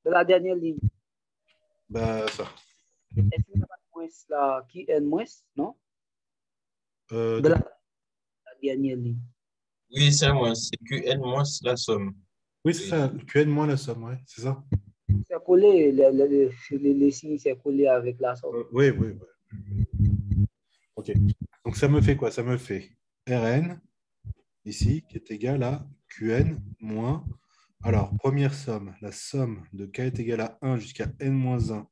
De la dernière ligne. Bah, ça. Est-ce qu'il n'y a pas de moins là qui est moins, non? De La dernière ligne. Oui, c'est moins. C'est Qn moins la somme. Oui, c'est ça. Qn moins la somme, ouais, c'est ça. C'est collé, les signes, c'est collé avec la somme. Oui, oui, oui. OK. Donc, ça me fait quoi? Ça me fait Rn, ici, qui est égal à Qn moins... Alors, première somme, la somme de k est égale à 1 jusqu'à n-1,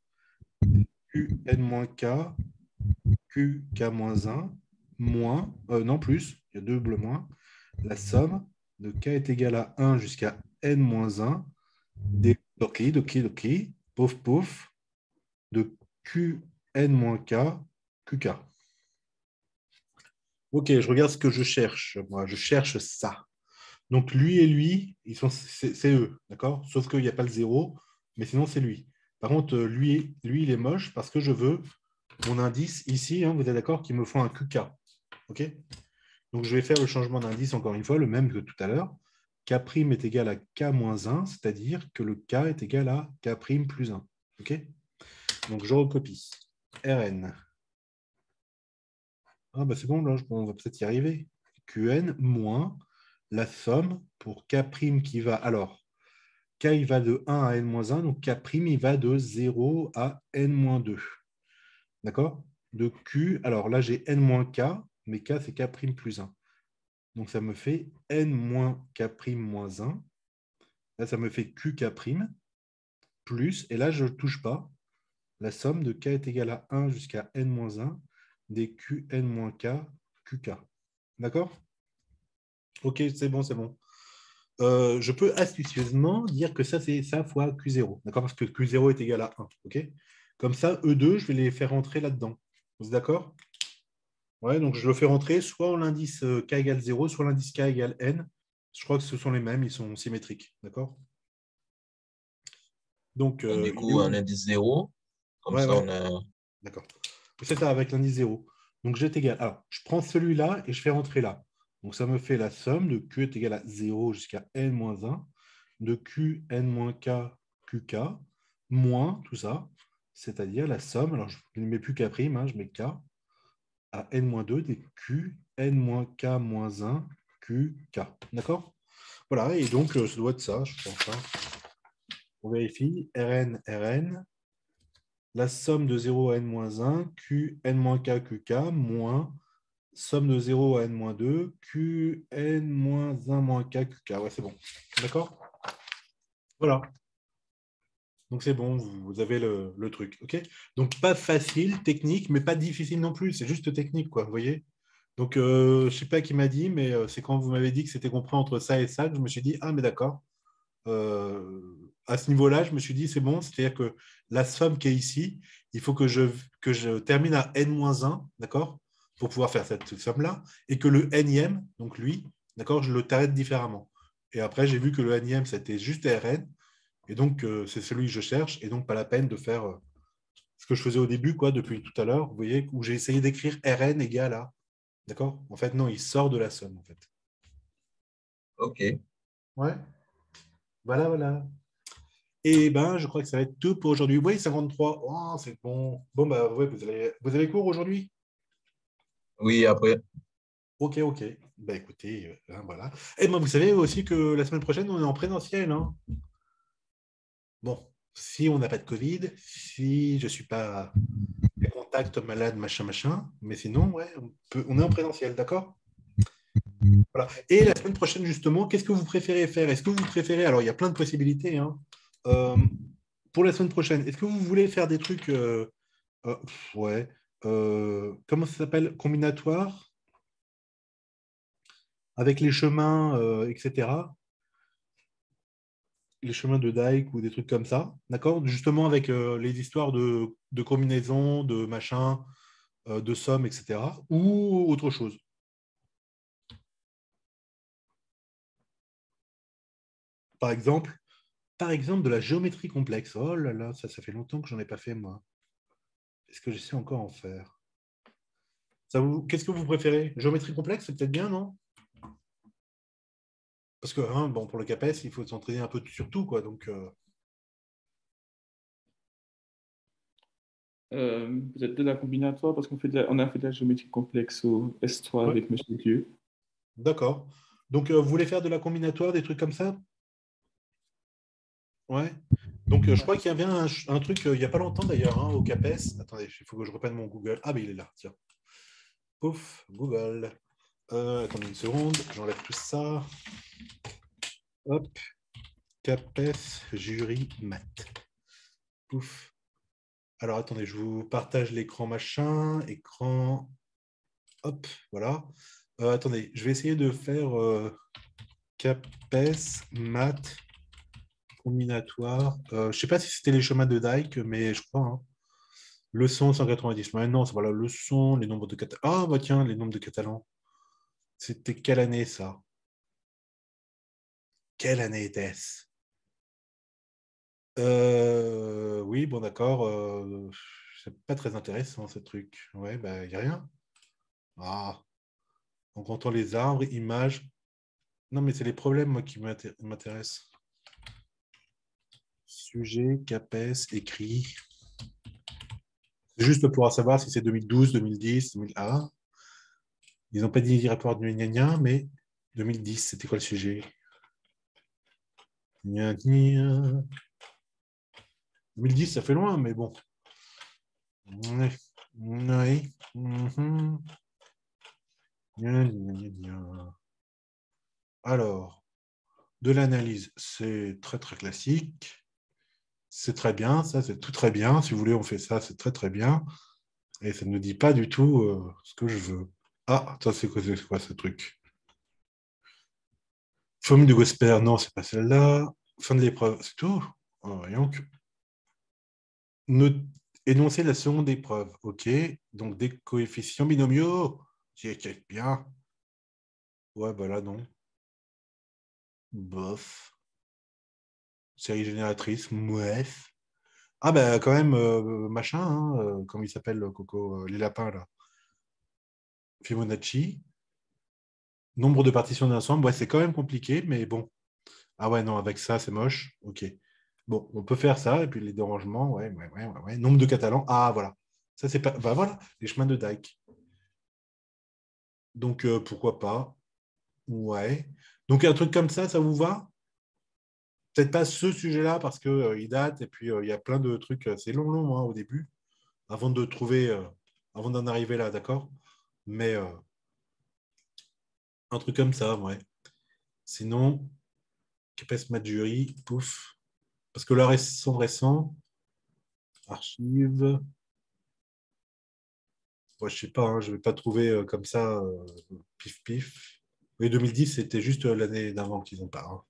Qn-k, Qk-1, moins, non plus, il y a deux doubles moins, la somme de k est égale à 1 jusqu'à n-1 des doki, pouf, pouf, de Qn-k, Qk. Ok, je regarde ce que je cherche. Moi, je cherche ça. Donc, lui et lui, c'est eux, d'accord? Sauf qu'il n'y a pas le zéro, mais sinon, c'est lui. Par contre, lui, il est moche parce que je veux mon indice ici, hein, vous êtes d'accord, qu'il me faut un QK. Ok? Donc, je vais faire le changement d'indice, encore une fois, le même que tout à l'heure. K' est égal à K moins 1, c'est-à-dire que le K est égal à K' plus 1. Ok? Donc, je recopie. Rn. Ah, bah c'est bon, là, on va peut-être y arriver. Qn moins la somme pour K' qui va... Alors, K, il va de 1 à n-1, donc K', il va de 0 à n-2. D'accord? De Q, alors là, j'ai n-K, mais K, c'est K' plus 1. Donc, ça me fait n-K' moins 1. Là, ça me fait QK' plus, et là, je ne touche pas, la somme de K est égale à 1 jusqu'à n-1 des Qn-K, QK. D'accord? Ok, c'est bon, c'est bon. Je peux astucieusement dire que ça, c'est ça fois Q0. D'accord? Parce que Q0 est égal à 1. Ok? Comme ça, E2, je vais les faire rentrer là-dedans. Vous êtes d'accord? Ouais, donc je le fais rentrer soit en l'indice K égale 0, soit l'indice K égale N. Je crois que ce sont les mêmes, ils sont symétriques. D'accord? Donc, Du coup, un indice 0. Comme ouais, ça, ouais. on a... D'accord. C'est ça, avec l'indice 0. Donc, G est égal. Alors, je prends celui-là et je fais rentrer là. Donc, ça me fait la somme de Q est égal à 0 jusqu'à n-1 de Qn-k, Qk, moins tout ça, c'est-à-dire la somme, alors je ne mets plus K', hein, je mets K, à n-2 des Qn-k-1 Qk. D'accord? Voilà, et donc, ça doit être ça, je pense. Hein. On vérifie. Rn, Rn. la somme de 0 à n-1, Qn-k, Qk, moins somme de 0 à n-2, Qn-1 k, Qk. Ouais, c'est bon. D'accord? Voilà. Donc c'est bon, vous avez le truc. OK? Donc pas facile, technique, mais pas difficile non plus. C'est juste technique, quoi. Vous voyez? Donc je ne sais pas qui m'a dit, mais c'est quand vous m'avez dit que c'était compris entre ça et ça que je me suis dit, ah, mais d'accord. À ce niveau-là, je me suis dit, c'est bon, c'est-à-dire que la somme qui est ici, il faut que je termine à n-1, d'accord, pour pouvoir faire cette somme-là, et que le nème, donc lui, d'accord, je le traite différemment. Et après, j'ai vu que le nème, c'était juste Rn, et donc c'est celui que je cherche, et donc pas la peine de faire ce que je faisais au début, quoi, depuis tout à l'heure, vous voyez, où j'ai essayé d'écrire Rn égale à, d'accord? En fait, non, il sort de la somme, en fait. OK. Ouais, voilà, voilà. Et ben, je crois que ça va être tout pour aujourd'hui. Oui, 53. Oh, c'est bon. Bon, bah, ouais, vous avez cours aujourd'hui? Oui, après. Ok, ok. Bah, écoutez, hein, voilà. Et ben, vous savez aussi que la semaine prochaine, on est en présentiel. Hein. Bon, si on n'a pas de Covid, si je ne suis pas en contact malade, machin, machin, mais sinon, ouais, on est en présentiel, d'accord? Voilà. Et la semaine prochaine, justement, qu'est-ce que vous préférez faire? Est-ce que vous préférez, alors il y a plein de possibilités, hein. Euh, pour la semaine prochaine, est-ce que vous voulez faire des trucs ouais. Comment ça s'appelle? Combinatoire avec les chemins, etc. Les chemins de Dyke ou des trucs comme ça. D'accord? Justement avec les histoires de combinaison, de machin, de somme, etc. Ou autre chose. Par exemple, de la géométrie complexe. Oh là là, ça fait longtemps que j'en ai pas fait, moi. Est-ce que j'essaie encore en faire? Qu'est-ce que vous préférez? Géométrie complexe, c'est peut-être bien, non? Parce que hein, bon, pour le CAPES, il faut s'entraîner un peu sur tout, quoi. Donc, Peut-être de la combinatoire, parce on a fait de la géométrie complexe au S3 ouais, avec Monsieur Dieu. d'accord. Donc, vous voulez faire de la combinatoire, des trucs comme ça? Ouais. Donc, je crois qu'il y avait un truc il n'y a pas longtemps d'ailleurs, hein, au CAPES. Attendez, il faut que je reprenne mon Google. Ah, mais il est là, tiens. Pouf, Google. Attendez une seconde, j'enlève tout ça. Hop, CAPES, jury, maths. Pouf. Alors, attendez, je vous partage l'écran machin, écran. Hop, voilà. Attendez, je vais essayer de faire CAPES, maths, combinatoire. Je ne sais pas si c'était les chemins de Dyke, mais je crois. Hein. Leçon 190. Ouais, non, c'est voilà, leçon, les nombres de catalans. Ah, bah tiens, les nombres de catalans. C'était quelle année, ça? Quelle année était-ce? Oui, bon, d'accord. C'est pas très intéressant, ce truc. Ouais, bah, il n'y a rien. Ah, en comptant les arbres, images. Non, mais c'est les problèmes, moi, qui m'intéressent. Sujet, CAPES, écrit. C'est juste pour savoir si c'est 2012, 2010, 2001. Ils n'ont pas dit rapport de gna gna, mais 2010, c'était quoi le sujet? Gna gna. 2010, ça fait loin, mais bon. Ouais. Oui. Mhm. Gna gna gna gna. Alors, de l'analyse, c'est très très classique. C'est très bien, ça c'est tout très bien. Si vous voulez, on fait ça, c'est très très bien. Et ça ne me dit pas du tout ce que je veux. Ah, ça c'est quoi ce truc? Formule de Gosper, non, c'est pas celle-là. Fin de l'épreuve, c'est tout. Oh, voyons que... Énoncer la seconde épreuve. OK. Donc des coefficients binomiaux. C'est bien. Ouais, bah là, non. Bof. Série génératrice. Mouef. Ah, bah quand même, machin, hein, comment il s'appelle, Coco, les lapins, là. Fibonacci. Nombre de partitions d'un ensemble. Ouais, c'est quand même compliqué, mais bon. Ah ouais, non, avec ça, c'est moche. OK. Bon, on peut faire ça, et puis les dérangements, ouais, ouais, ouais, ouais, ouais. Nombre de Catalans. Ah, voilà. Ça, c'est pas. Bah voilà, les chemins de Dyke. Donc, pourquoi pas? Ouais. Donc, un truc comme ça vous va? peut-être pas ce sujet-là parce qu'il date et puis il y a plein de trucs. C'est long hein, au début, avant de trouver, avant d'en arriver là, d'accord? Mais un truc comme ça, ouais. Sinon, Capes Majuri, pouf. Parce que là, récent, archive. Ouais, je sais pas, hein, je vais pas trouver comme ça, pif pif. Oui, 2010, c'était juste l'année d'avant qu'ils ont pas. Hein.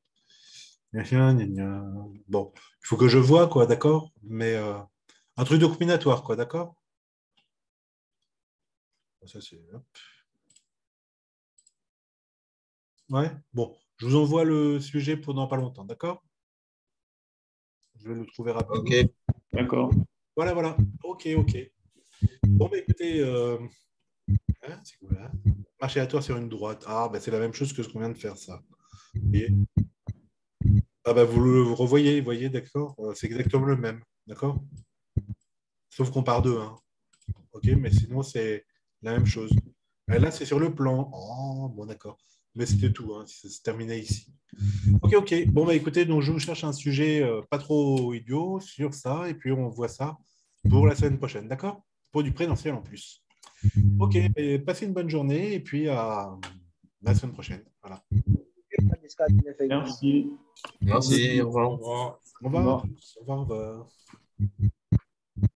Gna, gna, gna. Bon, il faut que je vois, quoi, d'accord? Mais un truc de combinatoire, quoi, d'accord? Ça, c'est. Hop. Ouais, bon, je vous envoie le sujet pour dans pas longtemps, d'accord? Je vais le trouver rapidement. Ok. D'accord. Voilà. Ok. Bon, bah écoutez, hein, c'est quoi là? Marche aléatoire sur une droite. Ah, bah c'est la même chose que ce qu'on vient de faire, ça. Vous voyez? Ah, bah vous le revoyez, vous voyez, d'accord? C'est exactement le même, d'accord? Sauf qu'on part d'eux, hein. Ok, mais sinon, c'est la même chose. Là, c'est sur le plan. Oh, bon, d'accord. Mais c'était tout, hein. C'est terminé ici. Ok. Bon, bah écoutez, donc je vous cherche un sujet pas trop idiot sur ça, et puis on voit ça pour la semaine prochaine, d'accord? Pour du présentiel en plus. Ok, et passez une bonne journée, et puis à la semaine prochaine. Voilà. Merci. Merci. Au Au revoir. revoir. Au revoir. Au revoir.